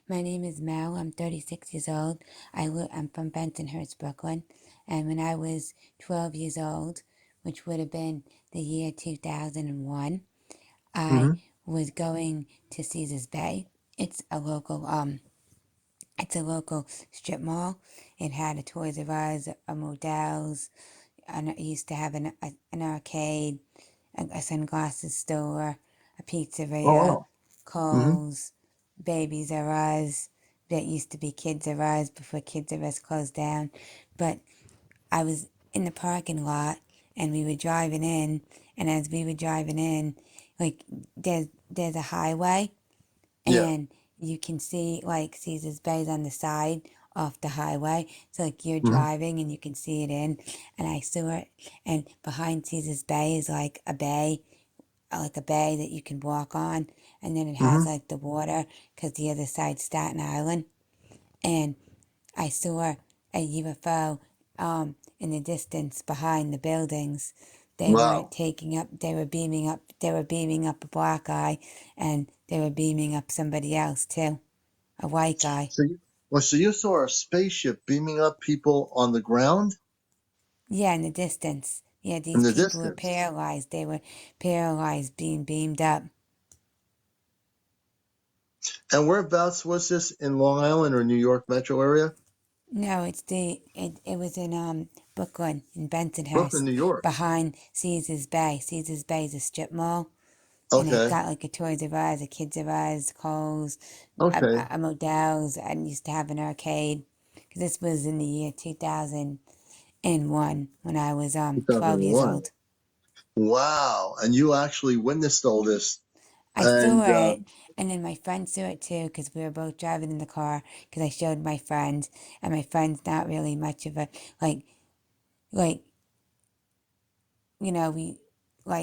my name is Mel. I'm 36 years old. I'm from Bensonhurst, Brooklyn. And when I was 12 years old, which would have been the year 2001, I Mm-hmm. was going to Caesar's Bay. It's a local strip mall. It had a Toys R Us, a Modell's, and it used to have an arcade, a sunglasses store, a Oh, pizzeria, wow. Mm-hmm. Kohl's, Babies R Us. That used to be Kids R Us before Kids R Us closed down. But I was in the parking lot and we were driving in, and as we were driving in, like there's a highway, Yeah. and you can see like Caesar's Bay's on the side off the highway. So like you're Mm-hmm. driving and you can see it in, and I saw it. And behind Caesar's Bay is like a bay, that you can walk on, and then it Mm-hmm. has like the water because the other side's Staten Island. And I saw a UFO in the distance behind the buildings. Wow. They were beaming up a black guy, and they were beaming up somebody else too, a white guy. So you saw a spaceship beaming up people on the ground Yeah, in the distance. Yeah, in these the people were distance. paralyzed. They were paralyzed, being beamed up. And whereabouts was this, in Long Island or New York metro area? No, it was in Brooklyn, in Brooklyn, Bensonhurst, New York. behind Caesar's Bay. Caesar's Bay is a strip mall, and it Okay. got like a Toys R Us, a Kids R Us, Kohl's, Okay. a Modell's, and used to have an arcade. Because this was in the year 2001 when I was 12 years 2001. old. Wow. And you actually witnessed all this. I And saw it, and then my friend saw it too, because we were both driving in the car. Because I showed my friend, and my friend's not really much of a like we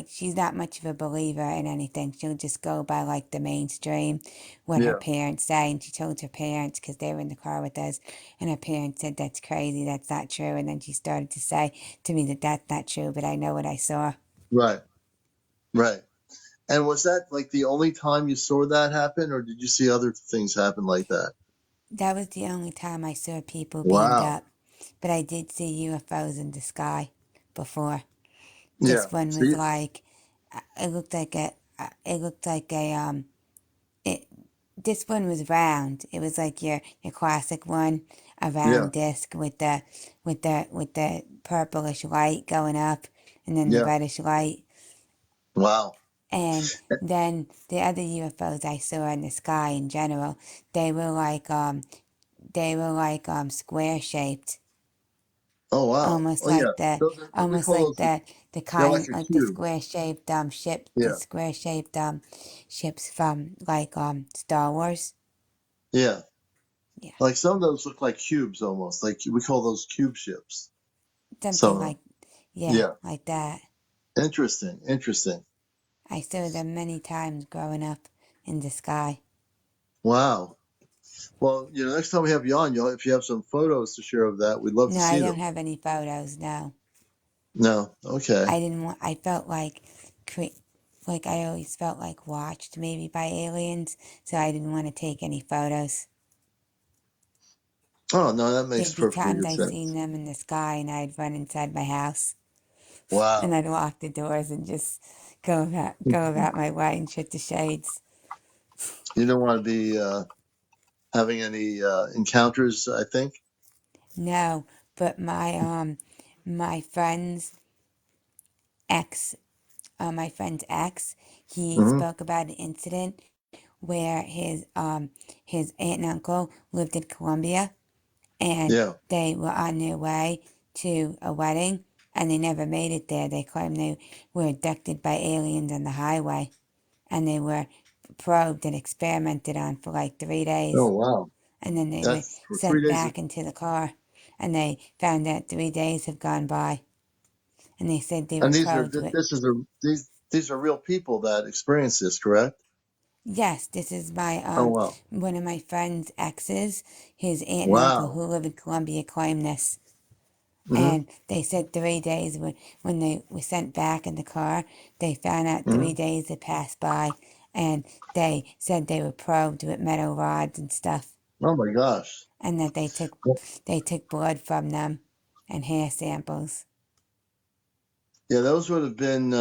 she's not much of a believer in anything. She'll just go by like the mainstream, what her yeah, parents say. And she told her parents because they were in the car with us, and her parents said that's crazy, that's not true. And then she started to say to me that that's not true, but I know what I saw. right, right. And was that like the only time you saw that happen, or did you see other things happen like that? That was the only time I saw people beamed Wow. up, but I did see UFOs in the sky before. Yeah. This one So was you, like, it looked like it, this one was round. It was like your classic one, a yeah, round disc with the purplish light going up, and then the yeah. reddish light. Wow. And then the other UFOs I saw in the sky in general, they were like square shaped, Oh wow. almost Oh yeah. like the Those are, we almost call like those. the They're kind like a like the cube. square shaped the Yeah. square shaped ships from like Star Wars. Yeah. Yeah, Like some of those look like cubes almost. Like we call those cube ships. Some something of them. like yeah, Yeah. like that. Interesting. Interesting. I saw them many times growing up in the sky. Wow. Well, next time we have you on, if you have some photos to share of that, we'd love to No, I see don't them. have any photos. No, No. Okay. I didn't want. I felt like I always felt like watched maybe by aliens, so I didn't want to take any photos. Oh no, that makes There'd be perfectly times good I seen sense. them in the sky, and I'd run inside my house, and Wow. I'd lock the doors and just go about my way and shut the shades. You don't want to be having any encounters, I think. No, but my friend's ex, he Hmm. spoke about an incident where his aunt and uncle lived in Colombia, and Yeah. they were on their way to a wedding, and they never made it there. They claimed they were abducted by aliens on the highway, and they were probed and experimented on for like 3 days, Oh wow. and then they were That's for three sent days. back into the car, and they found that 3 days have gone by, and they said they were And these are probed with. this is a these are real people that experience this, correct? Yes, this is my Oh wow. one of my friend's exes. His aunt and uncle Wow. who live in Colombia claimed this. Hmm. And they said 3 days when they were sent back in the car, they found out Hmm. 3 days had passed by, and they said they were probed with metal rods and stuff, Oh my gosh. and that Well, they took blood from them and hair samples. yeah, those would have been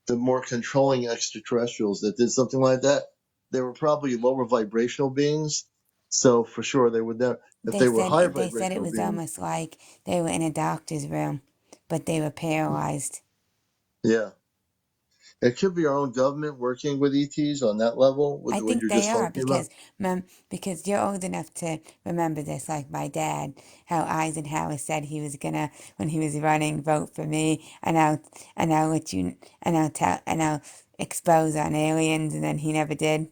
the more controlling extraterrestrials that did something like that. They were probably lower vibrational beings, so for sure they would never. If they were higher They said it vibrational was beings, almost like they were in a doctor's room, but they were paralyzed. yeah, it could be our own government working with ETs on that level, with I what think you're they just are talking about. because you're old enough to remember this, like my dad, how Eisenhower said he was gonna when he was running vote for me, and I'll let you and I'll expose on aliens, and then he never did.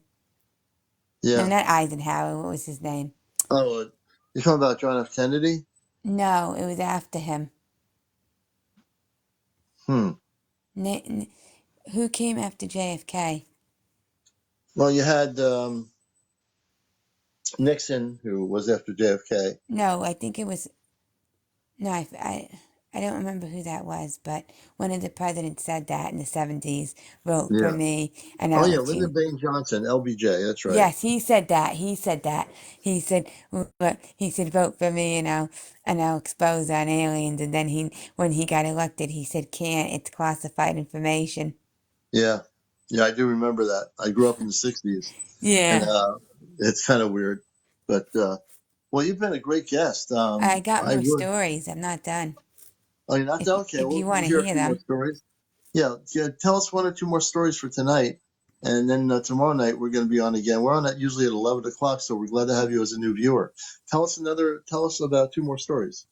No, Yeah. not Eisenhower. What was his name? Oh, you're talking about John F. Kennedy? No, it was after him. Hmm. N- who came after JFK? Well, you had Nixon, who was after JFK. No, I think it was no. I don't remember who that was, but one of the presidents said that in the 70s, vote for Yeah. me, and Oh I'll yeah, let Lyndon you. Baines Johnson, LBJ. That's right. Yes, he said that. He said that. He said vote for me, and I'll expose on aliens. And then when he got elected, he said can't. It's classified information. Yeah. Yeah, I do remember that. I grew up in the '60s, and Yeah, it's kind of weird, but well, you've been a great guest. I got I more would. stories. I'm not done. Oh, you're not done? Okay. If you We'll want to hear a hear few more them, stories. Yeah. Yeah. Tell us one or two more stories for tonight, and then tomorrow night we're going to be on again. We're on at usually at 11 o'clock, so we're glad to have you as a new viewer. Tell us about two more stories.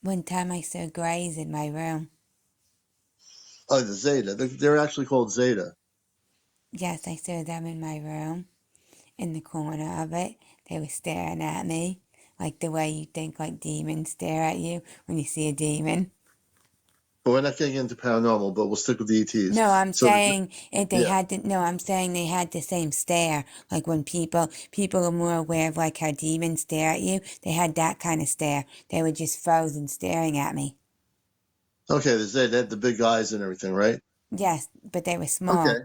one time I saw grays in my room. Oh, the Zeta. They're actually called Zeta. Yes, I saw them in my room. In the corner of it. They were staring at me, like the way you think like demons stare at you when you see a demon. But we're not getting into paranormal, but we'll stick with the ETs. No, I'm So, saying yeah. I'm saying they had the same stare. Like when people are more aware of like how demons stare at you, they had that kind of stare. They were just frozen staring at me. Okay, the Zeta, they had the big eyes and everything, right? Yes, but they were small. Okay.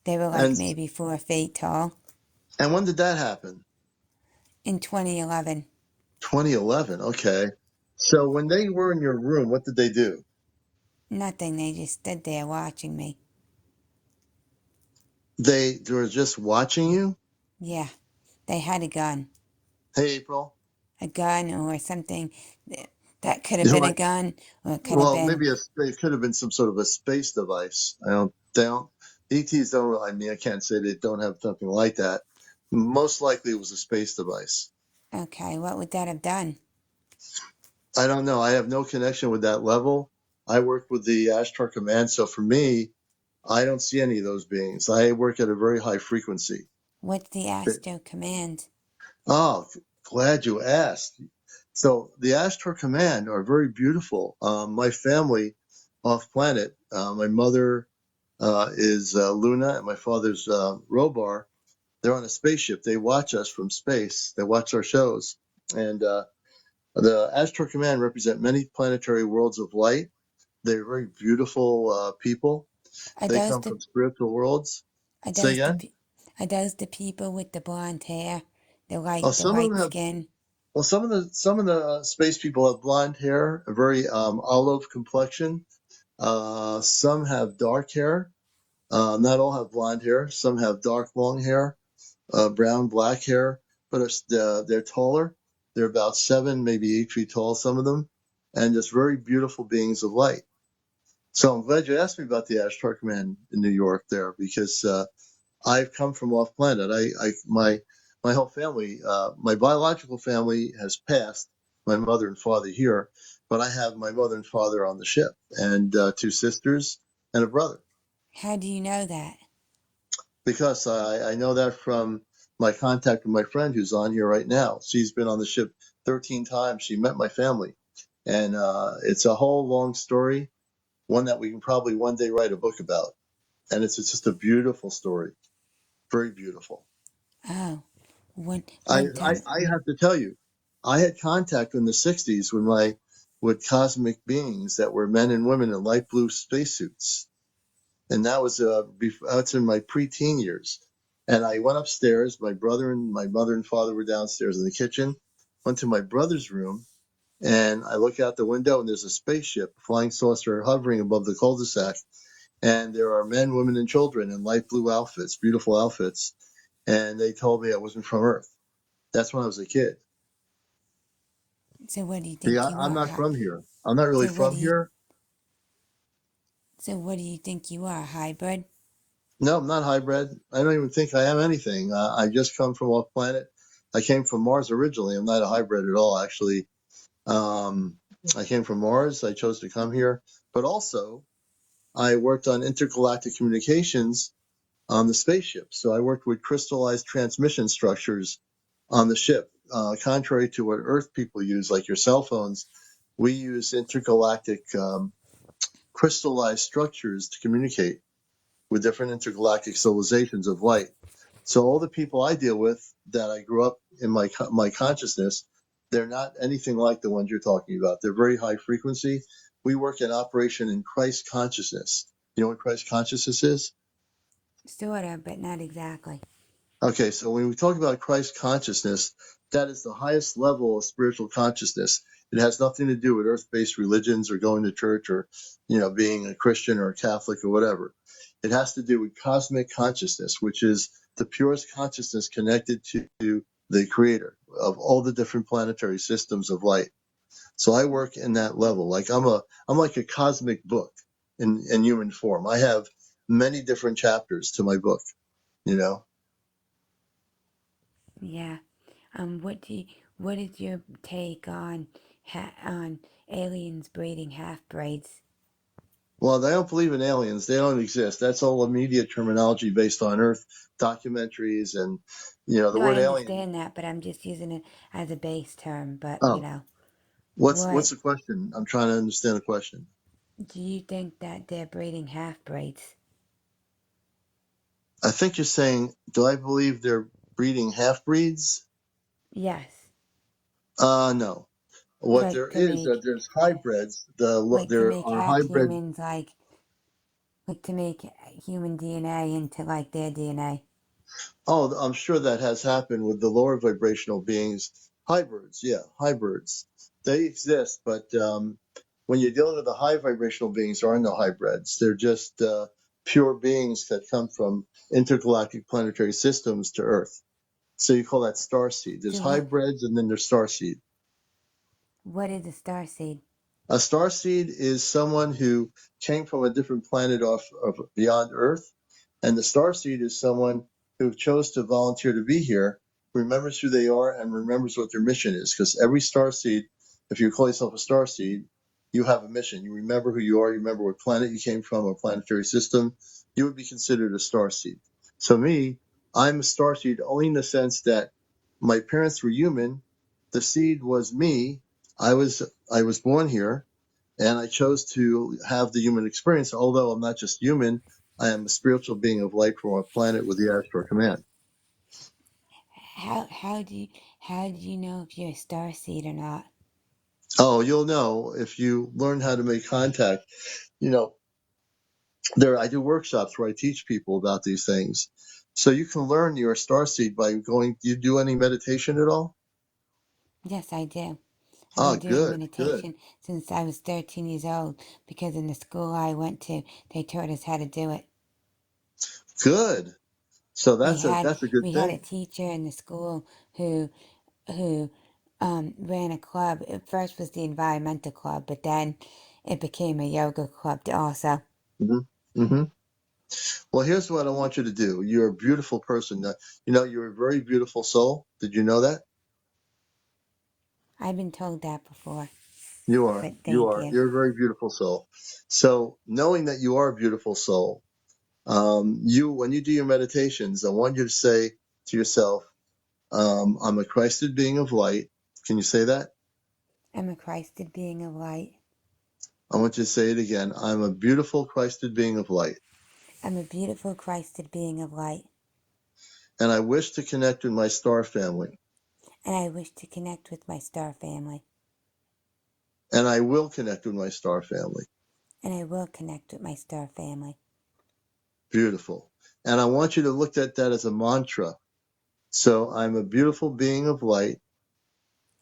They were like And maybe 4 feet tall. when did that happen? In 2011. 2011. Okay. So when they were in your room, what did they do? Nothing, they just stood there watching me. They were just watching you? Yeah, they had a gun. Hey, April. A gun or something that could have You know been a what? gun or it could have Well, been maybe it could have been some sort of a space device. I don't. They don't. ETs don't. I mean, I can't say they don't have something like that. Most likely, it was a space device. Okay, what would that have done? I don't know. I have no connection with that level. I work with the Ashtar Command, so for me, I don't see any of those beings. I work at a very high frequency. What's the Astro Command? Oh, glad you asked. So the Ashtar Command are very beautiful. My family off planet, my mother is Luna and my father's Robar. They're on a spaceship. They watch us from space. They watch our shows. And the Ashtar Command represent many planetary worlds of light. They're very beautiful people. Are They those come the from spiritual worlds. are Say those the again? pe- are those the people with the blonde hair, the Oh, some of white them have. skin? Well, some of the space people have blonde hair, a very olive complexion. Some have dark hair. Not all have blonde hair. Some have dark long hair, brown, black hair. But they're taller. They're about 7, maybe 8 feet tall. Some of them, and just very beautiful beings of light. So I'm glad you asked me about the Ashtar Command in New York there, because I've come from off planet. My whole family, my biological family has passed. My mother and father here, but I have my mother and father on the ship, and 2 sisters and a brother. How do you know that? Because I know that from my contact with my friend who's on here right now. She's been on the ship 13 times. She met my family, and it's a whole long story, one that we can probably one day write a book about. And it's just a beautiful story, very beautiful. Oh, one I, one I, time. I have to tell you, I had contact in the 60s with cosmic beings that were men and women in light blue spacesuits. And that was that's in my preteen years. And I went upstairs. My brother and my mother and father were downstairs in the kitchen. Went to my brother's room, and I look out the window, and there's a spaceship, a flying saucer, hovering above the cul-de-sac. And there are men, women, and children in light blue outfits, beautiful outfits. And they told me I wasn't from Earth. That's when I was a kid. So what do you See, think you I'm are? not from here. I'm not really So what from do you here. so what do you think you are? Hybrid? No, I'm not hybrid. I don't even think I am anything. I just come from off planet. I came from Mars originally. I'm not a hybrid at all, actually. Um, I came from Mars. I chose to come here. But also, I worked on intergalactic communications on the spaceship. So I worked with crystallized transmission structures on the ship. Contrary to what Earth people use, like your cell phones, we use intergalactic crystallized structures to communicate with different intergalactic civilizations of light. So all the people I deal with that I grew up in my consciousness, they're not anything like the ones you're talking about. They're very high frequency. We work in operation in Christ consciousness. You know what Christ consciousness is? Sort of, but not exactly. Okay, so when we talk about Christ consciousness, that is the highest level of spiritual consciousness. It has nothing to do with earth-based religions or going to church or, being a Christian or a Catholic or whatever. It has to do with cosmic consciousness, which is the purest consciousness connected to the creator of all the different planetary systems of light. So I work in that level. Like I'm like a cosmic book in human form. I have many different chapters to my book, you know. Yeah. What is your take on on aliens breeding half braids? Well, they don't believe in aliens. They don't exist. That's all immediate terminology based on Earth documentaries and, the No, I word alien. understand that, but I'm just using it as a base term. But Oh, what's what the question? I'm trying to understand the question. do you think that they're breeding half braids? I think you're saying, do I believe they're breeding half breeds? Yes, No. What there like to is that make there's hybrids. like to There make are half hybrid. humans, like to make human DNA into like their DNA. Oh, I'm sure that has happened with the lower vibrational beings. Hybrids, yeah, hybrids. They exist, but when you're dealing with the high vibrational beings, there are no hybrids. They're just pure beings that come from intergalactic planetary systems to Earth. So you call that starseed. There's So hybrids, and then there's starseed. what is a starseed? A starseed is someone who came from a different planet off of beyond Earth, and the starseed is someone who chose to volunteer to be here, remembers who they are, and remembers what their mission is. Because every starseed, if you call yourself a starseed, you have a mission. You remember who you are. You remember what planet you came from, or planetary system. You would be considered a starseed. So me, I'm a starseed only in the sense that my parents were human. The seed was me. I was born here, and I chose to have the human experience. Although I'm not just human, I am a spiritual being of light from a planet with the Ashtar command. How do you know if you're a star seed or not? Oh, you'll know if you learn how to make contact. You know, I do workshops where I teach people about these things. So you can learn you're a star seed by going. Do you do any meditation at all? Yes, I do. I've Oh, been doing good, good, meditation since I was 13 years old because in the school I went to, they taught us how to do it. good. So We had that's a good we had a thing. teacher in the school who ran a club. It first was the environmental club, but then it became a yoga club also. Hmm. Hmm. Well, here's what I want you to do. You're a beautiful person. You know, you're a very beautiful soul. Did you know that? I've been told that before, You are. but You thank are. you. You're a very beautiful soul. So, knowing that you are a beautiful soul, when you do your meditations, I want you to say to yourself, "I'm a Christed being of light." Can you say that? I'm a Christed being of light. I want you to say it again. I'm a beautiful Christed being of light, I'm a beautiful Christed being of light, and I wish to connect with my star family, and I wish to connect with my star family, and I will connect with my star family. and I will connect with my star family. Beautiful. And I want you to look at that as a mantra. So, I'm a beautiful being of light,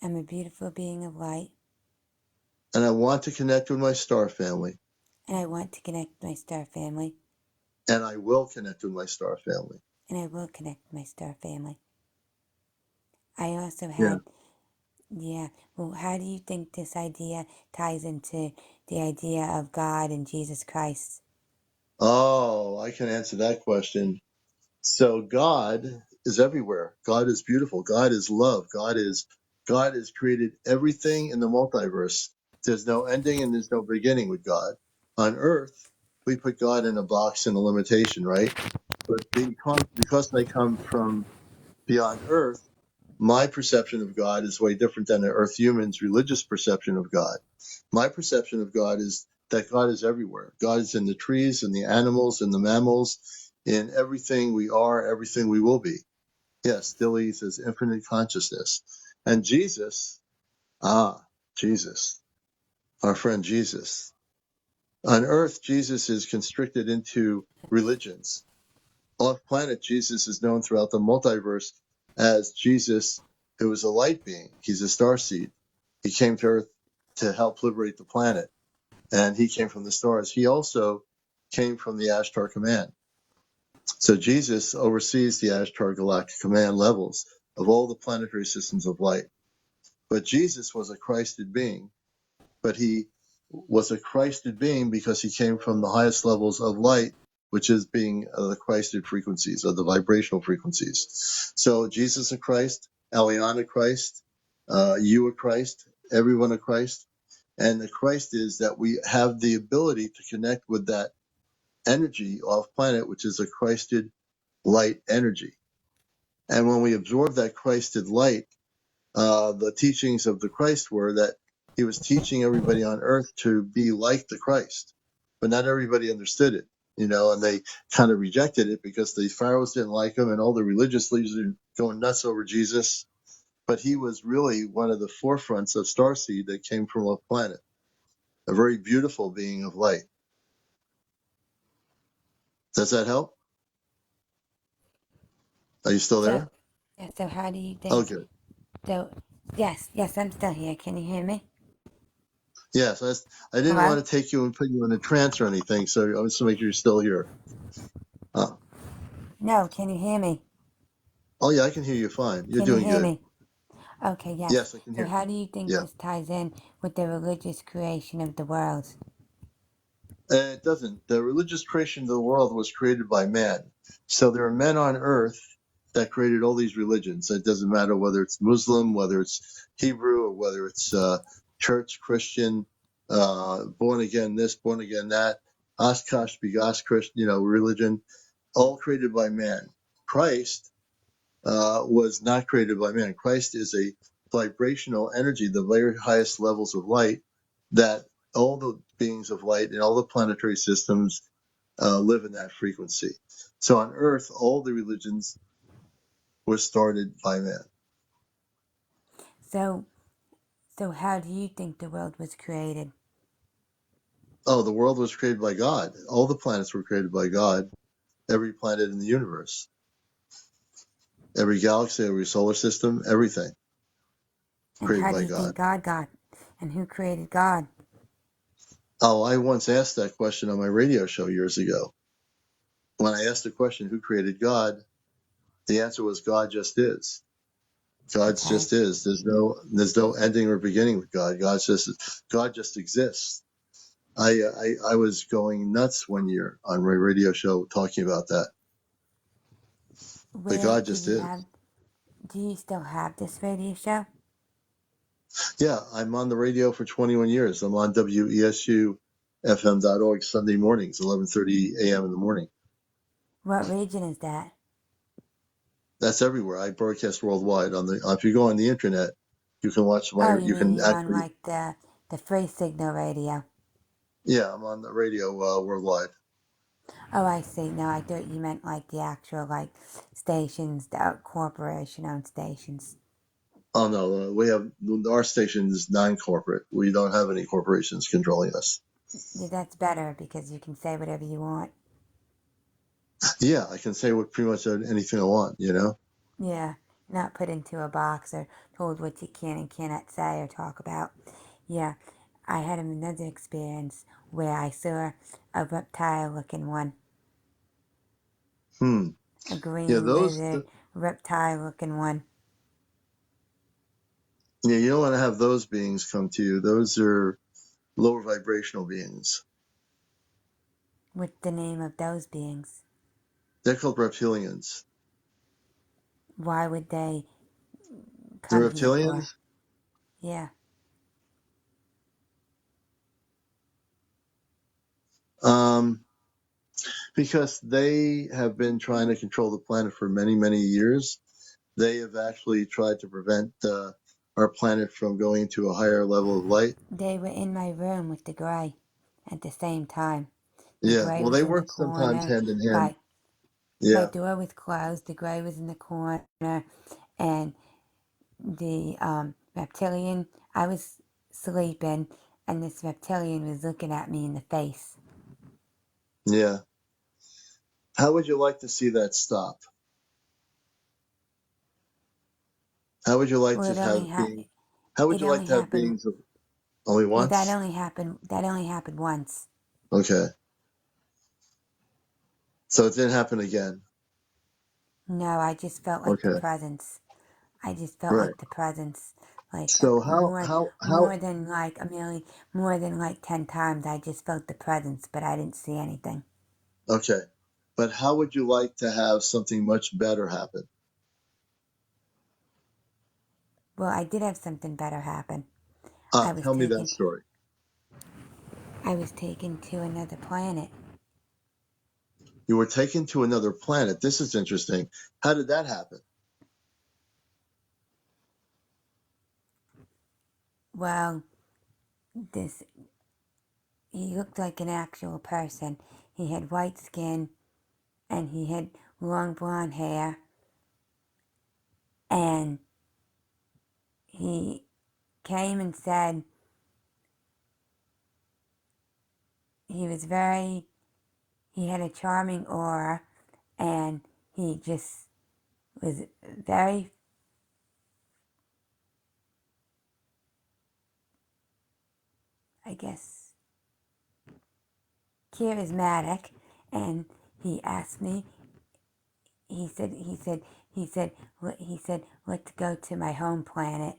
I'm a beautiful being of light, and I want to connect with my star family, and I want to connect with my star family, and I will connect with my star family. and I will connect with my star family. I also Yeah. had, yeah, well, how do you think this idea ties into the idea of God and Jesus Christ? Oh, I can answer that question. So God is everywhere. God is beautiful. God is love. God has created everything in the multiverse. There's no ending and there's no beginning with God. On Earth, we put God in a box and a limitation, right? But because they come from beyond Earth, my perception of God is way different than the Earth human's religious perception of God. My perception of God is that God is everywhere. God is in the trees, in the animals, in the mammals, in everything we are, everything we will be. Yes, Dilly says infinite consciousness. And Jesus, our friend Jesus. On Earth, Jesus is constricted into religions. Off planet, Jesus is known throughout the multiverse as Jesus, who is a light being. He's a starseed. He came to Earth to help liberate the planet, and he came from the stars. He also came from the Ashtar Command. So Jesus oversees the Ashtar Galactic Command levels of all the planetary systems of light. But Jesus was a Christed being, but he was a Christed being because he came from the highest levels of light, which is being the Christed frequencies or the vibrational frequencies. So Jesus a Christ, Aliana Christ, you a Christ, everyone a Christ. And the Christ is that we have the ability to connect with that energy off planet, which is a Christed light energy. And when we absorb that Christed light, the teachings of the Christ were that he was teaching everybody on earth to be like the Christ, but not everybody understood it, and they kind of rejected it because the pharaohs didn't like him and all the religious leaders were going nuts over Jesus. But he was really one of the forefronts of starseed that came from a planet, a very beautiful being of light. Does that help? Are you still So, there? yeah, so how do you Oh, think? good. So, yes, I'm still here. Can you hear me? Yes, I didn't Hello? want to take you and put you in a trance or anything, so I was to make sure you're still here. Uh, No, can you hear me? oh, yeah, I can hear you fine. You're Can you doing hear good. me? Okay, yes. Yes, I can So hear. how do you think Yeah. this ties in with the religious creation of the world? It doesn't. The religious creation of the world was created by man. So there are men on earth that created all these religions. It doesn't matter whether it's Muslim, whether it's Hebrew, or whether it's church, Christian, born again this, born again that, Oshkosh, Bigosh, Christian, religion, all created by man. Christ was not created by man. Christ is a vibrational energy, the very highest levels of light that all the beings of light in all the planetary systems live in that frequency. So on Earth, all the religions were started by man. So how do you think the world was created? Oh, the world was created by God. All the planets were created by God. Every planet in the universe, every galaxy, every solar system, everything And created how do by you God. think God got? And who created God? Oh, I once asked that question on my radio show years ago. When I asked the question, who created God? The answer was God just is. God Okay. just is. There's no ending or beginning with God. God just exists. I was going nuts one year on my radio show talking about that. But Where God did just you is. have? Do you still have this radio show? Yeah, I'm on the radio for 21 years. I'm on WESUFM.org Sunday mornings, 11:30 a.m. in the morning. What region is that? That's everywhere. I broadcast worldwide. If you go on the internet, you can watch Oh, my. you You mean can you're on actually. like the free signal radio? Yeah, I'm on the radio worldwide. Oh, I see. No, I thought you meant like the actual like stations, the corporation-owned stations. Oh no, we have our station is non-corporate. We don't have any corporations controlling us. Yeah, that's better because you can say whatever you want. Yeah, I can say what pretty much anything I want. Yeah, not put into a box or told what you can and cannot say or talk about. Yeah, I had another experience where I saw a reptile-looking one, Hmm. a Yeah, green lizard reptile-looking one. yeah, you don't want to have those beings come to you. Those are lower vibrational beings. What's the name of those beings? They're called reptilians. Why would they The come here for? reptilians, Yeah, um, because they have been trying to control the planet for many, many years. They have actually tried to prevent our planet from going to a higher level of light. they were in my room with the gray at the same time. The Yeah, gray well, they was in the work sometimes corner, hand in hand. like my Yeah, door was closed, the gray was in the corner, and the reptilian, I was sleeping, and this reptilian was looking at me in the face. yeah. How would you like to see that stop? How would you like Well, to it only have being? How would it you like only to have happened. beings only Yeah, that once? only happened. That only happened once. Okay, so it didn't happen again. No, I just felt like the Okay, presence. I just felt right. like the presence, like So more than like a million, more than like 10 times. I just felt the presence, but I didn't see anything. okay, but how would you like to have something much better happen? Well, I did have something better happen. I Ah, was tell me that taken. story. I was taken to another planet. You were taken to another planet. This is interesting. How did that happen? Well, this he looked like an actual person. He had white skin, and he had long blonde hair, and he came and said he was very. He had a charming aura, and he just was very, I guess, charismatic. And he asked me. He said he said, let's go to my home planet,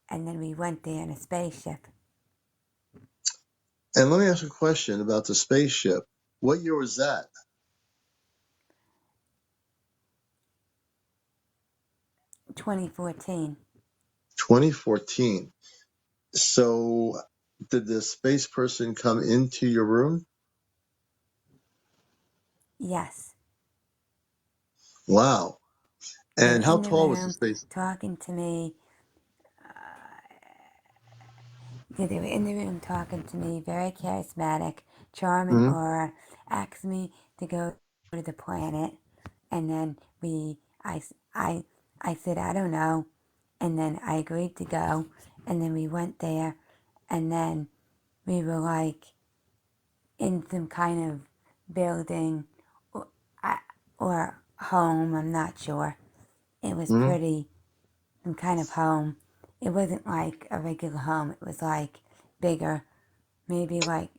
and then we went there in a spaceship. And let me ask a question about the spaceship. What year was that? 2014. 2014. So did the space person come into your room? Yes. Wow. They were And how in the tall was the room space? talking to me. They were in the room talking to me, very charismatic, charming Mm-hmm. aura, asked me to go to the planet, and then I said, I don't know, and then I agreed to go, and then we went there, and then we were like in some kind of building or, or home, I'm not sure. It was Mm-hmm. pretty, some kind of home. It wasn't like a regular home, it was like bigger, maybe like,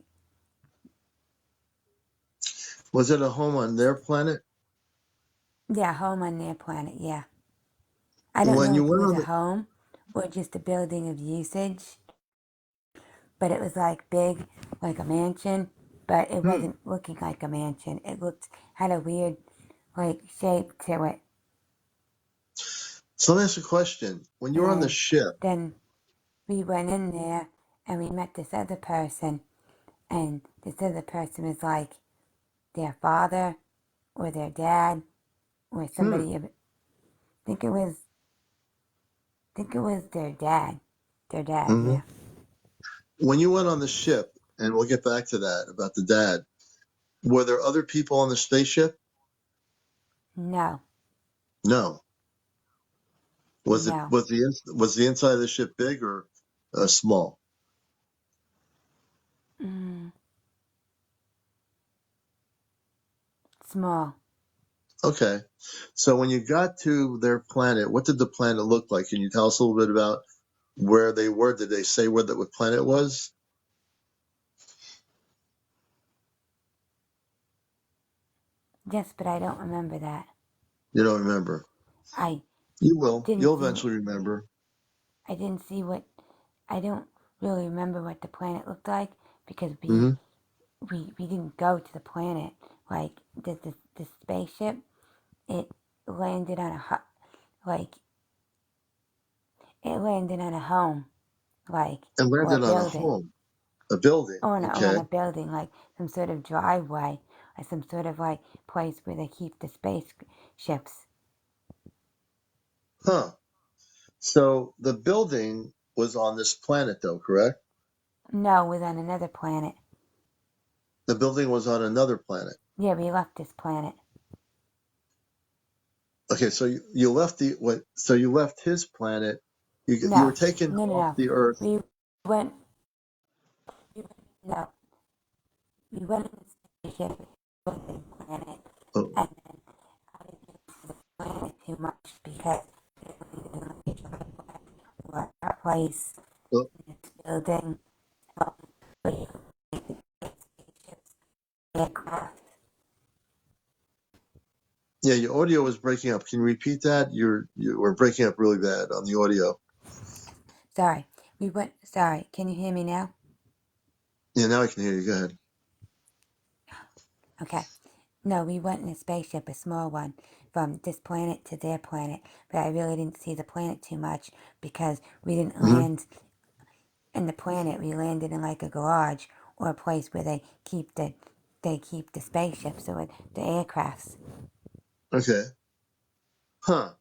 Was it a home on their planet? yeah, home on their planet, yeah. I don't When know you if it went was on a the home or just a building of usage, but it was like big, like a mansion, but it hmm. wasn't looking like a mansion. It had a weird, like, shape to it. So let me ask you a question. When you were on the And ship, then we went in there and we met this other person, and this other person was like their father or their dad or hmm. somebody. I think it was, their dad. Their dad, Mm-hmm. yeah. When you went on the ship, and we'll get back to that about the dad, were there other people on the spaceship? No, No. Was it no, was the inside of the ship big or small? mm, small. Okay. So when you got to their planet, what did the planet look like? Can you tell us a little bit about where they were? Did they say what planet it was? Yes, but I don't remember that. You don't remember. I You will. didn't You'll see. eventually remember. I didn't see what. I don't really remember what the planet looked like because Mm-hmm. we didn't go to the planet. Like the spaceship, it landed on like it landed on a home, like, And or a landed on a building, home, a building. or on Okay. a building, like some sort of driveway, or some sort of like place where they keep the spaceships. Huh. So the building was on this planet, though, correct? No, it was on another planet. The building was on another planet. Yeah, we left this planet. Okay, so you left the what? So you left his planet. You were No, taken no, no, off no. the Earth. We went. No, we went in the spaceship with the planet, Oh, and then I didn't use the planet too much because it was like a driveway or a place oh, in this building. Where you could make the spaceships, aircraft. yeah, your audio was breaking up. Can you repeat that? You were breaking up really bad on the audio. Sorry, we went. Sorry, can you hear me now? Yeah, now I can hear you. Go ahead. Okay. No, we went in a spaceship, a small one, from this planet to their planet, but I really didn't see the planet too much because we didn't Hmm. land in the planet. We landed in like a garage or a place where they keep the spaceships or the aircrafts. Okay. Huh.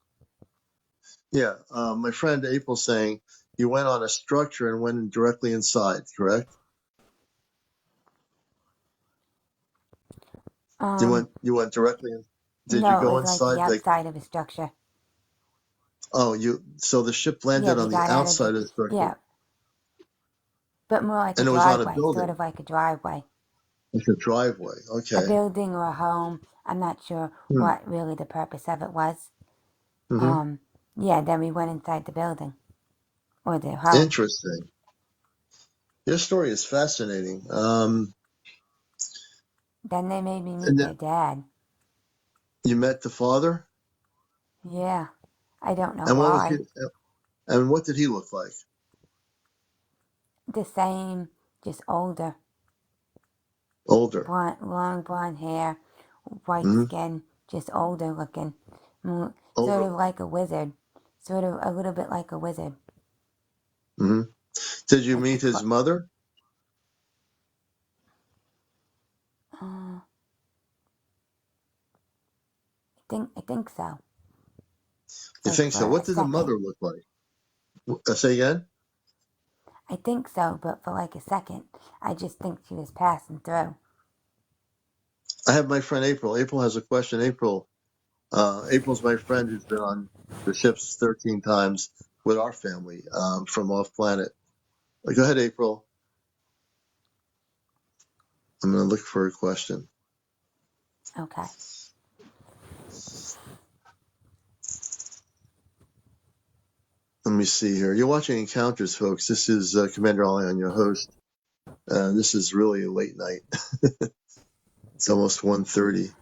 Yeah. My friend April saying you went on a structure and went directly inside. Correct? You went directly in. Did you No, it go was like the inside? Like, outside of a structure. oh, so the ship Yeah, landed we on the got out of outside the, of the structure, yeah, but more like a and it was on a driveway, sort building. of like a driveway. It's a driveway. A Okay. building or a home. I'm not sure Hmm. what really the purpose of it was. Mm-hmm. Um, yeah, then we went inside the building or the home. Interesting. Your story is fascinating. Then they made me And meet then, their dad. You met the father? Yeah. I don't know And what was he, why. and what did he look like? The same, just older. Older. Long blonde hair, white Hmm. skin, just older looking. Sort Older of like a wizard. Sort of a little bit like a wizard. looking. Hmm. Did you Like the meet his mother? I think so. You Like think so? for What a did the second. mother look like? Say again? I think so, but for like a second. I just think she was passing through. I have my friend April. April has a question. April's my friend who's been on the ships 13 times with our family from off planet. Go ahead, April. I'm going to look for a question. Okay. Let me see here. You're watching Encounters, folks. This is CmdrAleon, your host. This is really a late night. It's almost 1:30.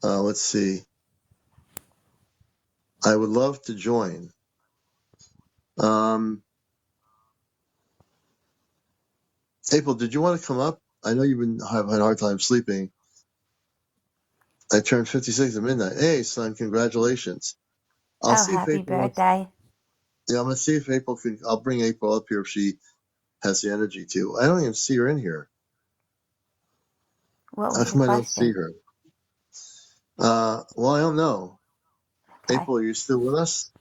Let's see. I would love to join. April, did you want to come up? I know you've been having a hard time sleeping. I turned 56 at midnight. Hey, son, congratulations. I'll Oh, see if happy April wants. birthday. Yeah, I'm gonna see if April can. I'll bring April up here if she has the energy to. I don't even see her in here. What How was your come I don't see question? her? Well, I don't know. Okay. April, are you still with us?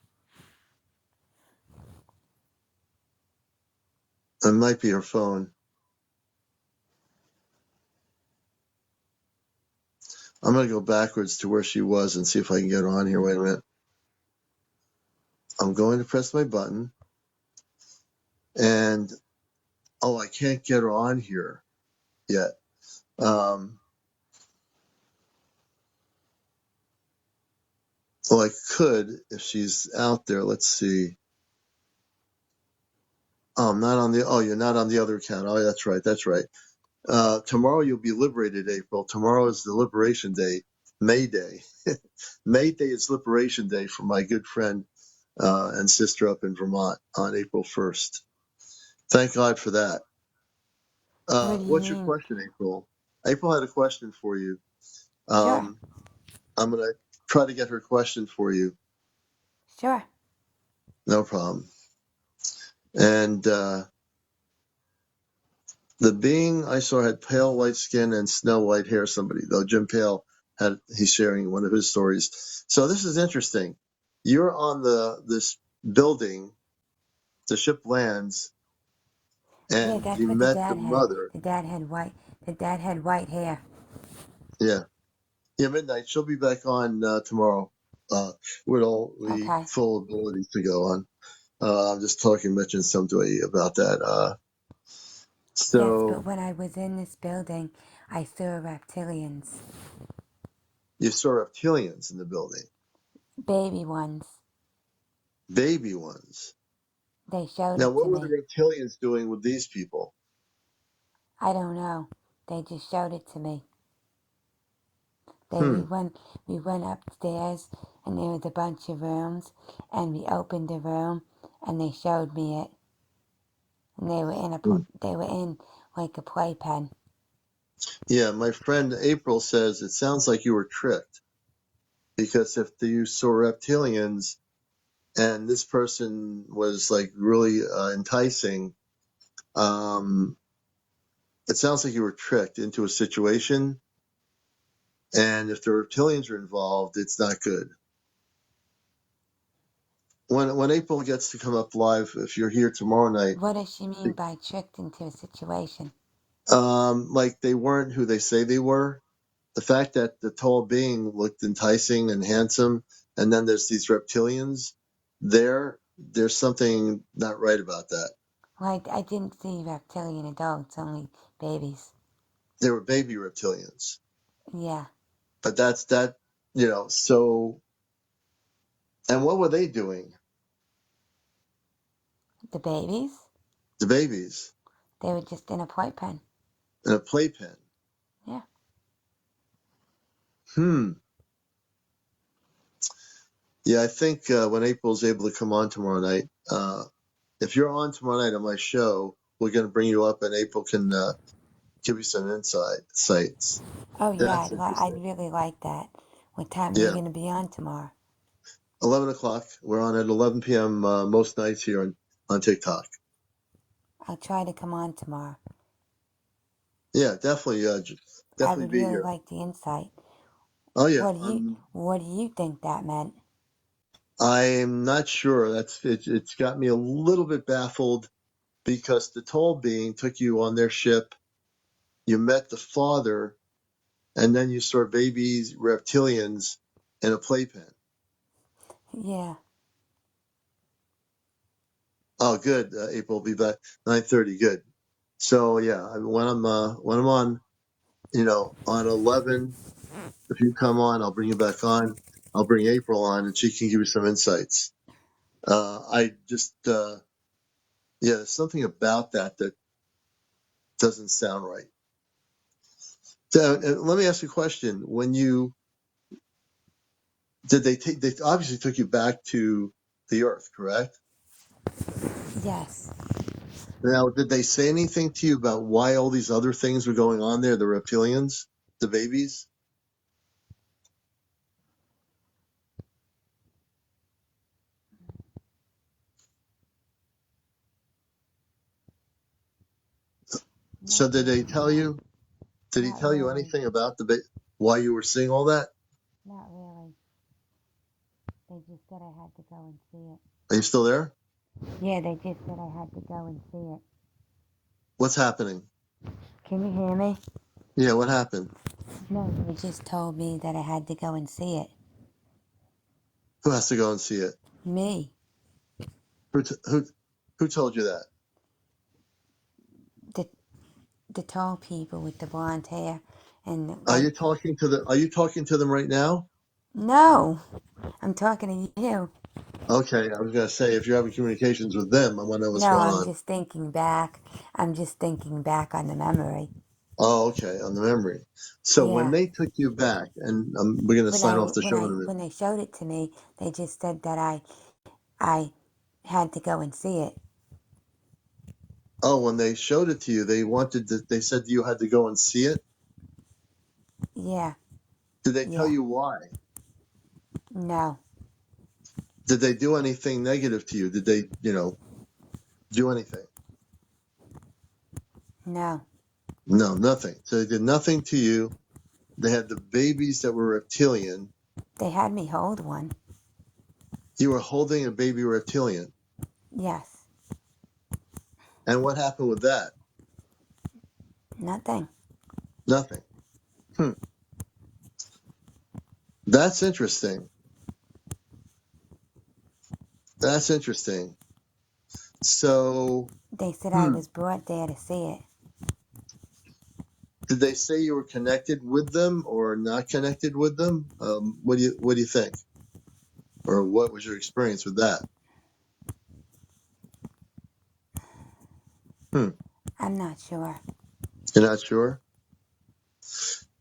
It might be her phone. I'm gonna go backwards to where she was and see if I can get her on here. Wait a minute. I'm going to press my button, and I can't get her on here yet. Well, I could if she's out there. Let's see. Oh, I'm not on the. Oh, you're not on the other account. Oh, that's right. That's right. Tomorrow you'll be liberated, April. Tomorrow is the Liberation Day, May Day. May Day is Liberation Day for my good friend and sister up in Vermont on April 1st. Thank God for that. What do you What's your mean? question, April? April had a question for you. Sure. I'm going to try to get her question for you. Sure. No problem. And the being I saw had pale white skin and snow white hair. Somebody though, Jim Pale he's sharing one of his stories. So this is interesting. You're on this building. The ship lands, Yeah, and that's you what the met the dad had. mother. The dad had white. The dad had white hair. Yeah, yeah. Midnight. She'll be back on tomorrow with all the Okay. full abilities to go on. I'm just talking, mentioned somebody about that. Yes, but So when I was in this building, I saw reptilians. you saw reptilians in the building, Baby ones. baby ones. They showed Now, it what to were the me. reptilians doing with these people? I don't know. They just showed it to me. They Hmm. we went upstairs and there was a bunch of rooms and we opened a room and they showed me it. And Hmm. they were in like a playpen. Yeah, my friend April says it sounds like you were tricked because if you saw reptilians and this person was like really enticing, um, it sounds like you were tricked into a situation. And if the reptilians are involved, it's not good. When April gets to come up live, if you're here tomorrow night, What does she mean by tricked into a situation? like they weren't who they say they were. The fact that the tall being looked enticing and handsome, and then there's these reptilians there's something not right about that. Well, I didn't see reptilian adults, only babies. They were baby reptilians, Yeah. but that's that, so, and what were they doing? The babies? The babies They were just in a playpen. in a playpen. Yeah. Yeah, I think when April's able to come on tomorrow night, if you're on tomorrow night on my show, we're going to bring you up and April can give you some insights. Oh, yeah, That's I'd interesting. really like that. What time are you Yeah, going to be on tomorrow? 11 o'clock. We're on at 11 p.m. Most nights here on TikTok. I'll try to come on tomorrow. Yeah, definitely, I definitely would be really here. like the insight. Oh yeah, What do you think that meant? I'm not sure. It's got me a little bit baffled because the tall being took you on their ship. You met the father, and then you saw babies, reptilians, in a playpen. Yeah, Oh, good. April will be back 9:30. Good. So yeah, when I'm on, on 11, if you come on, I'll bring you back on. I'll bring April on, and she can give you some insights. I just there's something about that doesn't sound right. So, let me ask you a question. When you did they obviously took you back to the Earth, correct? yes. Now, did they say anything to you about why all these other things were going on there? The reptilians, the babies. So Not did they really, tell no. you? Did he Not tell you really. anything about why you were seeing all that? Not really. They just said I had to go and see it. Are you still there? Yeah, they just said I had to go and see it. What's happening? Can you hear me? Yeah, what happened? No, they just told me that I had to go and see it. Who has to go and see it? Me. Who told you that? The, the tall people with the blonde hair and the Are white. you talking to Are you talking to them right now? No! I'm talking to you. Okay, I was gonna say if you're having communications with them, I want to know what's No, going I'm on. just thinking back. I'm just thinking back on the memory. Oh, okay, on the memory. So when Yeah. they took you back, and we're gonna sign off the show in a minute. When they showed it to me, they just said that I had to go and see it. Oh, when they showed it to you, they said you had to go and see it. Yeah. Did they tell Yeah. you why? No. Did they do anything negative to you? Did they, do anything? No. No, nothing. So they did nothing to you. They had the babies that were reptilian. They had me hold one. You were holding a baby reptilian. Yes. And what happened with that? Nothing. Nothing. Hmm. That's interesting. That's interesting. So, They said I was brought there to see it. did they say you were connected with them or not connected with them? What do you think? Or what was your experience with that? Hmm. I'm not sure. You're not sure?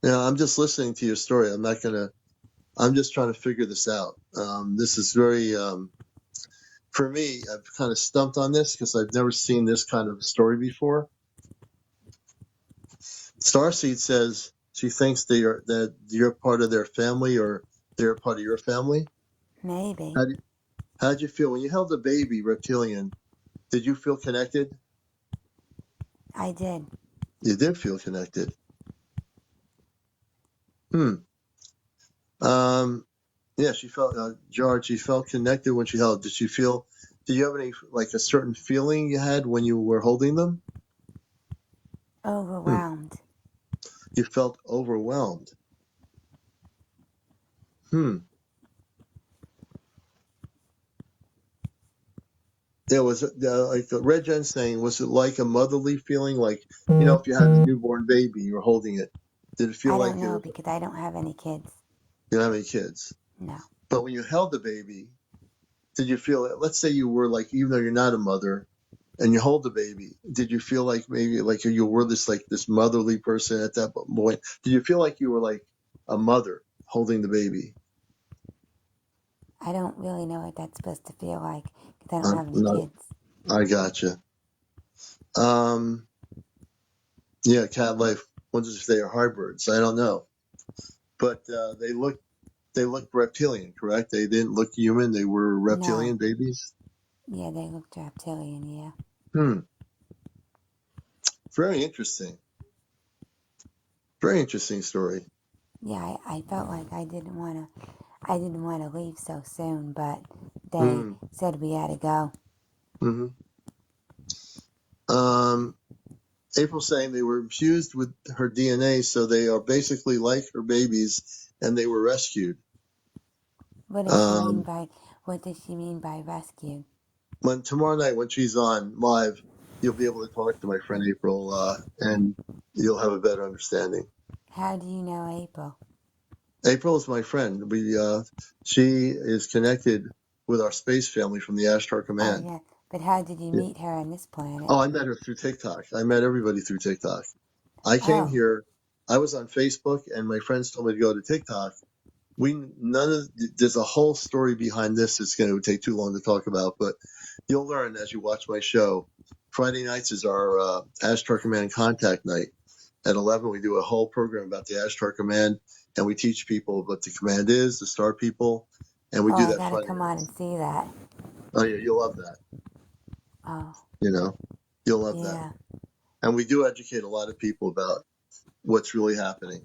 I'm just listening to your story. I'm just trying to figure this out. This is very, for me, I've kind of stumped on this because I've never seen this kind of story before. Starseed says she thinks that you're part of their family or they're part of your family. Maybe. How did, how did you feel when you held the baby reptilian? Did you feel connected? I did. You did feel connected. Hmm. Yeah, she felt, George, she felt connected when she held. Did you have any, like a certain feeling you had when you were holding them? Hmm. Overwhelmed. You felt overwhelmed. Hmm. There was, like Red Jen saying, was it like a motherly feeling? Like, if you had a newborn baby, you were holding it. Did it feel I like don't it know was, because I don't have any kids. you don't have any kids? No. But when you held the baby, did you feel it? Let's say you were like, even though you're not a mother, and you hold the baby, did you feel like maybe like you were this motherly person at that point? Did you feel like you were like a mother holding the baby. I don't really know what that's supposed to feel like because I don't I'm have any not, kids. I gotcha. Yeah, cat life wonders if they are hardbirds. I don't know, but they looked reptilian, correct? They didn't look human. They were reptilian No. babies. Yeah, they looked reptilian, yeah. Very interesting. Very interesting story. Yeah, I felt like I didn't want to leave so soon, but they Hmm. said we had to go. Mm-hmm. April saying they were infused with her DNA, so they are basically like her babies, and they were rescued. What does she mean by rescued? When tomorrow night, when she's on live, you'll be able to talk to my friend April, and you'll have a better understanding. How do you know April? April is my friend. She is connected with our space family from the Ashtar Oh, Command. yeah. But how did you Yeah. meet her on this planet? Oh, I met her through TikTok. I met everybody through TikTok. I came Oh, here. I was on Facebook, and my friends told me to go to TikTok. There's a whole story behind this. It's going to take too long to talk about, but you'll learn as you watch my show. Friday nights is our Ashtar Command contact night. At 11, we do a whole program about the Ashtar Command, and we teach people what the command is, the star people, and we do I that gotta Friday come on and nights. see that. Oh yeah, you'll love that. Oh, You'll love that. yeah, And we do educate a lot of people about what's really happening.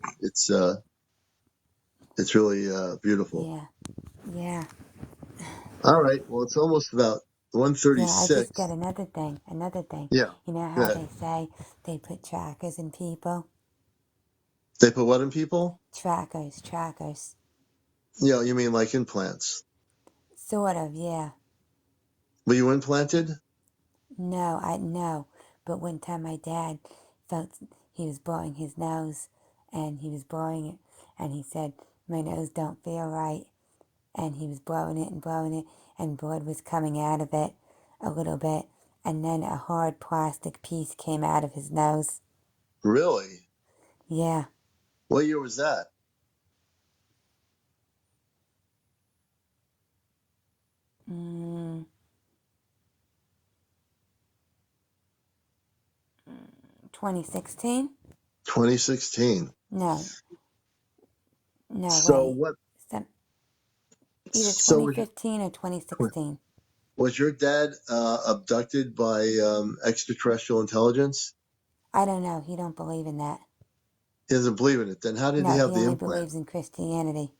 It's really beautiful. yeah, yeah. All right. Well, it's almost about Yeah, I just got 1:36. another thing. Yeah. You know Go how ahead. they say they put trackers in people? They put what in people? Trackers. Yeah, you mean like implants? Sort of, yeah. Were you implanted? No. But one time my dad felt he was blowing his nose, and he was blowing it, and he said, "My nose don't feel right." And he was blowing it, and blood was coming out of it a little bit, and then a hard plastic piece came out of his nose. Really? Yeah. What year was that? Mm, 2016? 2016. No, So wait. what? Some, either So 2015 or 2016. was your dad abducted by extraterrestrial intelligence? I don't know. He don't believe in that. He doesn't believe in it. Then how did he No, have he the only implant? believes in Christianity.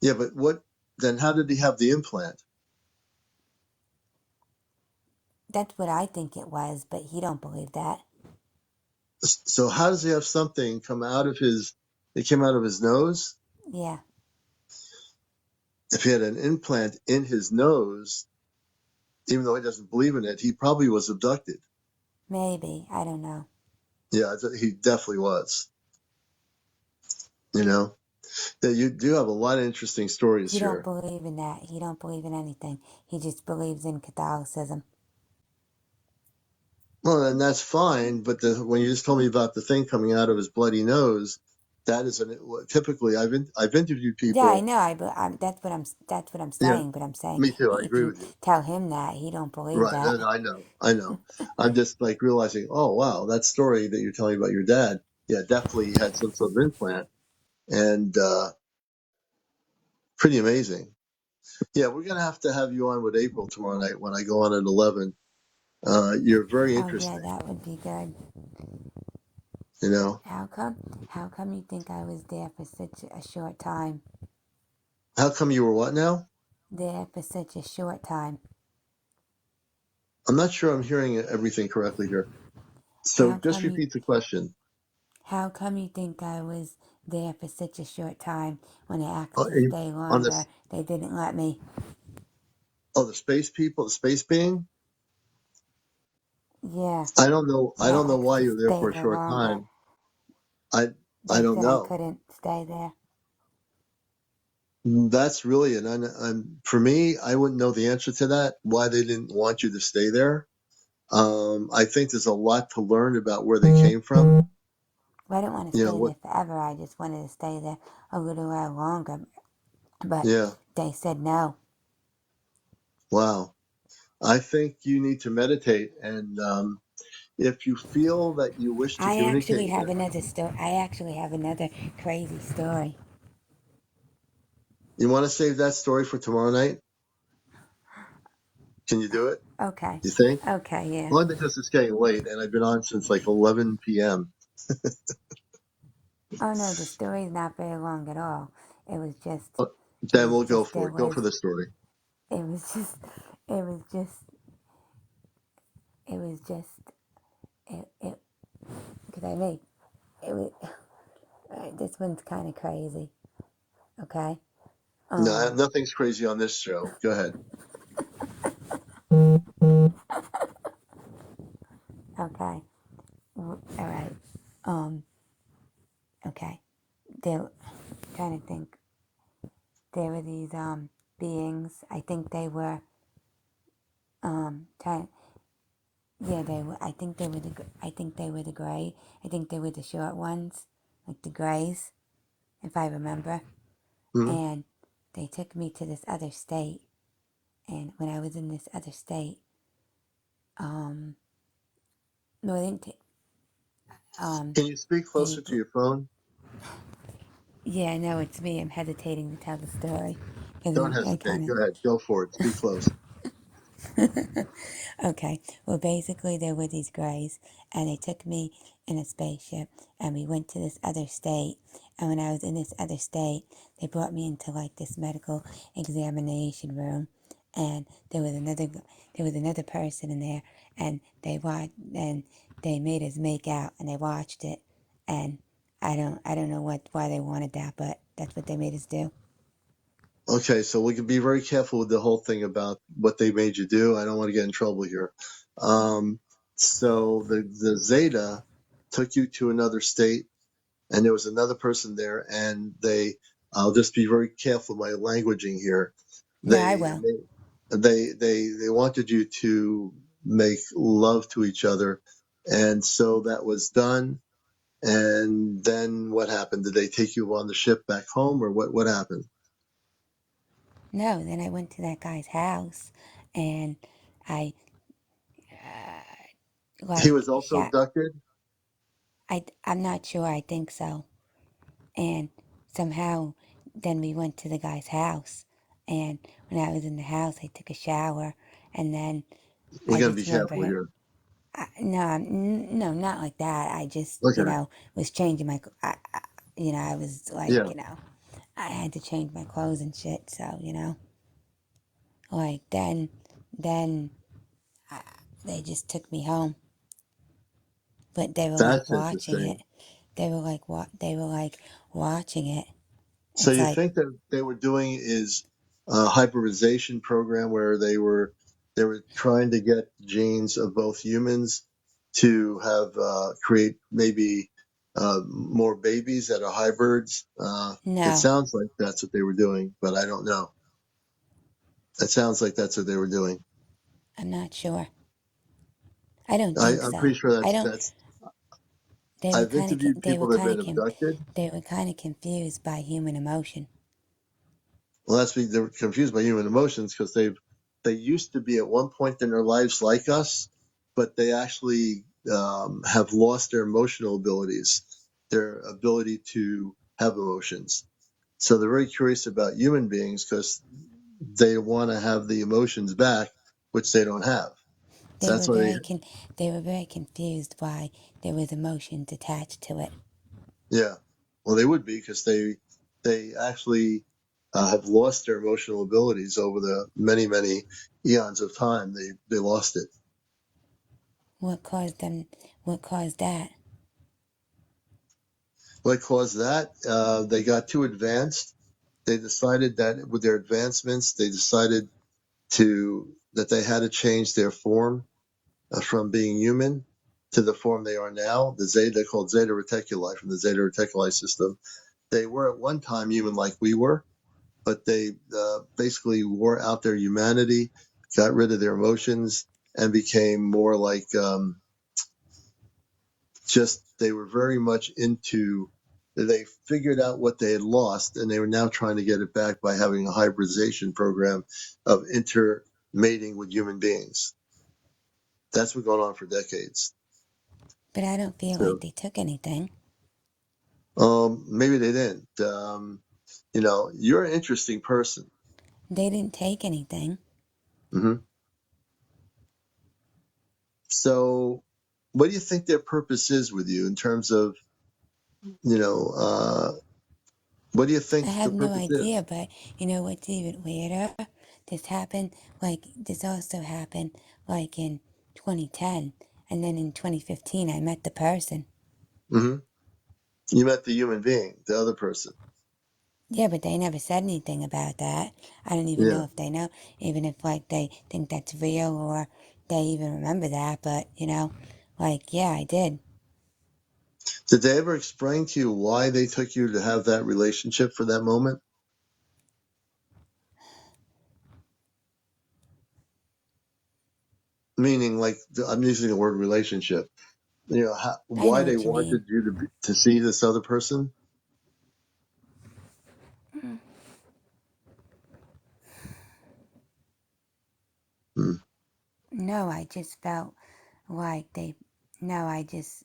Yeah, but what? Then how did he have the implant? That's what I think it was, but he don't believe that. So how does he have something come out of his? It came out of his nose. Yeah, If he had an implant in his nose, even though he doesn't believe in it, he probably was abducted. maybe. I don't know. Yeah, he definitely was. You know, you do have a lot of interesting stories He don't here. believe in that. He don't believe in anything. He just believes in Catholicism. Well, and that's fine, but when you just told me about the thing coming out of his bloody nose, that is typically I've interviewed Yeah, I people. know. That's what I'm Yeah, saying. But I'm saying me too. I if agree you with you. tell him that, he don't believe Right? that. And I know. I'm just like realizing, oh wow, that story that you're telling about your dad, yeah, definitely had some sort of implant, and pretty amazing. Yeah, we're gonna have to have you on with April tomorrow night when I go on at 11. You're very Oh yeah, interesting. that would be good. You know, How come? How come you think I was there for such a short time? how come you were what now? There for such a short time. I'm not sure I'm hearing everything correctly here. So How just come you? repeat the question. How come you think I was there for such a short time? When I asked Uh, to stay on longer, this, they didn't let me. oh, the space people, the space being. Yeah, I don't know. I when I don't know asked why to you're there stay for a there short longer, time. I I they don't said I know. couldn't stay there. That's really for me. I wouldn't know the answer to that. Why they didn't want you to stay there. I think there's a lot to learn about where they came from. I don't want to You know stay what? there forever. I just wanted to stay there a little while longer. But Yeah. they said no. Wow. I think you need to meditate, and if you feel that you wish to I actually communicate have with, another story. I actually have another crazy story. you want to save that story for tomorrow night. Can you do it? Okay. You think? Okay, yeah. Only because it's getting late, and I've been on since like 11 p.m. Oh no, the story's not very long at all. It was just, Uh, it Then was we'll go just, for it. Go for the story. it was just, it was just, it was just, it, because I made, it was, this one's kind of crazy, okay? No, nothing's crazy on this show. Go ahead. Okay, all right, okay. They're trying to think. There were these, beings, I think they were, trying, yeah, they were, I think they were the gray, I think they were the short ones, like the grays, if I remember. Hmm. And they took me to this other state. And when I was in this other state, no, they didn't take, Can you speak they, closer to your phone? yeah, I know it's me. I'm hesitating to tell the story. Don't Because I hesitate. kind Go ahead. Go for it. Speak close. of, okay. Well, basically, there were these grays, and they took me in a spaceship, and we went to this other state. And when I was in this other state, they brought me into like this medical examination room, and there was another person in there, and they made us make out, and they watched it, and I don't know why they wanted that, but that's what they made us do. Okay, so we can be very careful with the whole thing about what they made you do. I don't want to get in trouble here. Um, so the Zeta took you to another state, and there was another person there, and they. I'll just be very careful with my languaging here. No, I They will. they wanted you to make love to each other, and so that was done. And then what happened? Did they take you on the ship back home, or what happened? No, then I went to that guy's house, and I He like was also shot. abducted. I'm not sure. I think so. And somehow, then we went to the guy's house, and when I was in the house, I took a shower, and then We're I gonna be just remember careful him. here. No, not like that. I just, Okay. was changing my, I was like, Yeah. I had to change my clothes and shit. So, like then they just took me home, but they were like That's watching it. interesting. They were like They were like watching it. So It's you like think that they were doing is a hybridization program where they were trying to get genes of both humans to have create maybe more babies that are hybrids. It no, sounds like that's what they were doing, but I don't know. It sounds like that's what they were doing. I'm not sure. I don't think I'm so. pretty sure I that's don't. that's. I've interviewed people that have been abducted. They were kind of confused by human emotion. Well, they're confused by human emotions because they used to be at one point in their lives like us, but they actually have lost their emotional abilities, their ability to have emotions. So they're very curious about human beings because they want to have the emotions back, which they don't have. So They that's were why they were very confused why there was emotions attached to it. yeah, well, they would be because they actually have lost their emotional abilities over the many eons of time. They lost it. What caused them? What caused that? What caused that? They got too advanced. They decided that with their advancements, they decided that they had to change their form from being human to the form they are now. They're called Zeta Reticuli from the Zeta Reticuli system. They were at one time human like we were, but they basically wore out their humanity, got rid of their emotions, and became more like Just they were very much into. They figured out what they had lost, and they were now trying to get it back by having a hybridization program of intermating with human beings. That's been going on for decades. But I don't feel like So they took anything. maybe they didn't. You're an interesting person. They didn't take anything. Hmm. So, what do you think their purpose is with you in terms of, what do you I think the have no purpose is? idea, but you know what's even weirder? This also happened like in 2010, and then in 2015 I met the person. Hmm. You met the human being, the other person. Yeah, but they never said anything about that. I don't even Yeah. know if they know, even if like they think that's real or they even remember that, but yeah, I did. Did they ever explain to you why they took you to have that relationship for that moment? Meaning, like, I'm using the word relationship. I Why know they what you mean. wanted you to see this other person? Hmm. No, I just felt like they, no, I just,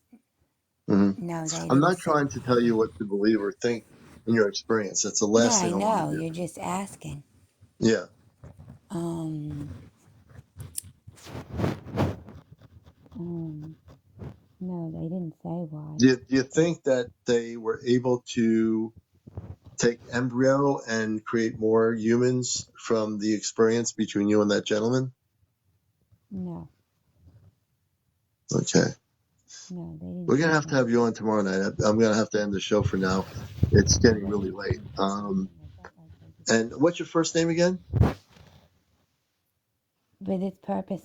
Hmm. no, they I'm didn't not say, trying to tell you what to believe or think in your experience. That's the yeah, last I thing I want know, to do. you're just asking. Yeah. Um, um, no, they didn't say why. Do you They, think that they were able to take embryo and create more humans from the experience between you and that gentleman? no, Okay. no, they didn't We're going say to that. have you on tomorrow night. I'm going to have to end the show for now. It's No, getting they really didn't say late. anything. I felt like they just And what's your first name again? for this purpose,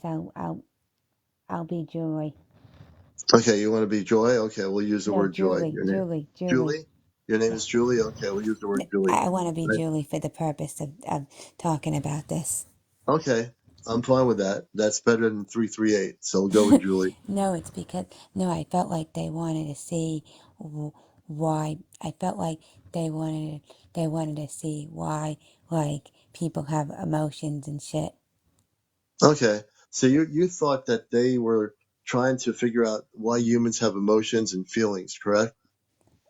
I'll be Julie. Okay, you want to be Joy? Okay, we'll use the No, word Joy. Julie, Your name, Julie, Julie. Julie? Your name Yeah. is Julie? Okay, we'll use the word Julie. I want to be Right? Julie for the purpose of talking about this. Okay, I'm fine with that. That's better than 338. So we'll go with Julie. No, it's because, no, I felt like they wanted to see why, I felt like they wanted to see why, like, people have emotions and shit. Okay, so you thought that they were trying to figure out why humans have emotions and feelings, correct?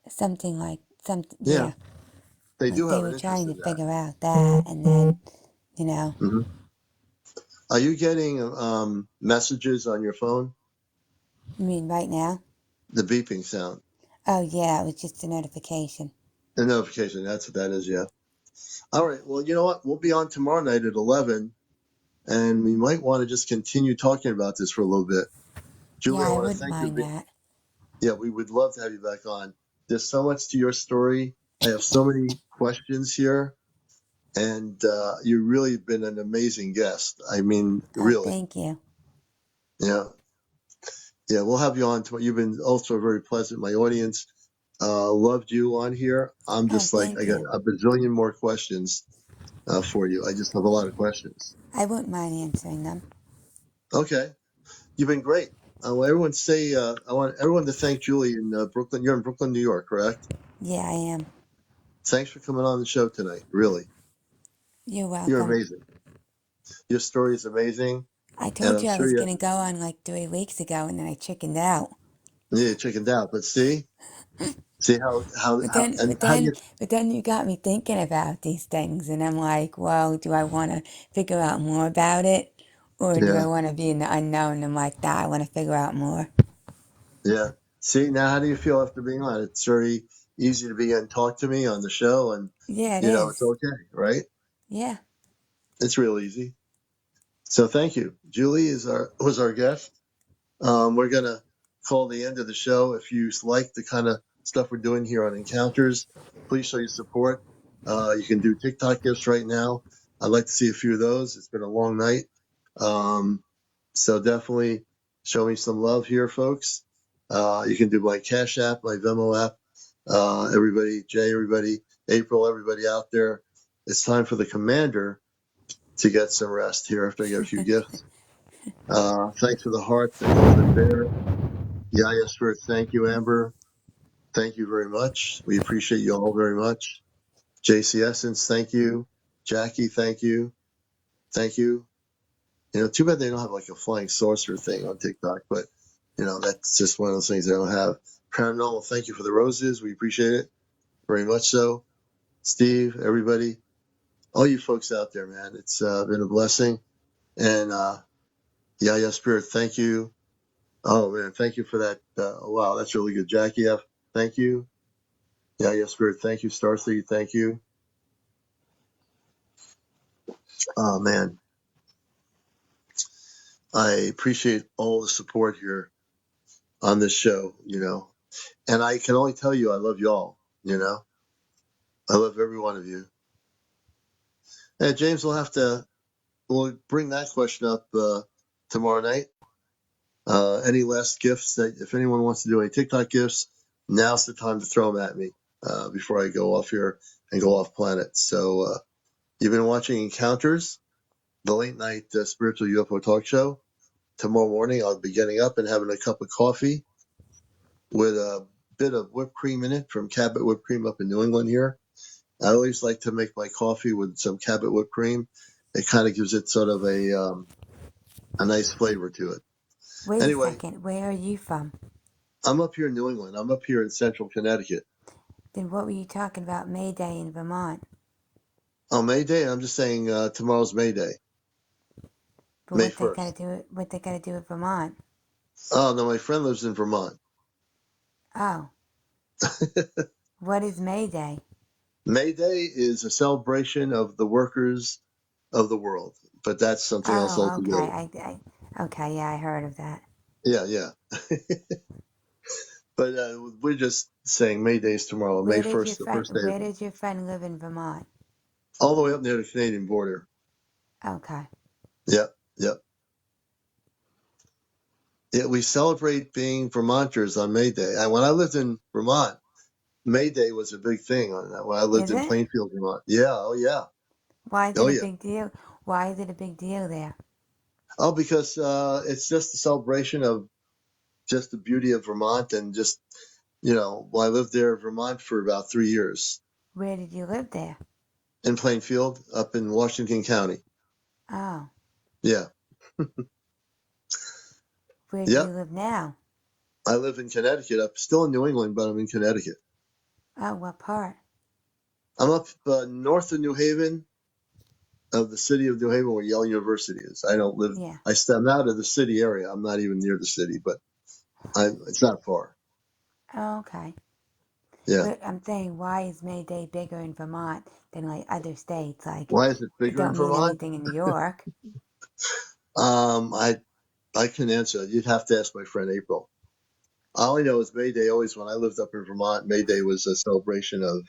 Something like, Yeah, yeah, they like do they have were an interest trying to in that. figure out that, and then, you know, Hmm. Are you getting messages on your phone? you mean right now? The beeping sound, Oh, yeah, it was just a notification. the notification. That's what that is. Yeah. All right. Well, you know what? We'll be on tomorrow night at 11, and we might want to just continue talking about this for a little bit. Yeah, Julie, I I want to wouldn't thank you. mind that. Yeah, we would love to have you back on. There's so much to your story. I have so many questions here, and you've really been an amazing guest. I mean, Oh, really. thank you. Yeah. Yeah, we'll have you on. You've been also very pleasant. My audience loved you on here. I'm Oh, just like, I thank got you. a bazillion more questions for you. I just have a lot of questions. I wouldn't mind answering them. Okay. You've been great. Well, everyone say, I want everyone to thank Julie in Brooklyn. You're in Brooklyn, New York, correct? Yeah, I am. Thanks for coming on the show tonight. Really. You're You're welcome. amazing. Your story is amazing. I And told I'm you I sure was going to go on like 3 weeks ago and then I chickened out. you chickened out. But see But how then, you, but then you got me thinking about these things and I'm like, well, do I want to figure out more about it? Or do yeah, I want to be in the unknown? I'm like, nah, I want to figure out more. yeah. See, now how do you feel after being on? It's very easy to be and talk to me on the show, and Yeah, it it's is. okay, right? Yeah. It's real easy. So thank you. Julie was our guest. We're gonna call the end of the show. If you like the kind of stuff we're doing here on Encounters, please show your support. You can do TikTok gifts right now. I'd like to see a few of those. It's been a long night. Um, so definitely show me some love here, folks. You can do my Cash App, my Venmo app. Everybody, Jay, everybody, April, everybody out there. It's time for the commander to get some rest here after I get a few gifts. Thanks for the heart, the golden bear. Yeah, yes, Spirit. Thank you, Amber. Thank you very much. We appreciate you all very much. JC Essence, thank you. Jackie, thank you. Thank you. Too bad they don't have like a flying saucer thing on TikTok, but that's just one of those things they don't have. Paranormal, thank you for the roses. We appreciate it very much. So, Steve, everybody, all you folks out there, man, it's been a blessing. And yeah, Spirit, thank you. Oh man, thank you for that. Wow, that's really good, Jackie F. Thank you. Yeah, Spirit, thank you. Starseed, thank you. Oh man, I appreciate all the support here on this show. And I can only tell you, I love y'all. I love every one of you. And James, we'll bring that question up tomorrow night. Any last gifts if anyone wants to do any TikTok gifts, now's the time to throw them at me before I go off here and go off planet. So you've been watching Encounters, the late night spiritual UFO talk show. Tomorrow morning, I'll be getting up and having a cup of coffee with a bit of whipped cream in it from Cabot Whipped Cream up in New England here. I always like to make my coffee with some Cabot whipped cream. It kind of gives it sort of a nice flavor to it. Wait a Anyway, second. Where are you from? I'm up here in New England. I'm up here in central Connecticut. Then what were you talking about May Day in Vermont? Oh, May Day? I'm just saying tomorrow's May Day, But May what they 1st. gotta do? What they gotta do with Vermont? Oh, no, my friend lives in Vermont. Oh, what is May Day? May Day is a celebration of the workers of the world, but that's something else Oh, okay. altogether. Okay. Yeah, I heard of that. Yeah. But we're just saying May Day is tomorrow, May 1st, the first day of Where does your friend live in Vermont? all the way up near the Canadian border. Okay. Yep. Yeah, we celebrate being Vermonters on May Day. And when I lived in Vermont, May Day was a big thing. When I lived Is in it? Plainfield, Vermont. Yeah, oh yeah, Why is it oh a yeah. big deal? Why is it a big deal there? Oh, because it's just a celebration of just the beauty of Vermont and just well, I lived there in Vermont for about 3 years Where did you live there? in Plainfield, up in Washington County. Oh, Yeah, where do you yep. live now? I live in Connecticut. I'm still in New England, but I'm in Connecticut. Oh, what part? I'm up north of New Haven, of the city of New Haven, where Yale University is. I don't live. Yeah. I'm out of the city area. I'm not even near the city, but it's not far. Oh, okay. Yeah. But I'm saying, why is May Day bigger in Vermont than like other states? Like, Why is it it bigger in don't mean Vermont? anything in New York. I can answer. You'd have to ask my friend April. All I know is May Day. Always, when I lived up in Vermont, May Day was a celebration of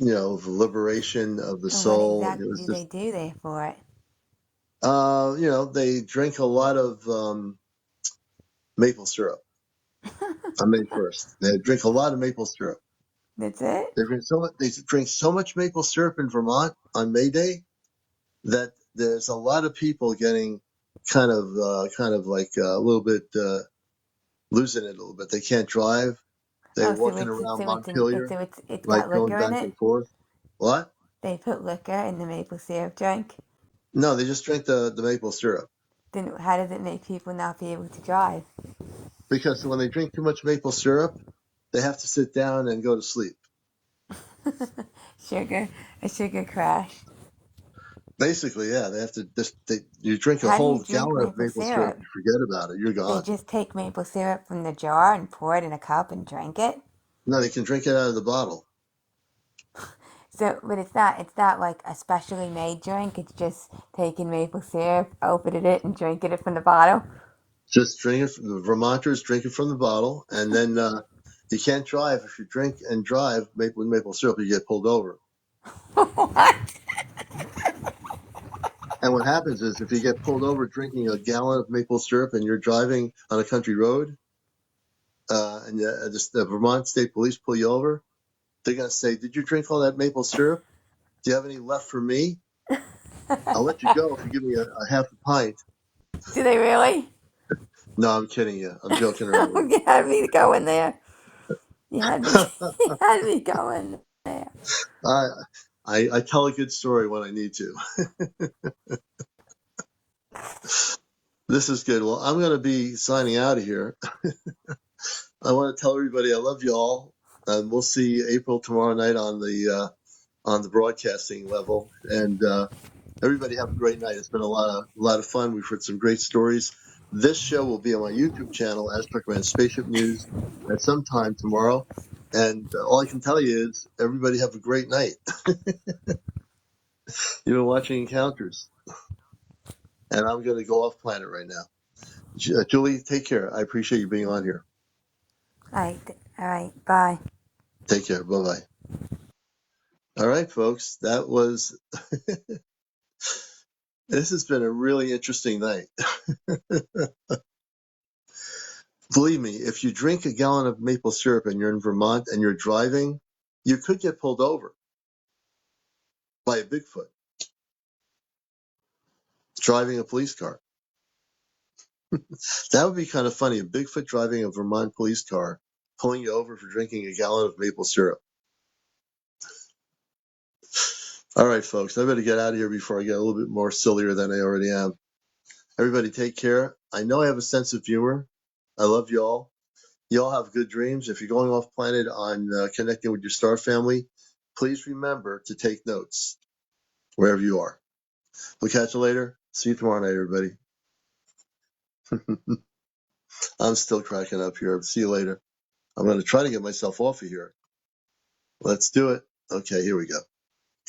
of liberation of the And what soul. It exactly was do just they do there for it? they drink a lot of maple syrup on May 1st. They drink a lot of maple syrup. That's it? They drink so much maple syrup in Vermont on May Day that there's a lot of people getting kind of like a little bit losing it a little bit. They can't drive. They're Oh, walking around Montpelier, it's like got going liquor in back it? and forth. What? They put liquor in the maple syrup drink? No, they just drink the maple syrup Then how does it make people not be able to drive? because when they drink too much maple syrup, they have to sit down and go to sleep. A sugar crash. Basically, yeah, they have to you drink a How do you whole drink gallon of maple maple syrup, syrup? you forget about it, you're They gone. just take maple syrup from the jar and pour it in a cup and drink it? No, they can drink it out of the bottle. So, but it's not like a specially made drink. It's just taking maple syrup, opening it, and drinking it from the bottle. Just drink it. The Vermonters drink it from the bottle, and then you can't drive if you drink and drive with maple syrup. You get pulled over. What? And what happens is if you get pulled over drinking a gallon of maple syrup and you're driving on a country road, and the Vermont State Police pull you over, they're going to say, "Did you drink all that maple syrup? Do you have any left for me? I'll let you go if you give me a half a pint." Do they really? No, I'm kidding you. I'm joking around with You had me going there. You had me, you had me going there. you. I tell a good story when I need to. This is good. Well, I'm going to be signing out of here. I want to tell everybody I love you all, and we'll see April tomorrow night on the broadcasting level. And everybody have a great night. It's been a lot of fun. We've heard some great stories. This show will be on my YouTube channel, Aztec Man Spaceship News, at some time tomorrow. And all I can tell you is everybody have a great night. You've been watching Encounters, and I'm going to go off planet right now. Julie, take care. I appreciate you being on here. All right, bye. Take care. Bye bye. All right, folks. That was. This has been a really interesting night. Believe me, if you drink a gallon of maple syrup and you're in Vermont and you're driving, you could get pulled over by a Bigfoot driving a police car. That would be kind of funny. A Bigfoot driving a Vermont police car, pulling you over for drinking a gallon of maple syrup. All right, folks, I better get out of here before I get a little bit more sillier than I already am. Everybody take care. I know I have a sense of humor. I love you all. You all have good dreams. If you're going off planet on connecting with your star family, please remember to take notes wherever you are. We'll catch you later. See you tomorrow night, everybody. I'm still cracking up here. See you later. I'm going to try to get myself off of here. Let's do it. Okay, here we go.